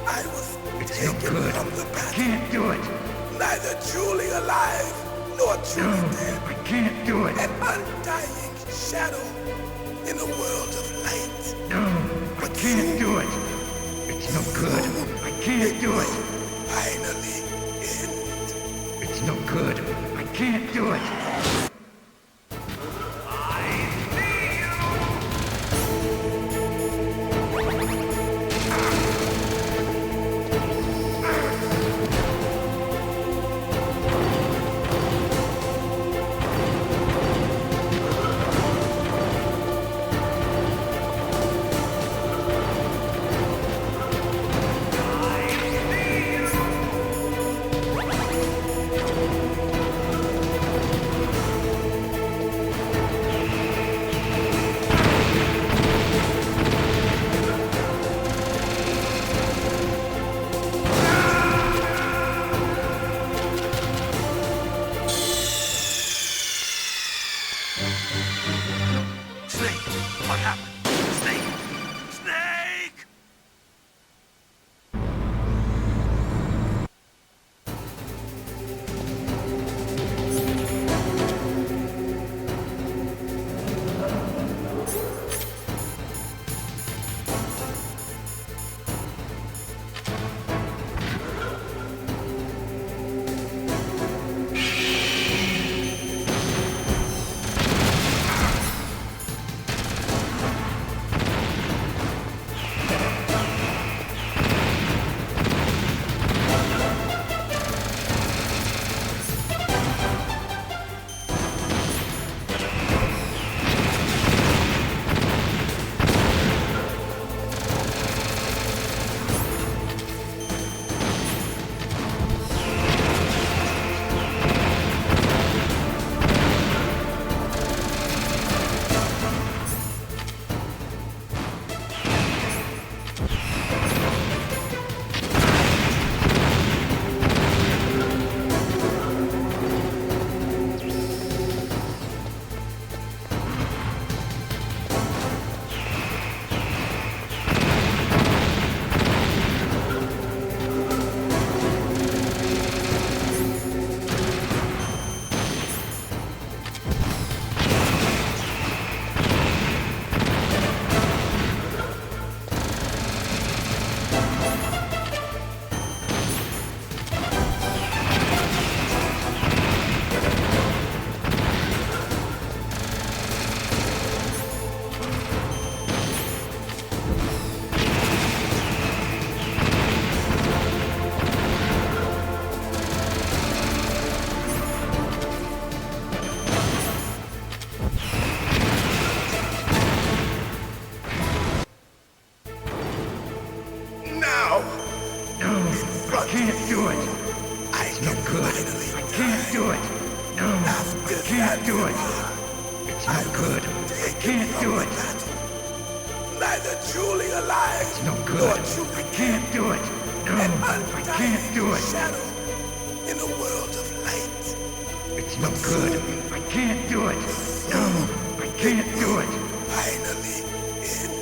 I was It's no taken good. from the I battle. can't do it. Neither truly alive nor truly dead. I can't do it. An undying shadow in a world of light. No, I can't do it. It's no good. I can't do it. Finally end. It's no good. I can't do it. Snake, what happened? Snake! Snake! Now, No, I can't do it. I No can good. finally I can't do it. No, After I can't do it. Zanzibar, It's I no was good. I taken can't from do the it. battle. Neither truly alive It's no nor good. I truly can't do it. No, An I can't do undying it. shadow in a world of light. It's no good. I can't do it. No, I can't do it. Finally end.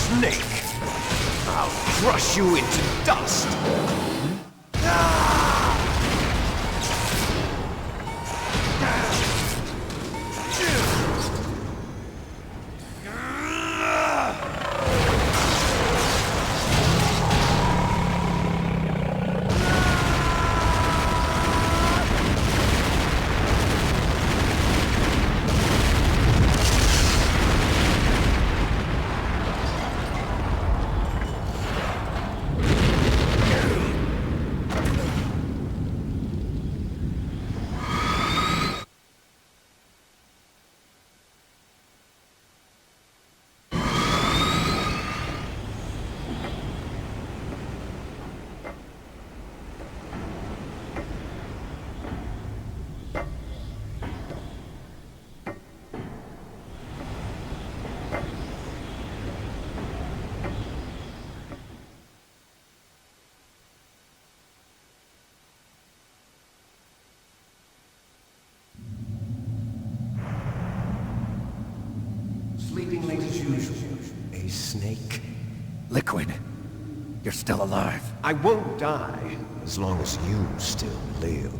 snake! I'll crush you into dust! Sleeping late as usual. A snake? Liquid, you're still alive. I won't die as long as you still live.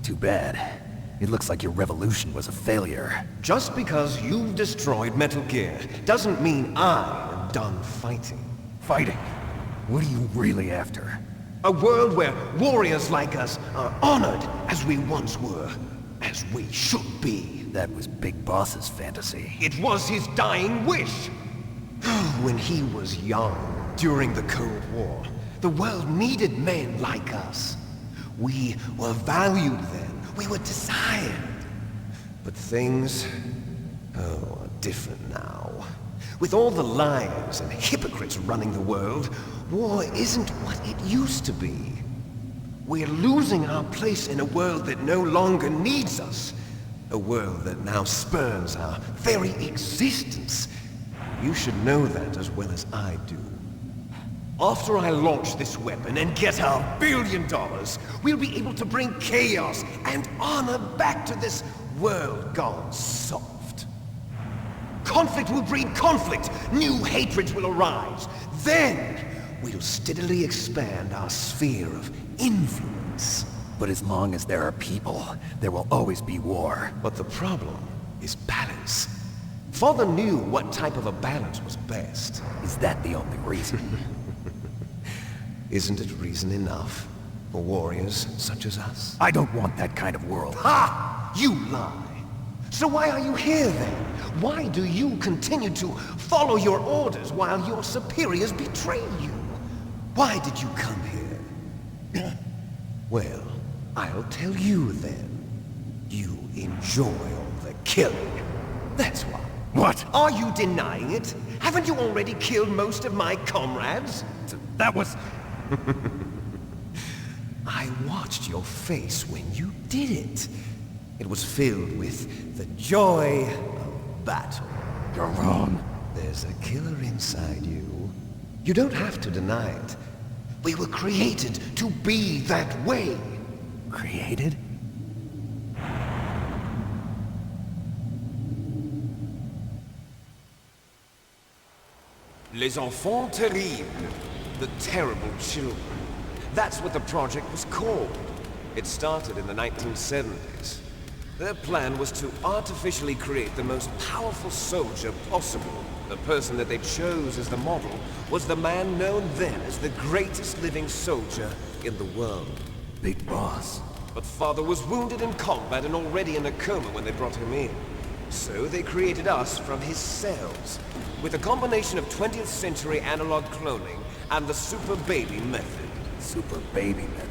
Too bad. It looks like your revolution was a failure. Just because you've destroyed Metal Gear doesn't mean I am done fighting. Fighting? What are you really after? A world where warriors like us are honored as we once were, as we should be. That was Big Boss's fantasy. It was his dying wish. When he was young, during the Cold War, the world needed men like us. We were valued then. We were desired. But things, are different now. With all the liars and hypocrites running the world, war isn't what it used to be. We're losing our place in a world that no longer needs us. A world that now spurns our very existence. You should know that as well as I do. After I launch this weapon and get our $1 billion, we'll be able to bring chaos and honor back to this world gone soft. Conflict will breed conflict. New hatreds will arise. Then, we'll steadily expand our sphere of influence. But as long as there are people, there will always be war. But the problem is balance. Father knew what type of a balance was best. Is that the only reason? Isn't it reason enough for warriors such as us? I don't want that kind of world. Ha! You lie! So why are you here then? Why do you continue to follow your orders while your superiors betray you? Why did you come here? Well, I'll tell you then. You enjoy all the killing. That's why. What? Are you denying it? Haven't you already killed most of my comrades? That was... I watched your face when you did it. It was filled with the joy of battle. You're wrong. There's a killer inside you. You don't have to deny it. We were created to be that way. Created? Les enfants terribles. The terrible children. That's what the project was called. It started in the 1970s. Their plan was to artificially create the most powerful soldier possible. The person that they chose as the model was the man known then as the greatest living soldier in the world. Big Boss. But Father was wounded in combat and already in a coma when they brought him in. So they created us from his cells, with a combination of 20th century analog cloning and the super baby method. Super baby method.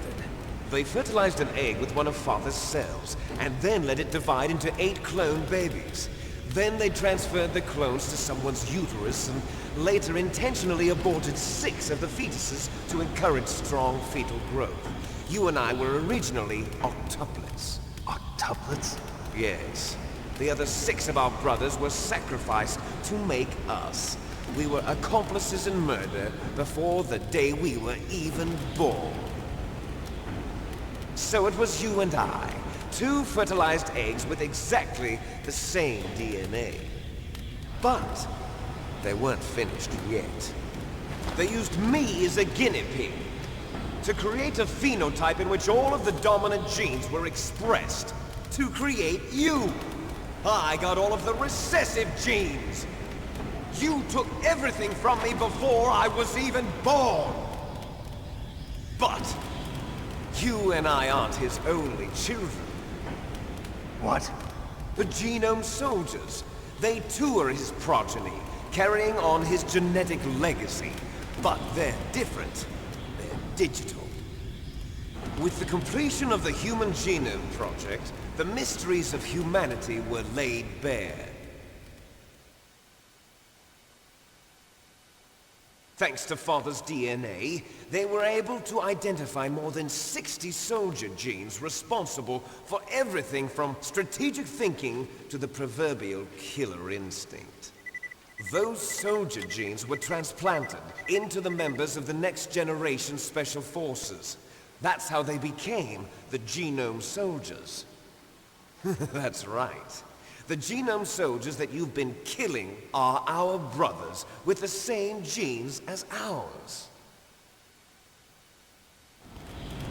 They fertilized an egg with one of Father's cells, and then let it divide into 8 clone babies. Then they transferred the clones to someone's uterus, and later intentionally aborted 6 of the fetuses to encourage strong fetal growth. You and I were originally octuplets. Octuplets? Yes. The other 6 of our brothers were sacrificed to make us. We were accomplices in murder before the day we were even born. So it was you and I, 2 fertilized eggs with exactly the same DNA. But they weren't finished yet. They used me as a guinea pig to create a phenotype in which all of the dominant genes were expressed to create you. I got all of the recessive genes. You took everything from me before I was even born. But you and I aren't his only children. What? The Genome Soldiers. They too are his progeny, carrying on his genetic legacy. But they're different. They're digital. With the completion of the Human Genome Project, the mysteries of humanity were laid bare. Thanks to Father's DNA, they were able to identify more than 60 soldier genes responsible for everything from strategic thinking to the proverbial killer instinct. Those soldier genes were transplanted into the members of the next generation Special Forces. That's how they became the Genome Soldiers. That's right. The Genome Soldiers that you've been killing are our brothers with the same genes as ours.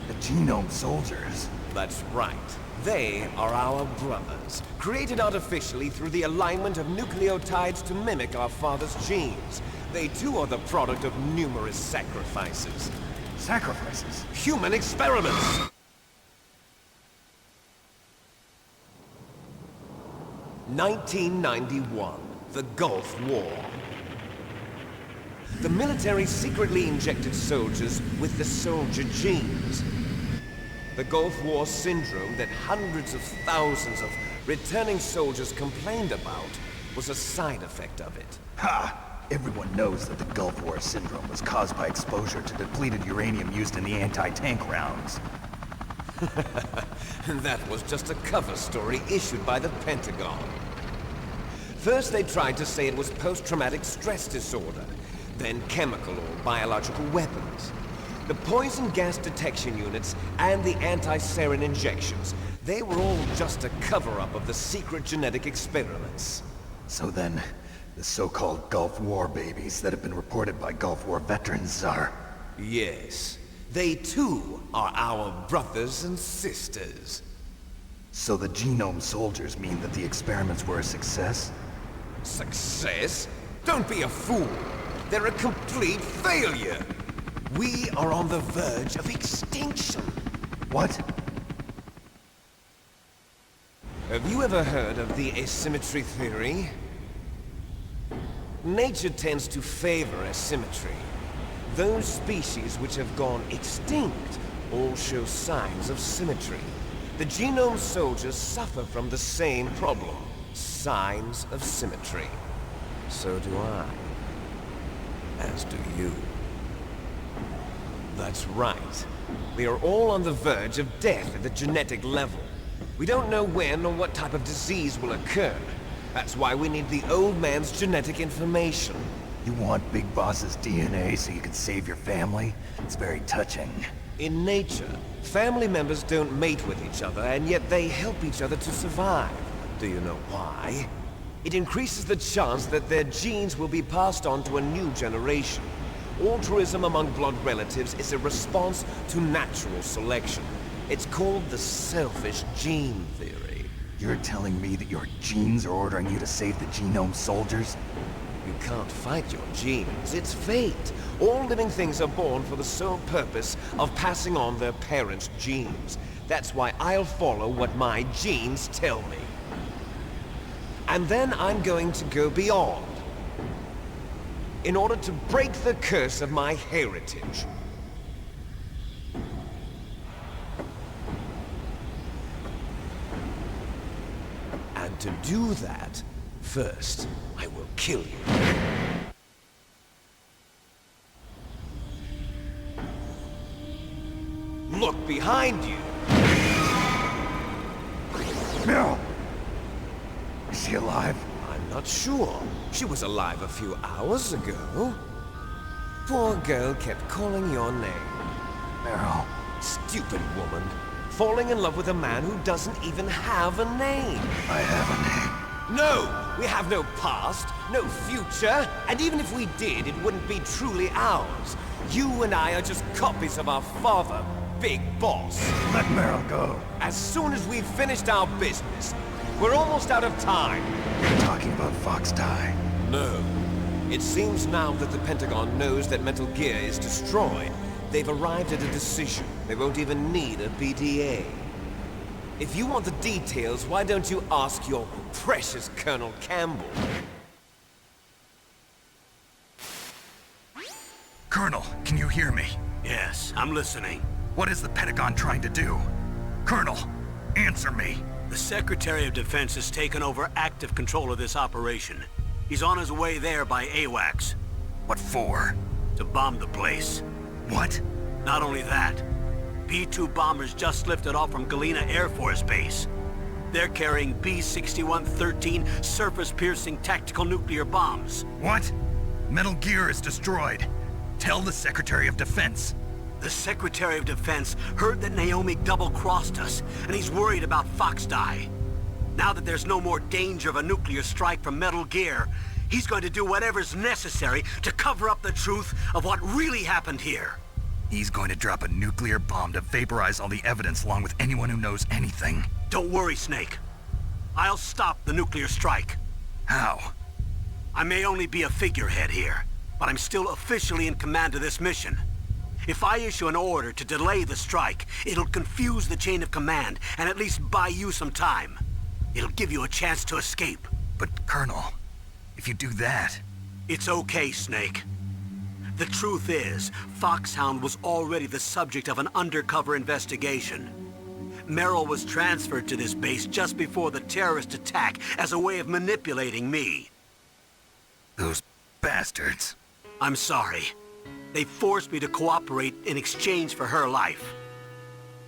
The Genome Soldiers? That's right. They are our brothers, created artificially through the alignment of nucleotides to mimic our father's genes. They too are the product of numerous sacrifices. Sacrifices? Human experiments! (1991), the Gulf War. The military secretly injected soldiers with the soldier genes. The Gulf War syndrome that hundreds of thousands of returning soldiers complained about was a side effect of it. Ha! Everyone knows that the Gulf War syndrome was caused by exposure to depleted uranium used in the anti-tank rounds. That was just a cover story issued by the Pentagon. First they tried to say it was post-traumatic stress disorder, then chemical or biological weapons. The poison gas detection units and the anti-sarin injections, they were all just a cover-up of the secret genetic experiments. So then, the so-called Gulf War babies that have been reported by Gulf War veterans are... Yes. They too are our brothers and sisters. So the Genome Soldiers mean that the experiments were a success? Success? Don't be a fool. They're a complete failure. We are on the verge of extinction. What? Have you ever heard of the asymmetry theory? Nature tends to favor asymmetry. Those species which have gone extinct all show signs of symmetry. The Genome Soldiers suffer from the same problem, signs of symmetry. So do I. As do you. That's right. We are all on the verge of death at the genetic level. We don't know when or what type of disease will occur. That's why we need the old man's genetic information. You want Big Boss's DNA so you can save your family? It's very touching. In nature, family members don't mate with each other, and yet they help each other to survive. Do you know why? It increases the chance that their genes will be passed on to a new generation. Altruism among blood relatives is a response to natural selection. It's called the selfish gene theory. You're telling me that your genes are ordering you to save the Genome Soldiers? You can't fight your genes. It's fate. All living things are born for the sole purpose of passing on their parents' genes. That's why I'll follow what my genes tell me. And then I'm going to go beyond, in order to break the curse of my heritage. And to do that, first, I will kill you. Look behind you! Meryl! Is she alive? I'm not sure. She was alive a few hours ago. Poor girl kept calling your name. Meryl. Stupid woman. Falling in love with a man who doesn't even have a name. I have a name. No! We have no past, no future, and even if we did, it wouldn't be truly ours. You and I are just copies of our father, Big Boss. Let Meryl go. As soon as we've finished our business, we're almost out of time. You're talking about Fox Die. No. It seems now that the Pentagon knows that Metal Gear is destroyed, they've arrived at a decision. They won't even need a BDA. If you want the details, why don't you ask your precious Colonel Campbell? Colonel, can you hear me? Yes, I'm listening. What is the Pentagon trying to do? Colonel, answer me. The Secretary of Defense has taken over active control of this operation. He's on his way there by AWACS. What for? To bomb the place. What? Not only that, B-2 bombers just lifted off from Galena Air Force Base. They're carrying B-6113 surface-piercing tactical nuclear bombs. What? Metal Gear is destroyed. Tell the Secretary of Defense. The Secretary of Defense heard that Naomi double-crossed us, and he's worried about Fox Die. Now that there's no more danger of a nuclear strike from Metal Gear, he's going to do whatever's necessary to cover up the truth of what really happened here. He's going to drop a nuclear bomb to vaporize all the evidence along with anyone who knows anything. Don't worry, Snake. I'll stop the nuclear strike. How? I may only be a figurehead here, but I'm still officially in command of this mission. If I issue an order to delay the strike, it'll confuse the chain of command and at least buy you some time. It'll give you a chance to escape. But, Colonel, if you do that... It's okay, Snake. The truth is, Foxhound was already the subject of an undercover investigation. Meryl was transferred to this base just before the terrorist attack as a way of manipulating me. Those bastards. I'm sorry. They forced me to cooperate in exchange for her life.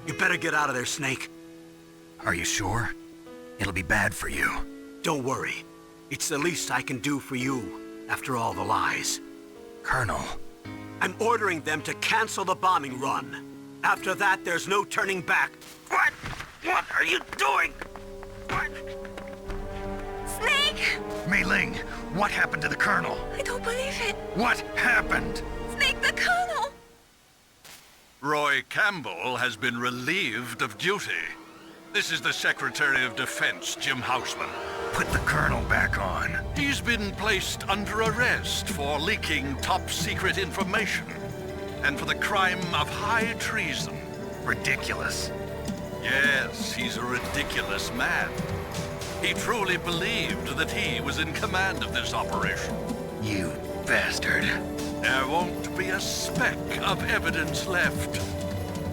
You better get out of there, Snake. Are you sure? It'll be bad for you. Don't worry. It's the least I can do for you, after all the lies. Colonel. I'm ordering them to cancel the bombing run. After that, there's no turning back. What? What are you doing? What? Snake! Mei Ling, what happened to the Colonel? I don't believe it. What happened? Snake, the Colonel! Roy Campbell has been relieved of duty. This is the Secretary of Defense, Jim Houseman. Put the Colonel back on. He's been placed under arrest for leaking top-secret information and for the crime of high treason. Ridiculous. Yes, he's a ridiculous man. He truly believed that he was in command of this operation. You bastard. There won't be a speck of evidence left.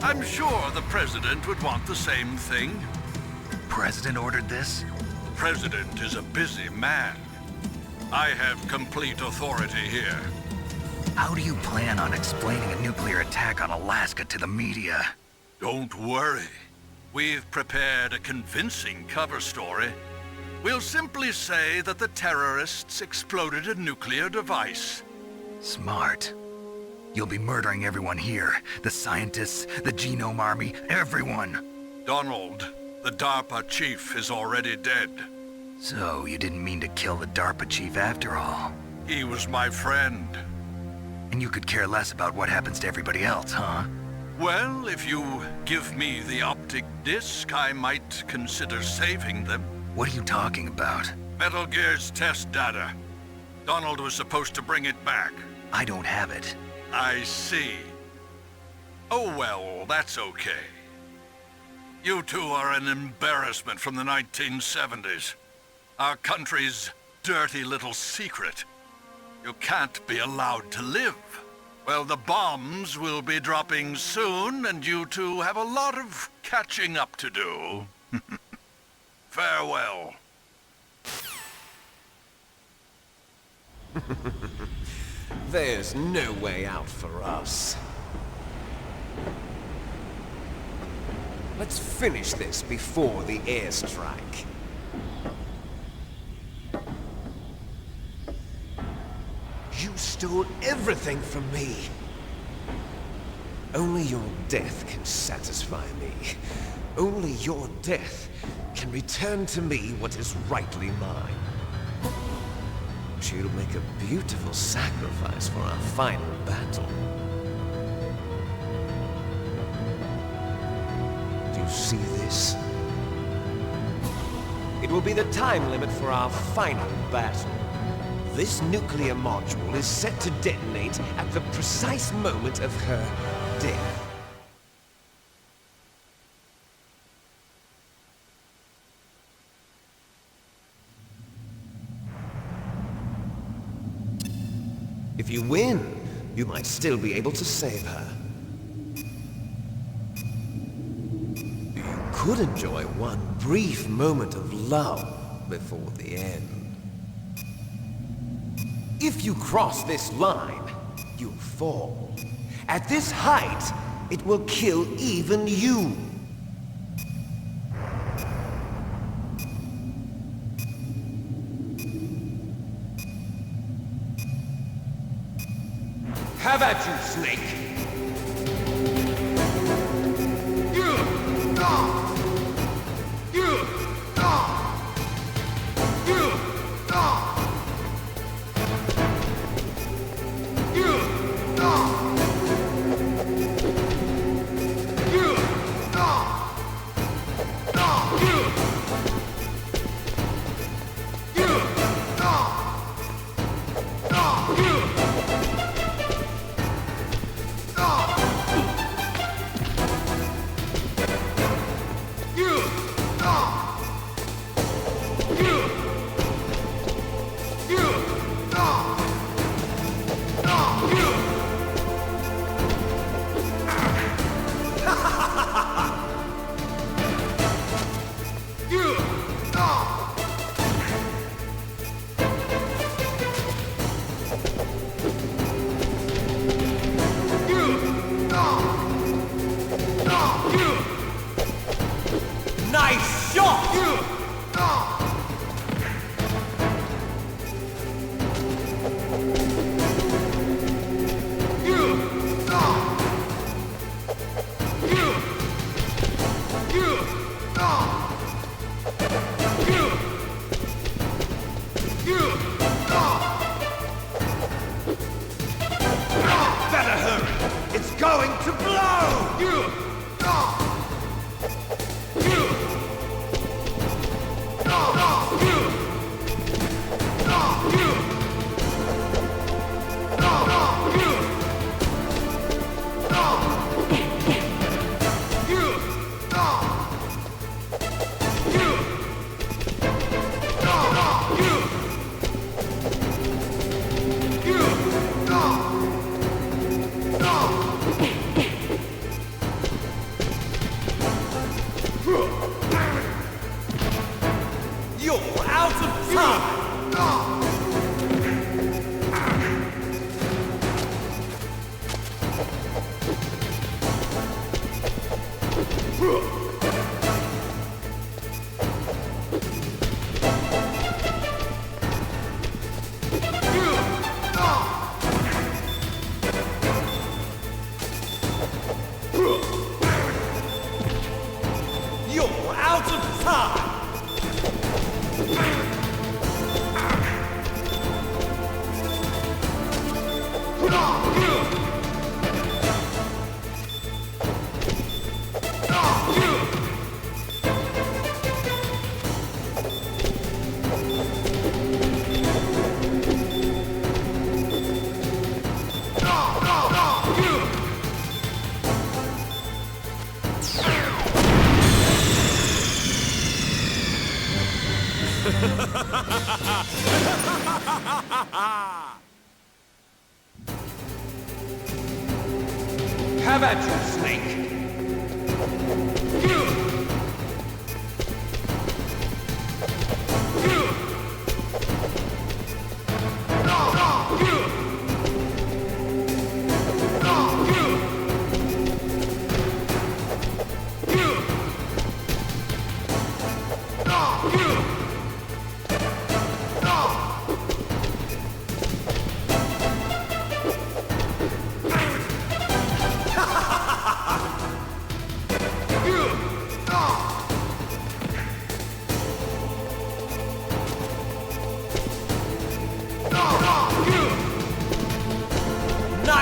I'm sure the President would want the same thing. President ordered this? The President is a busy man. I have complete authority here. How do you plan on explaining a nuclear attack on Alaska to the media? Don't worry. We've prepared a convincing cover story. We'll simply say that the terrorists exploded a nuclear device. Smart. You'll be murdering everyone here. The scientists, the Genome Army, everyone. Donald, the DARPA chief, is already dead. So, you didn't mean to kill the DARPA chief after all? He was my friend. And you could care less about what happens to everybody else, huh? Well, if you give me the optic disc, I might consider saving them. What are you talking about? Metal Gear's test data. Donald was supposed to bring it back. I don't have it. I see. Oh well, that's okay. You two are an embarrassment from the 1970s. Our country's dirty little secret. You can't be allowed to live. Well, the bombs will be dropping soon, and you two have a lot of catching up to do. Farewell. There's no way out for us. Let's finish this before the airstrike. You stole everything from me. Only your death can satisfy me. Only your death can return to me what is rightly mine. She'll make a beautiful sacrifice for our final battle. Do you see this? It will be the time limit for our final battle. This nuclear module is set to detonate at the precise moment of her death. If you win, you might still be able to save her. You could enjoy one brief moment of love before the end. If you cross this line, you'll fall. At this height, it will kill even you. Have at you, Snake! Nice shot! Better hurry! It's going to blow! You're out of time! You're out of time! Have at you, Snake!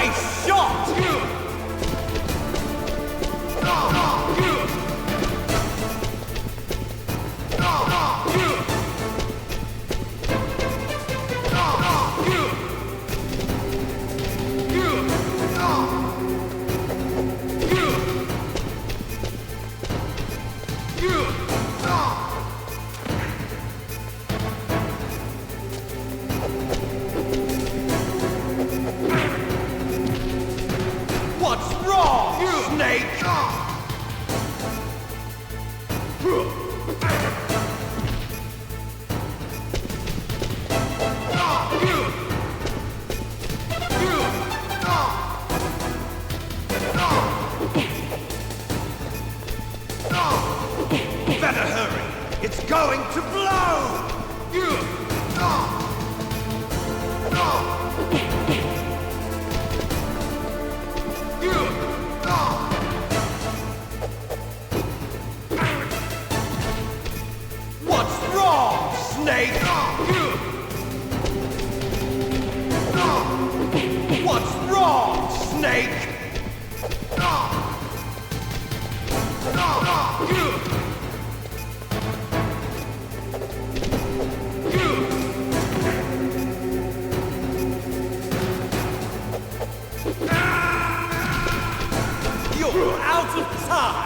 Nice shot! What's wrong, Snake? Better hurry! It's going to blow! What's wrong, Snake? What's wrong, Snake? You're out of time!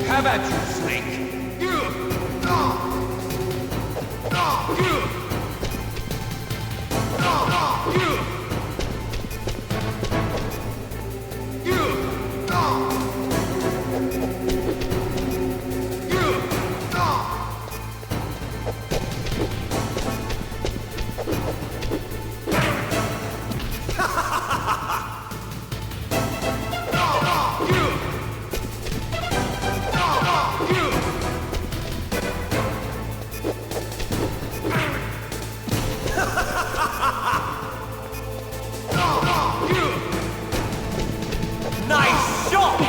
Have at you, Snake! Nice shot!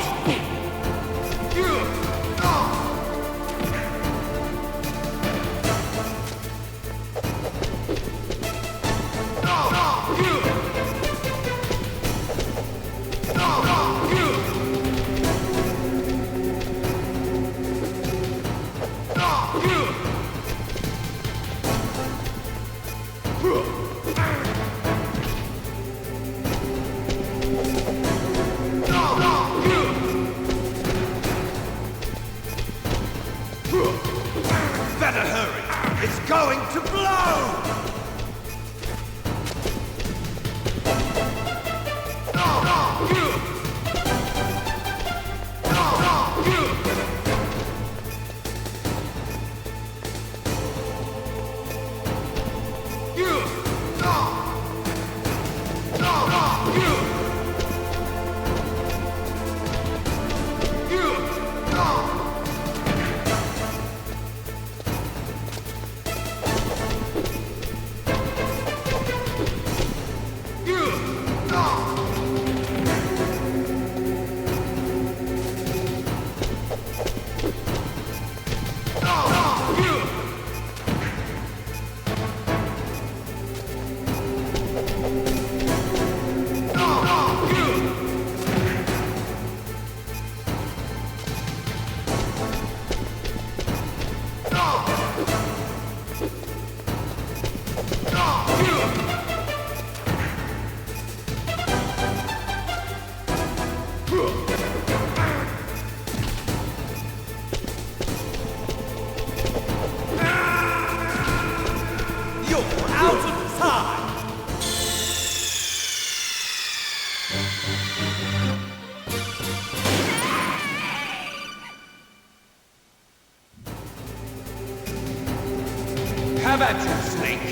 Better hurry! It's going to blow! Have at you, Snake!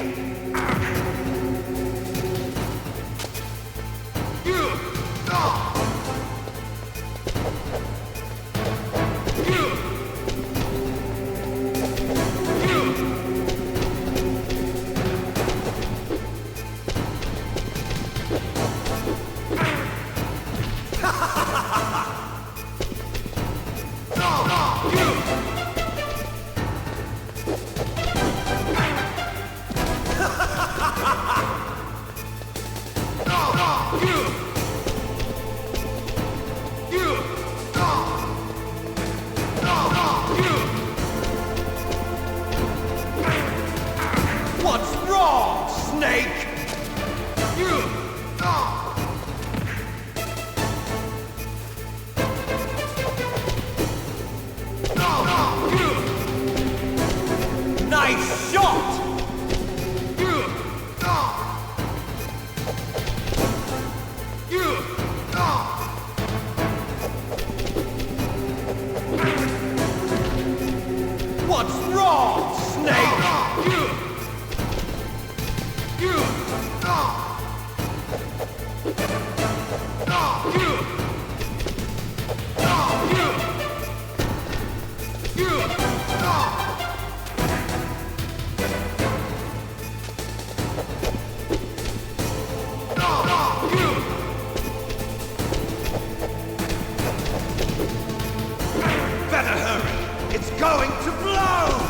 Nice shot! What's wrong, Snake? Better hurry! It's going to blow!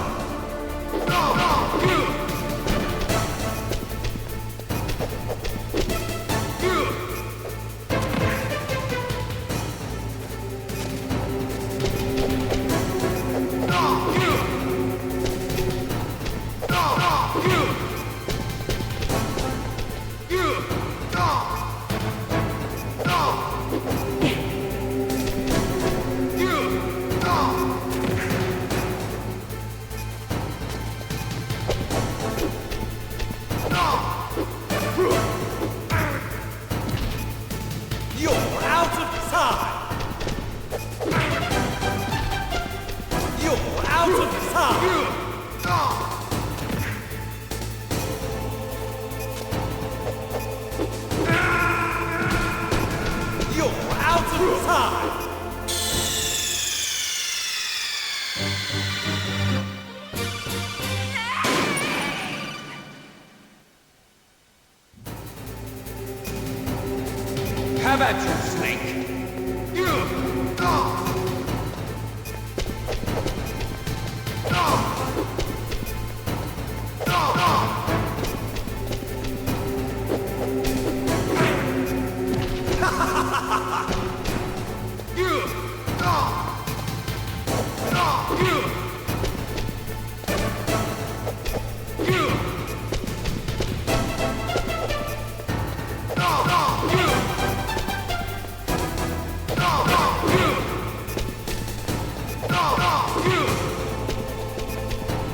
You're out of time! You're out of time! You're out of time! Have at you, Snake!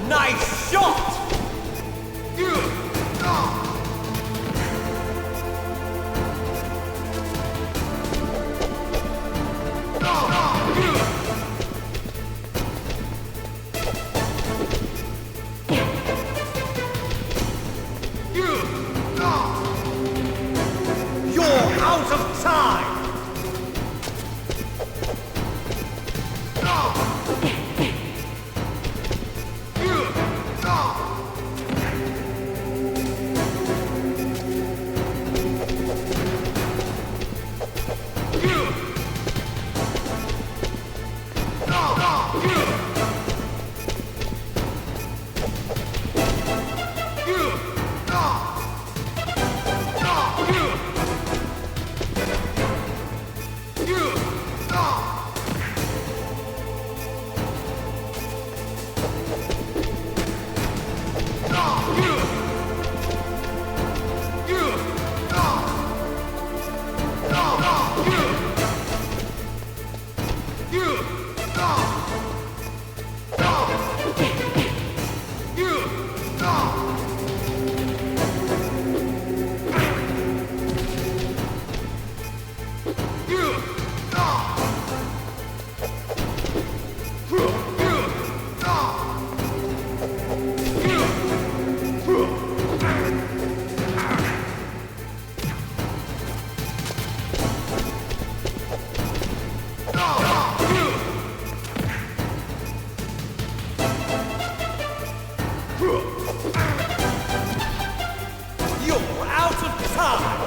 Nice shot! You're out of time! You're out of time!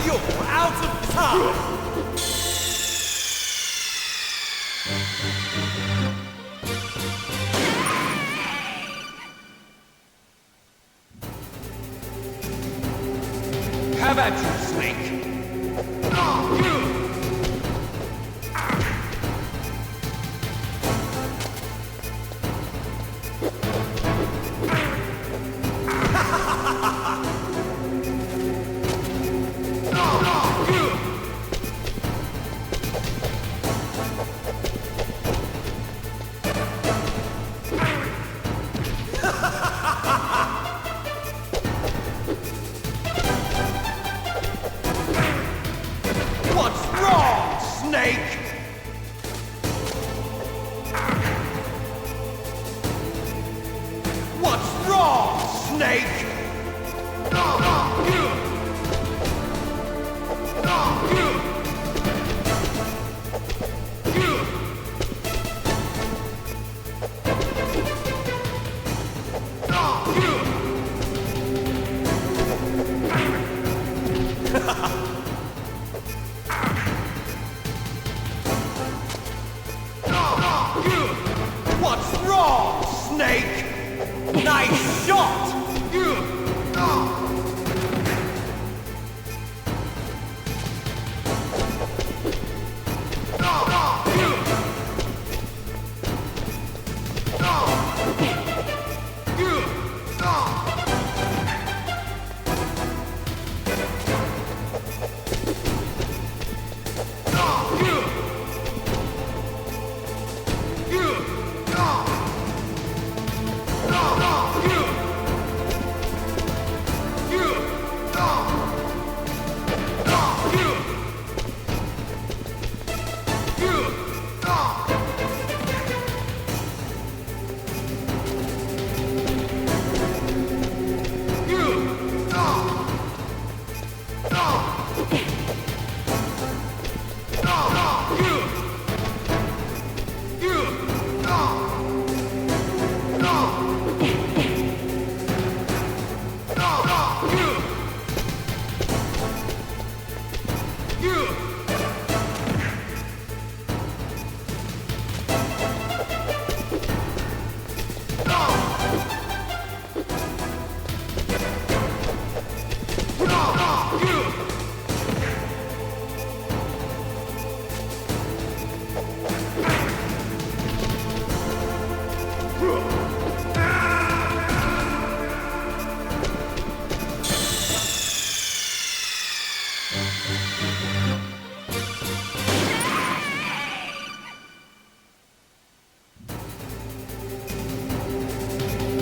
You're out of time! Have at you, Snake! Snake! What's wrong, Snake? What's wrong, Snake? Nice shot!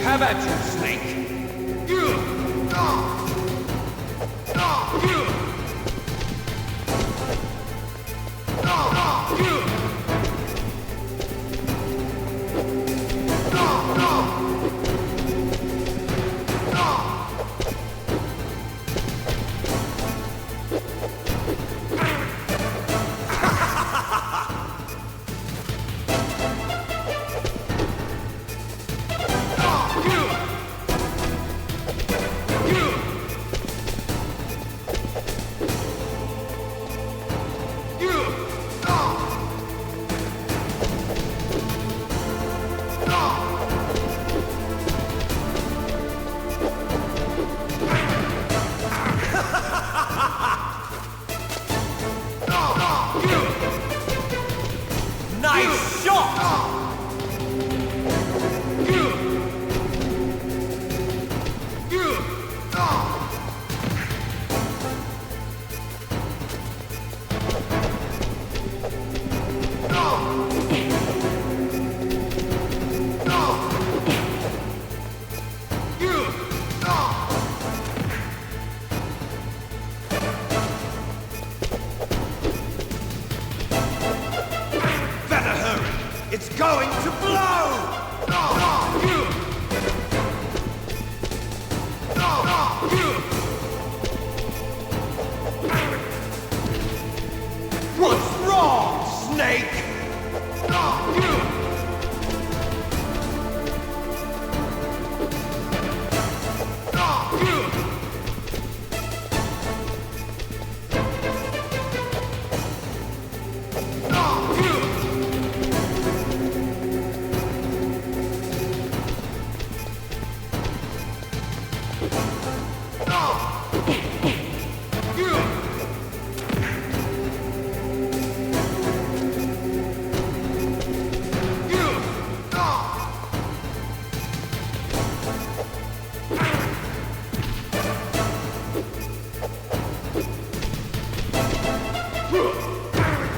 Have at you, Snake! Nice shot! It's going to blow! What's wrong, Snake?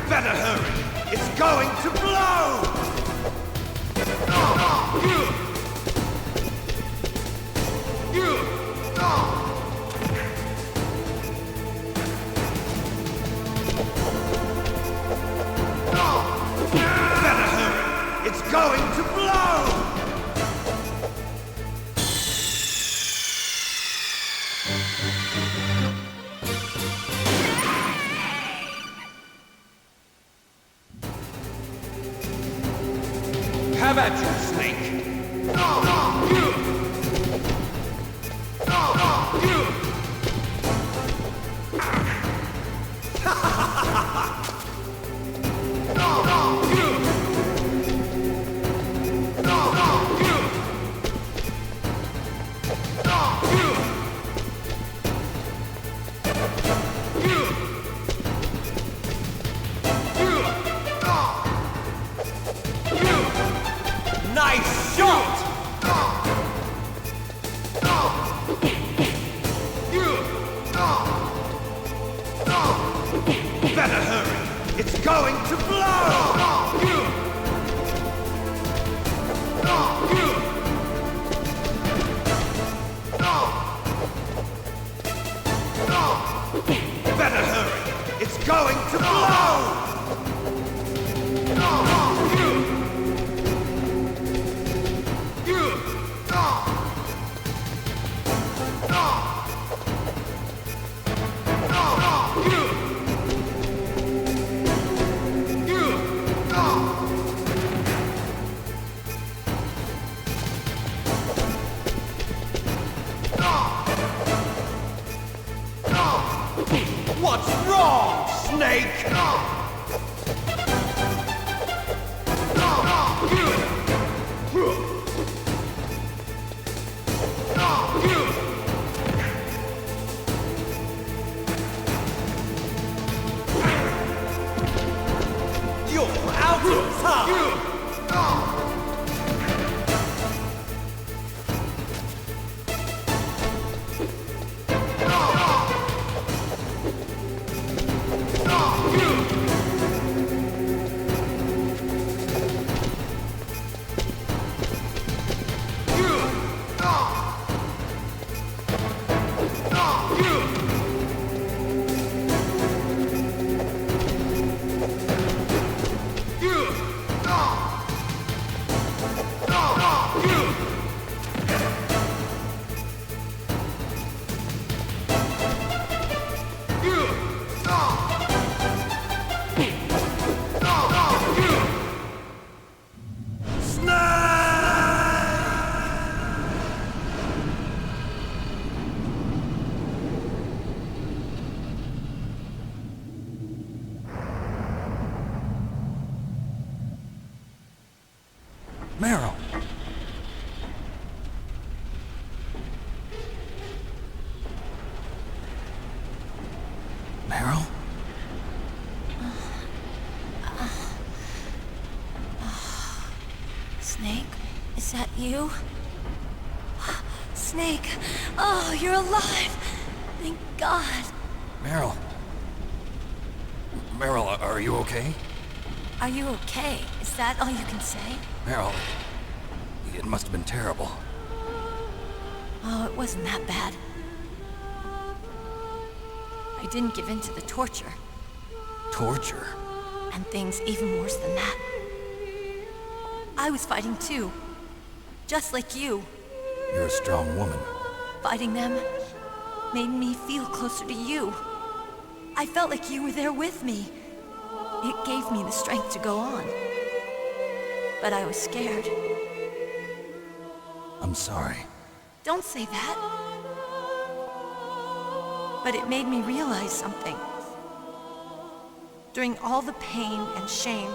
Better hurry! It's going to blow! Have at you, Snake. Nice shot! Better hurry! It's going to blow! Better hurry! It's going to blow! What's wrong, Snake? You're out of time! Meryl! Meryl? Snake, is that you? Snake, oh, you're alive! Thank God. Meryl? Meryl, are you okay? Are you okay? Is that all you can say? Meryl, it must have been terrible. Oh, it wasn't that bad. I didn't give in to the torture. Torture? And things even worse than that. I was fighting too. Just like you. You're a strong woman. Fighting them made me feel closer to you. I felt like you were there with me. It gave me the strength to go on. But I was scared. I'm sorry. Don't say that. But it made me realize something. During all the pain and shame,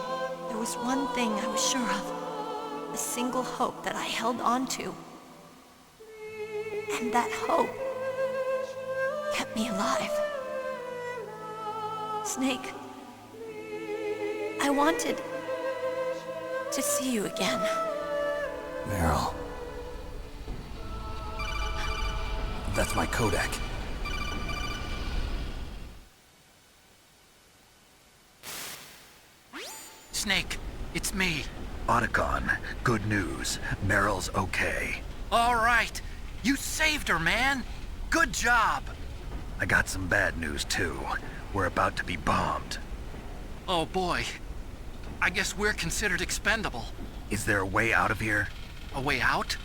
there was one thing I was sure of. A single hope that I held on to. And that hope kept me alive. Snake, I wanted to see you again. Meryl. That's my Kodak. Snake, it's me. Otacon, good news. Meryl's okay. All right. You saved her, man. Good job. I got some bad news, too. We're about to be bombed. Oh, boy. I guess we're considered expendable. Is there a way out of here? A way out?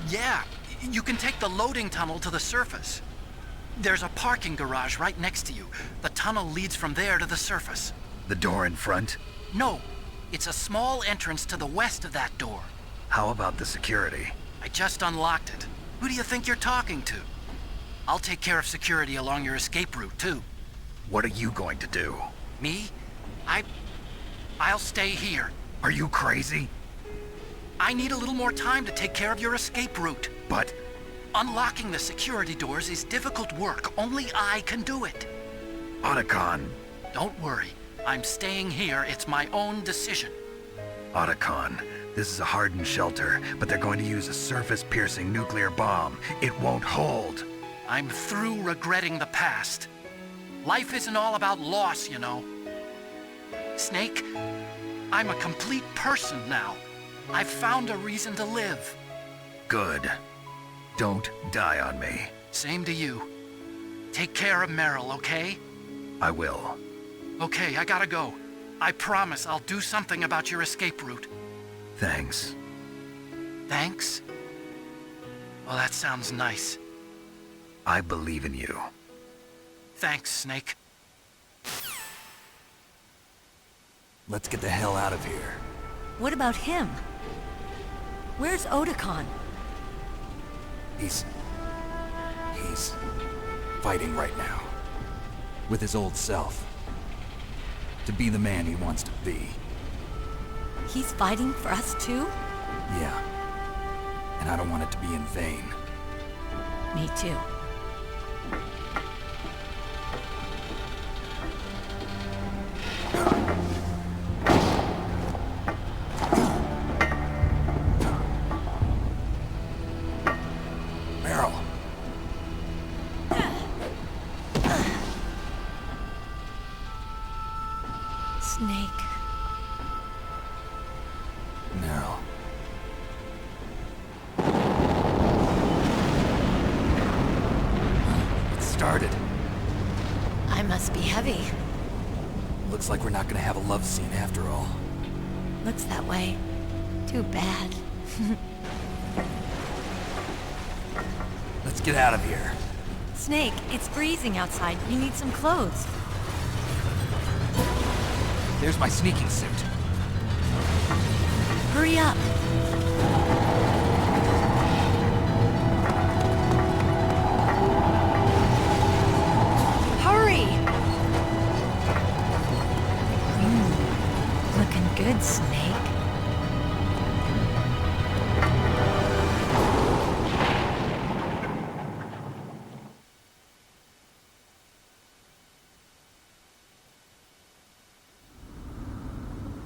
Yeah. You can take the loading tunnel to the surface. There's a parking garage right next to you. The tunnel leads from there to the surface. The door in front? No. It's a small entrance to the west of that door. How about the security? I just unlocked it. Who do you think you're talking to? I'll take care of security along your escape route, too. What are you going to do? Me? I'll stay here. Are you crazy? I need a little more time to take care of your escape route. But... Unlocking the security doors is difficult work. Only I can do it. Otacon. Don't worry. I'm staying here. It's my own decision. Otacon, this is a hardened shelter, but they're going to use a surface-piercing nuclear bomb. It won't hold. I'm through regretting the past. Life isn't all about loss, you know. Snake, I'm a complete person now. I've found a reason to live. Good. Don't die on me. Same to you. Take care of Meryl, okay? I will. Okay, I gotta go. I promise I'll do something about your escape route. Thanks. Thanks? Well, that sounds nice. I believe in you. Thanks, Snake. Let's get the hell out of here. What about him? Where's Otacon? He's fighting right now. With his old self. To be the man he wants to be. He's fighting for us too? Yeah. And I don't want it to be in vain. Me too. Meryl. Snake. Meryl. It started. I must be heavy. Looks like we're not gonna have a love scene after all. Looks that way. Too bad. Let's get out of here. Snake, it's freezing outside. You need some clothes. There's my sneaking suit. Hurry up. Hurry! Looking good, Snake.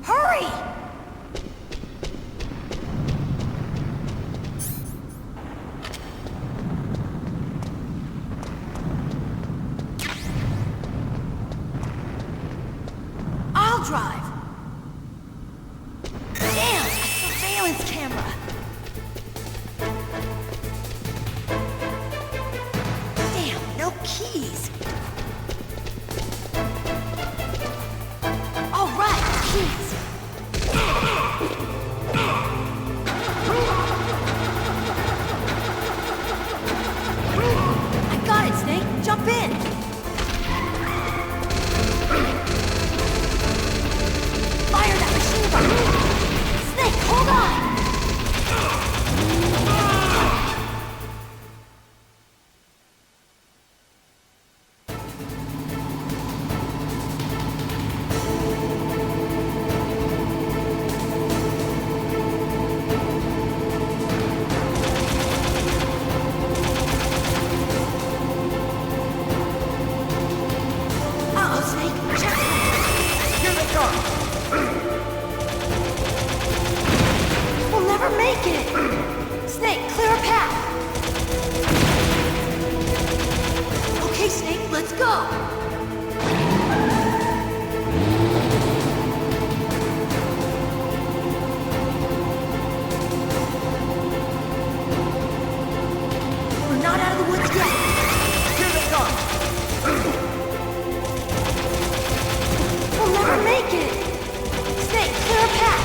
Hurry! I'll drive. Damn, a surveillance camera. Damn, no keys. All right, keys. I got it, Snake. Jump in. Fire that machine gun. Snake, hold on. Uh-oh, Snake. Check it. Here they come! We'll never make it. Snake, clear a path. Okay, Snake, let's go. We're not out of the woods yet. Here they come! We'll never make it. Snake, clear a path.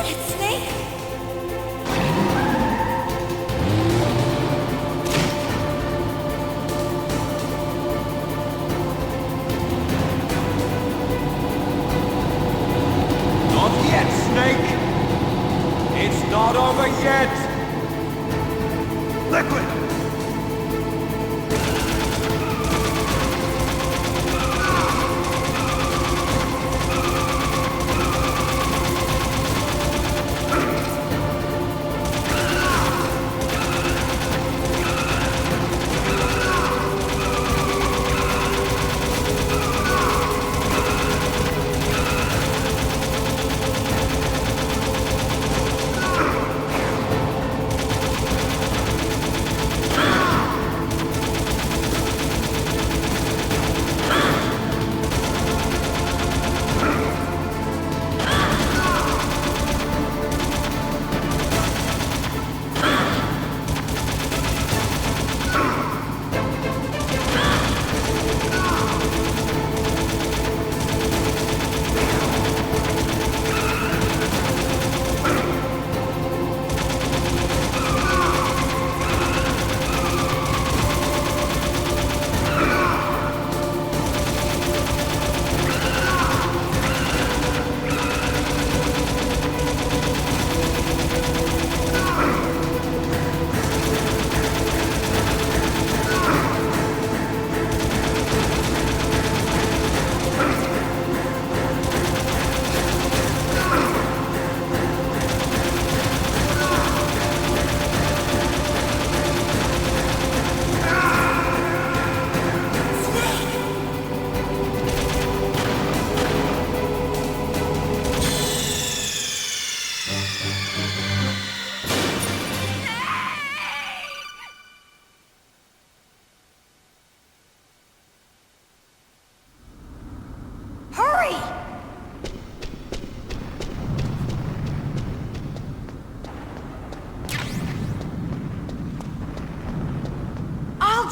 did it, Snake! Not yet, Snake! It's not over yet! Liquid!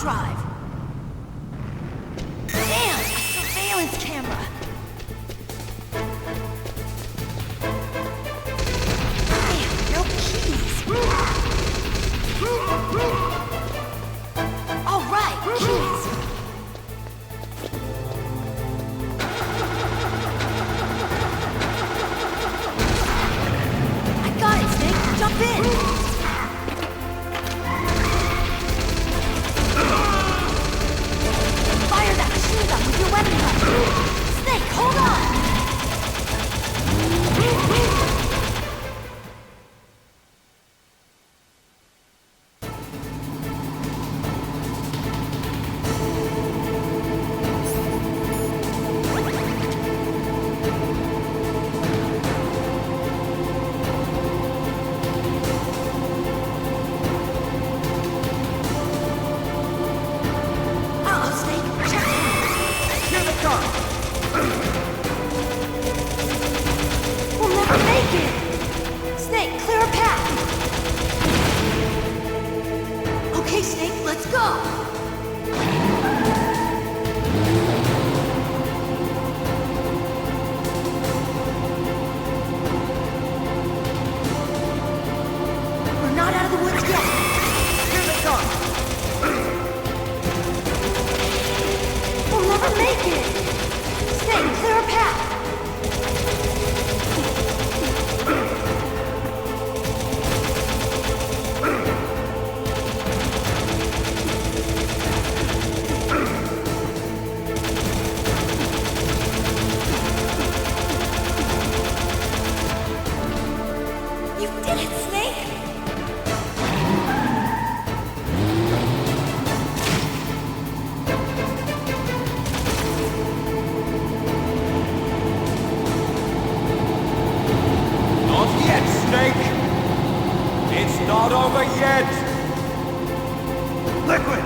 Drive. Damn, a surveillance camera. Damn, no keys. All right, keys. I got it, Snake. Jump in. With your weapon gun. Snake, hold on! We'll never make it! Snake, clear a path! Okay, Snake, let's go! We're not out of the woods yet! Here they come! We'll never make it! Snake, clear a path! You did it, Snake! Not yet, Snake! It's not over yet! Liquid!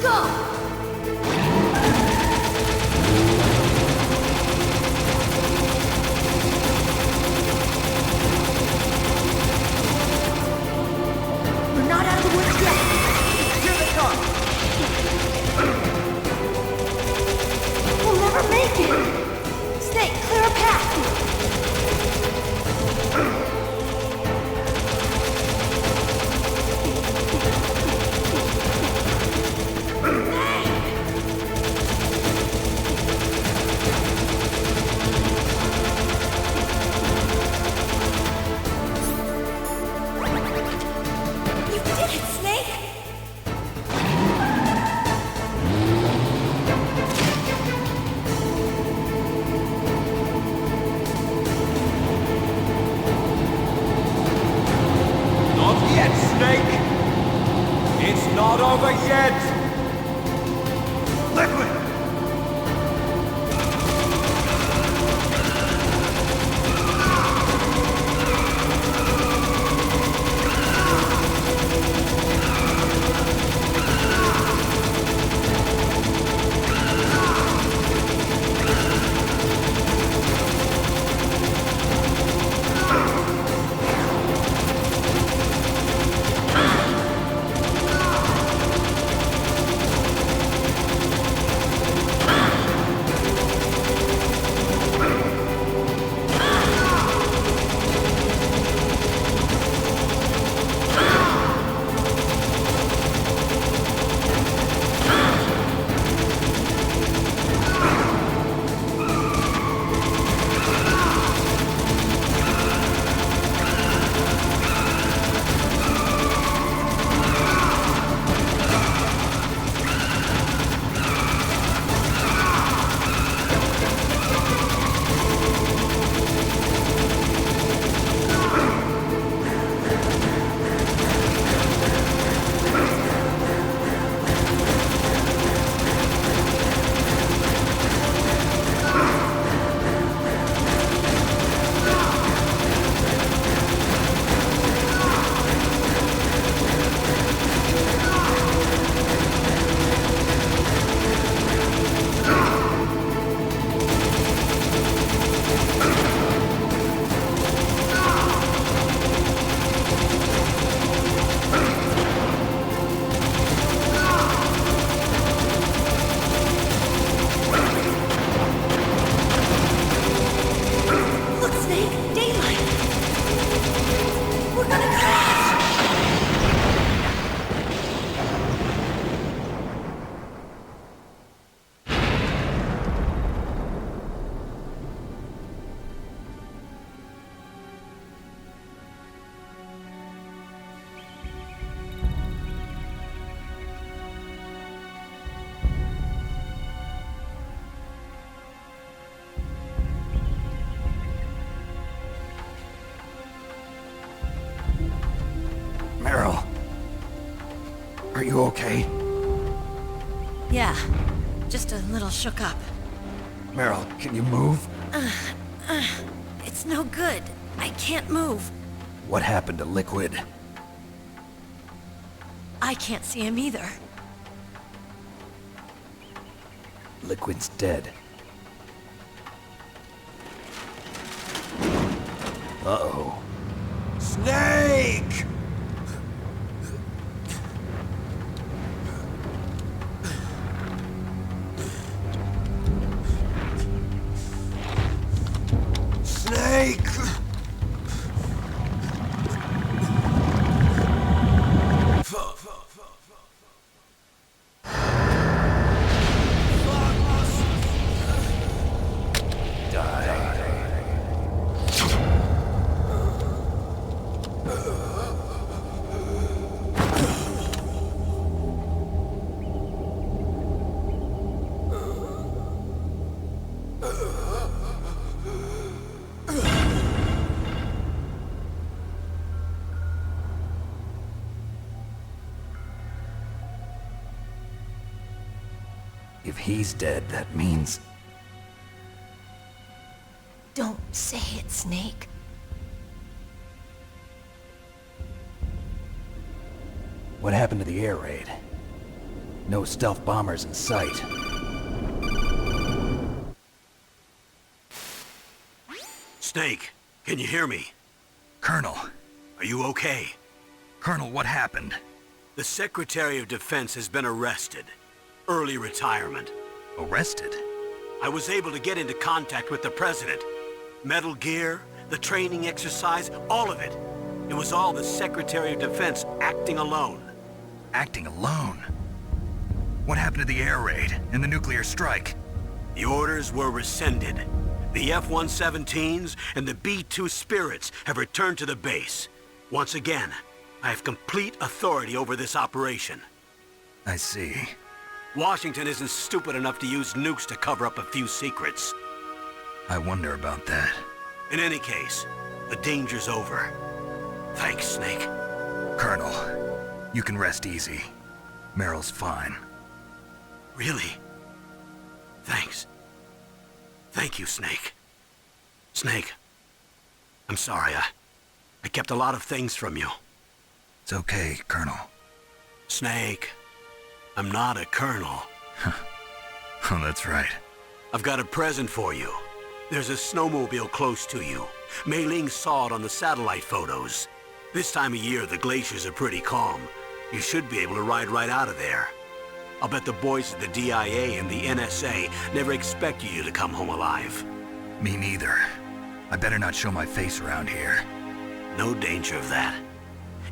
We're not out of the woods yet. Here they come! We'll never make it. Snake, clear a path. You did it, Snake! Not yet, Snake! It's not over yet! Liquid! Look, Snake! Daylight! We're gonna crash! Meryl. Are you okay? Yeah, just a little shook up. Meryl, can you move? It's no good. I can't move. What happened to Liquid? I can't see him either. Liquid's dead. Uh-oh. Snake! Snake! If he's dead, that means... Don't say it, Snake. What happened to the air raid? No stealth bombers in sight. Snake, can you hear me? Colonel. Are you okay? Colonel, what happened? The Secretary of Defense has been arrested. Early retirement. Arrested? I was able to get into contact with the President. Metal Gear, the training exercise, all of it. It was all the Secretary of Defense acting alone. Acting alone? What happened to the air raid and the nuclear strike? The orders were rescinded. The F-117s and the B-2 Spirits have returned to the base. Once again, I have complete authority over this operation. I see. Washington isn't stupid enough to use nukes to cover up a few secrets. I wonder about that. In any case, the danger's over. Thanks, Snake. Colonel, you can rest easy. Meryl's fine. Really? Thanks. Thank you, Snake. Snake, I'm sorry, I kept a lot of things from you. It's okay, Colonel. Snake, I'm not a colonel. Oh, that's right. I've got a present for you. There's a snowmobile close to you. Mei Ling saw it on the satellite photos. This time of year, the glaciers are pretty calm. You should be able to ride right out of there. I'll bet the boys at the DIA and the NSA never expected you to come home alive. Me neither. I better not show my face around here. No danger of that.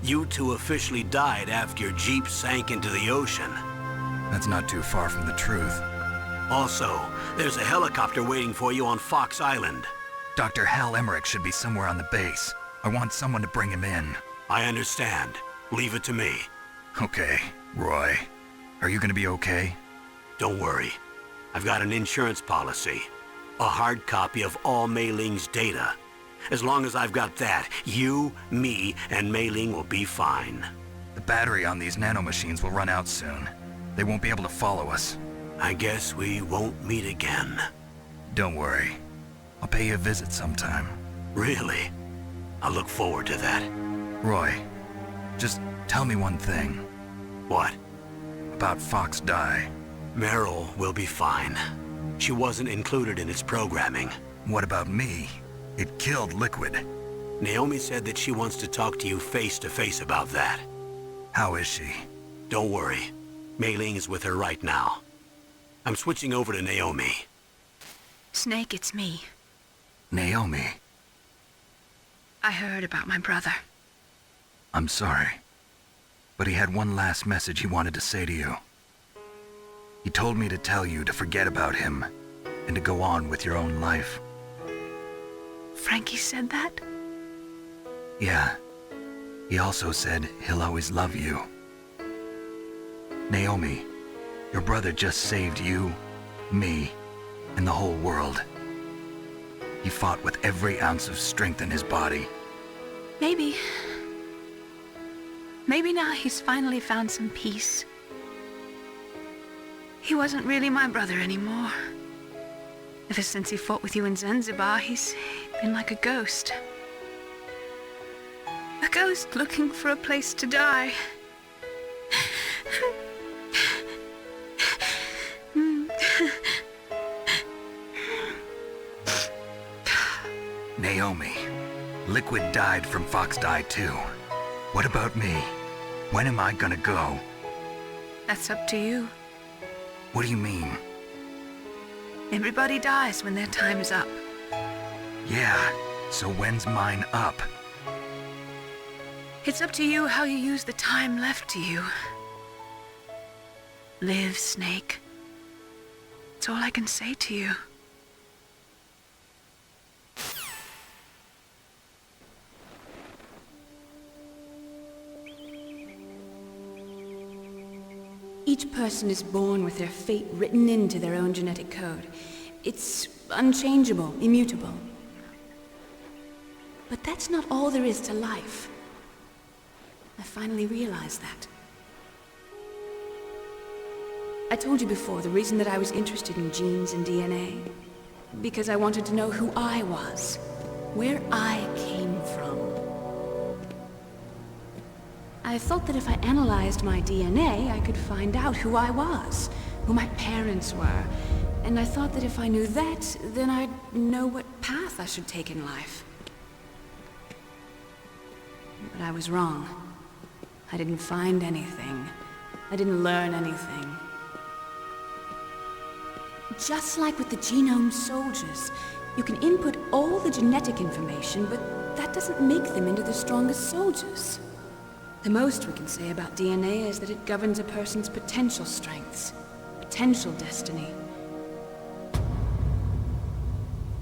You two officially died after your Jeep sank into the ocean. That's not too far from the truth. Also, there's a helicopter waiting for you on Fox Island. Dr. Hal Emmerich should be somewhere on the base. I want someone to bring him in. I understand. Leave it to me. Okay, Roy. Are you gonna be okay? Don't worry. I've got an insurance policy. A hard copy of all Mei Ling's data. As long as I've got that, you, me, and Mei Ling will be fine. The battery on these nanomachines will run out soon. They won't be able to follow us. I guess we won't meet again. Don't worry. I'll pay you a visit sometime. Really? I look forward to that. Roy, just tell me one thing. What? About Fox Die. Meryl will be fine. She wasn't included in its programming. What about me? It killed Liquid. Naomi said that she wants to talk to you face to face about that. How is she? Don't worry. Mei Ling is with her right now. I'm switching over to Naomi. Snake, it's me. Naomi. I heard about my brother. I'm sorry. But he had one last message he wanted to say to you. He told me to tell you to forget about him and to go on with your own life. Frankie said that? Yeah. He also said he'll always love you. Naomi, your brother just saved you, me, and the whole world. He fought with every ounce of strength in his body. Maybe. Maybe now he's finally found some peace. He wasn't really my brother anymore. Ever since he fought with you in Zanzibar, he's been like a ghost. A ghost looking for a place to die. Naomi, Liquid died from Fox Die too. What about me? When am I gonna go? That's up to you. What do you mean? Everybody dies when their time is up. Yeah, so when's mine up? It's up to you how you use the time left to you. Live, Snake. That's all I can say to you. Each person is born with their fate written into their own genetic code. It's unchangeable, immutable. But that's not all there is to life. I finally realized that. I told you before the reason that I was interested in genes and DNA. Because I wanted to know who I was, where I came from. I thought that if I analyzed my DNA, I could find out who I was, who my parents were. And I thought that if I knew that, then I'd know what path I should take in life. But I was wrong. I didn't find anything. I didn't learn anything. Just like with the genome soldiers, you can input all the genetic information, but that doesn't make them into the strongest soldiers. The most we can say about DNA is that it governs a person's potential strengths, potential destiny.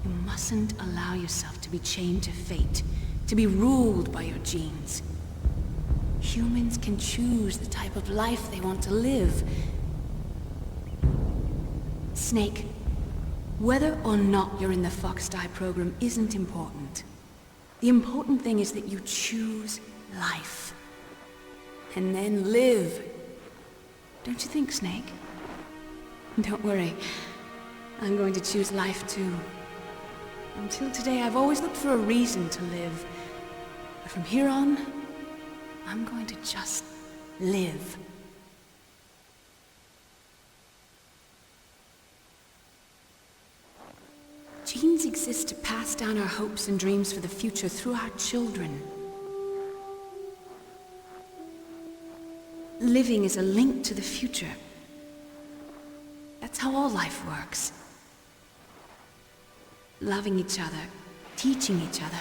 You mustn't allow yourself to be chained to fate, to be ruled by your genes. Humans can choose the type of life they want to live. Snake, whether or not you're in the Fox-Die program isn't important. The important thing is that you choose life. And then live. Don't you think, Snake? Don't worry. I'm going to choose life too. Until today, I've always looked for a reason to live. But from here on, I'm going to just live. Genes exist to pass down our hopes and dreams for the future through our children. Living is a link to the future. That's how all life works. Loving each other, teaching each other.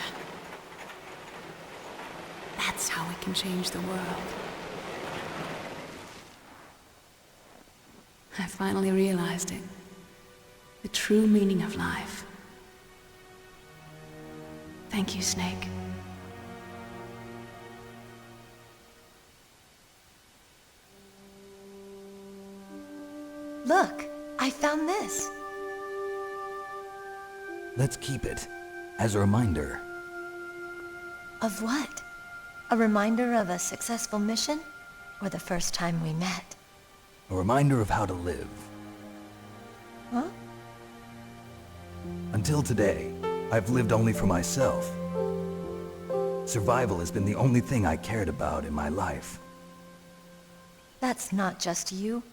That's how we can change the world. I finally realized it. The true meaning of life. Thank you, Snake. Look, I found this. Let's keep it as a reminder. Of what? A reminder of a successful mission? Or the first time we met? A reminder of how to live. Huh? Until today, I've lived only for myself. Survival has been the only thing I cared about in my life. That's not just you.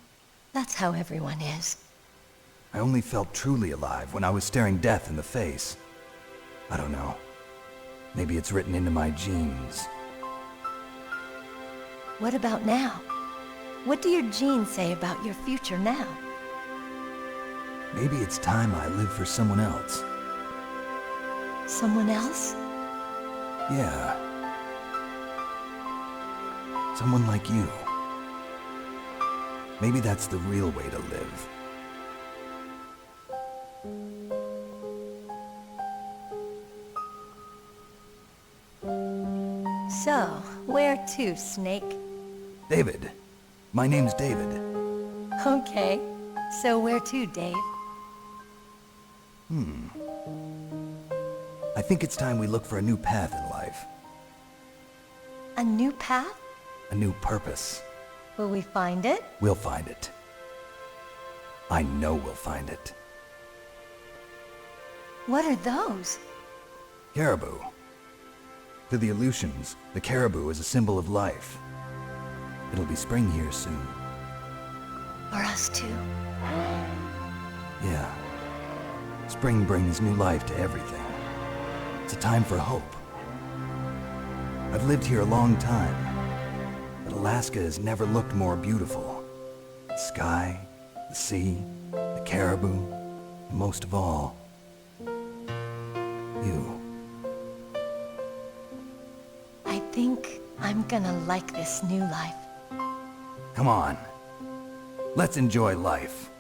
That's how everyone is. I only felt truly alive when I was staring death in the face. I don't know. Maybe it's written into my genes. What about now? What do your genes say about your future now? Maybe it's time I live for someone else. Someone else? Yeah. Someone like you. Maybe that's the real way to live. So, where to, Snake? David. My name's David. Okay. So where to, Dave? I think it's time we look for a new path in life. A new path? A new purpose. Will we find it? We'll find it. I know we'll find it. What are those? Caribou. To the Aleutians, the caribou is a symbol of life. It'll be spring here soon. For us too? Yeah. Spring brings new life to everything. It's a time for hope. I've lived here a long time, but Alaska has never looked more beautiful. The sky, the sea, the caribou, and most of all, you. I think I'm gonna like this new life. Come on. Let's enjoy life.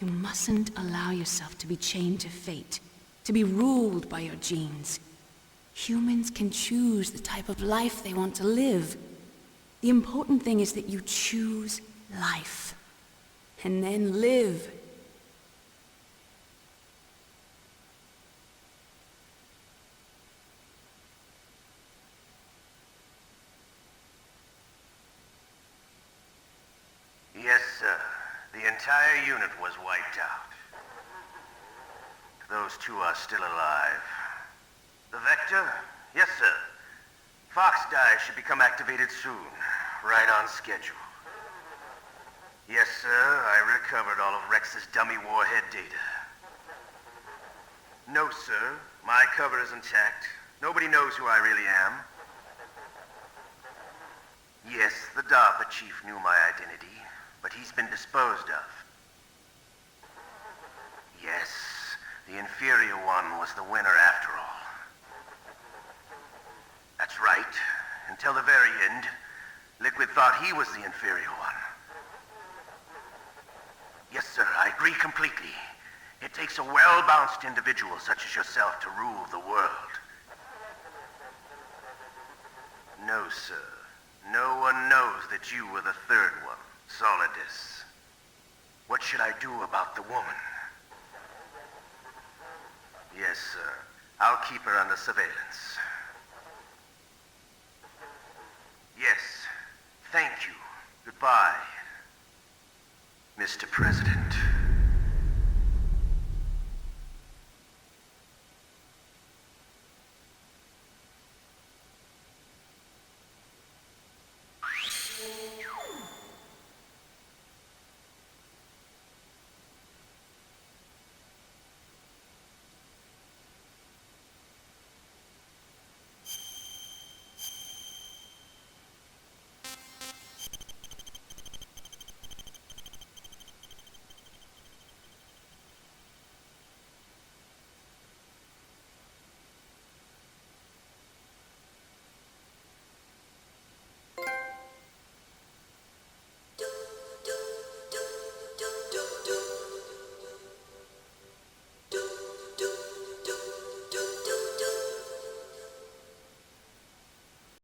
You mustn't allow yourself to be chained to fate, to be ruled by your genes. Humans can choose the type of life they want to live. The important thing is that you choose life, and then live. Yes, sir. The entire unit was wiped out. Those two are still alive. The Vector? Yes, sir. Fox Die should become activated soon. Right on schedule. Yes, sir. I recovered all of Rex's dummy warhead data. No, sir. My cover is intact. Nobody knows who I really am. Yes, the DARPA chief knew my identity, but he's been disposed of. Yes, the inferior one was the winner after all. That's right. Until the very end, Liquid thought he was the inferior one. Yes, sir, I agree completely. It takes a well-balanced individual such as yourself to rule the world. No, sir. No one knows that you were the third one, Solidus. What should I do about the woman? Yes, sir. I'll keep her under surveillance. Yes. Thank you. Goodbye, Mr. President.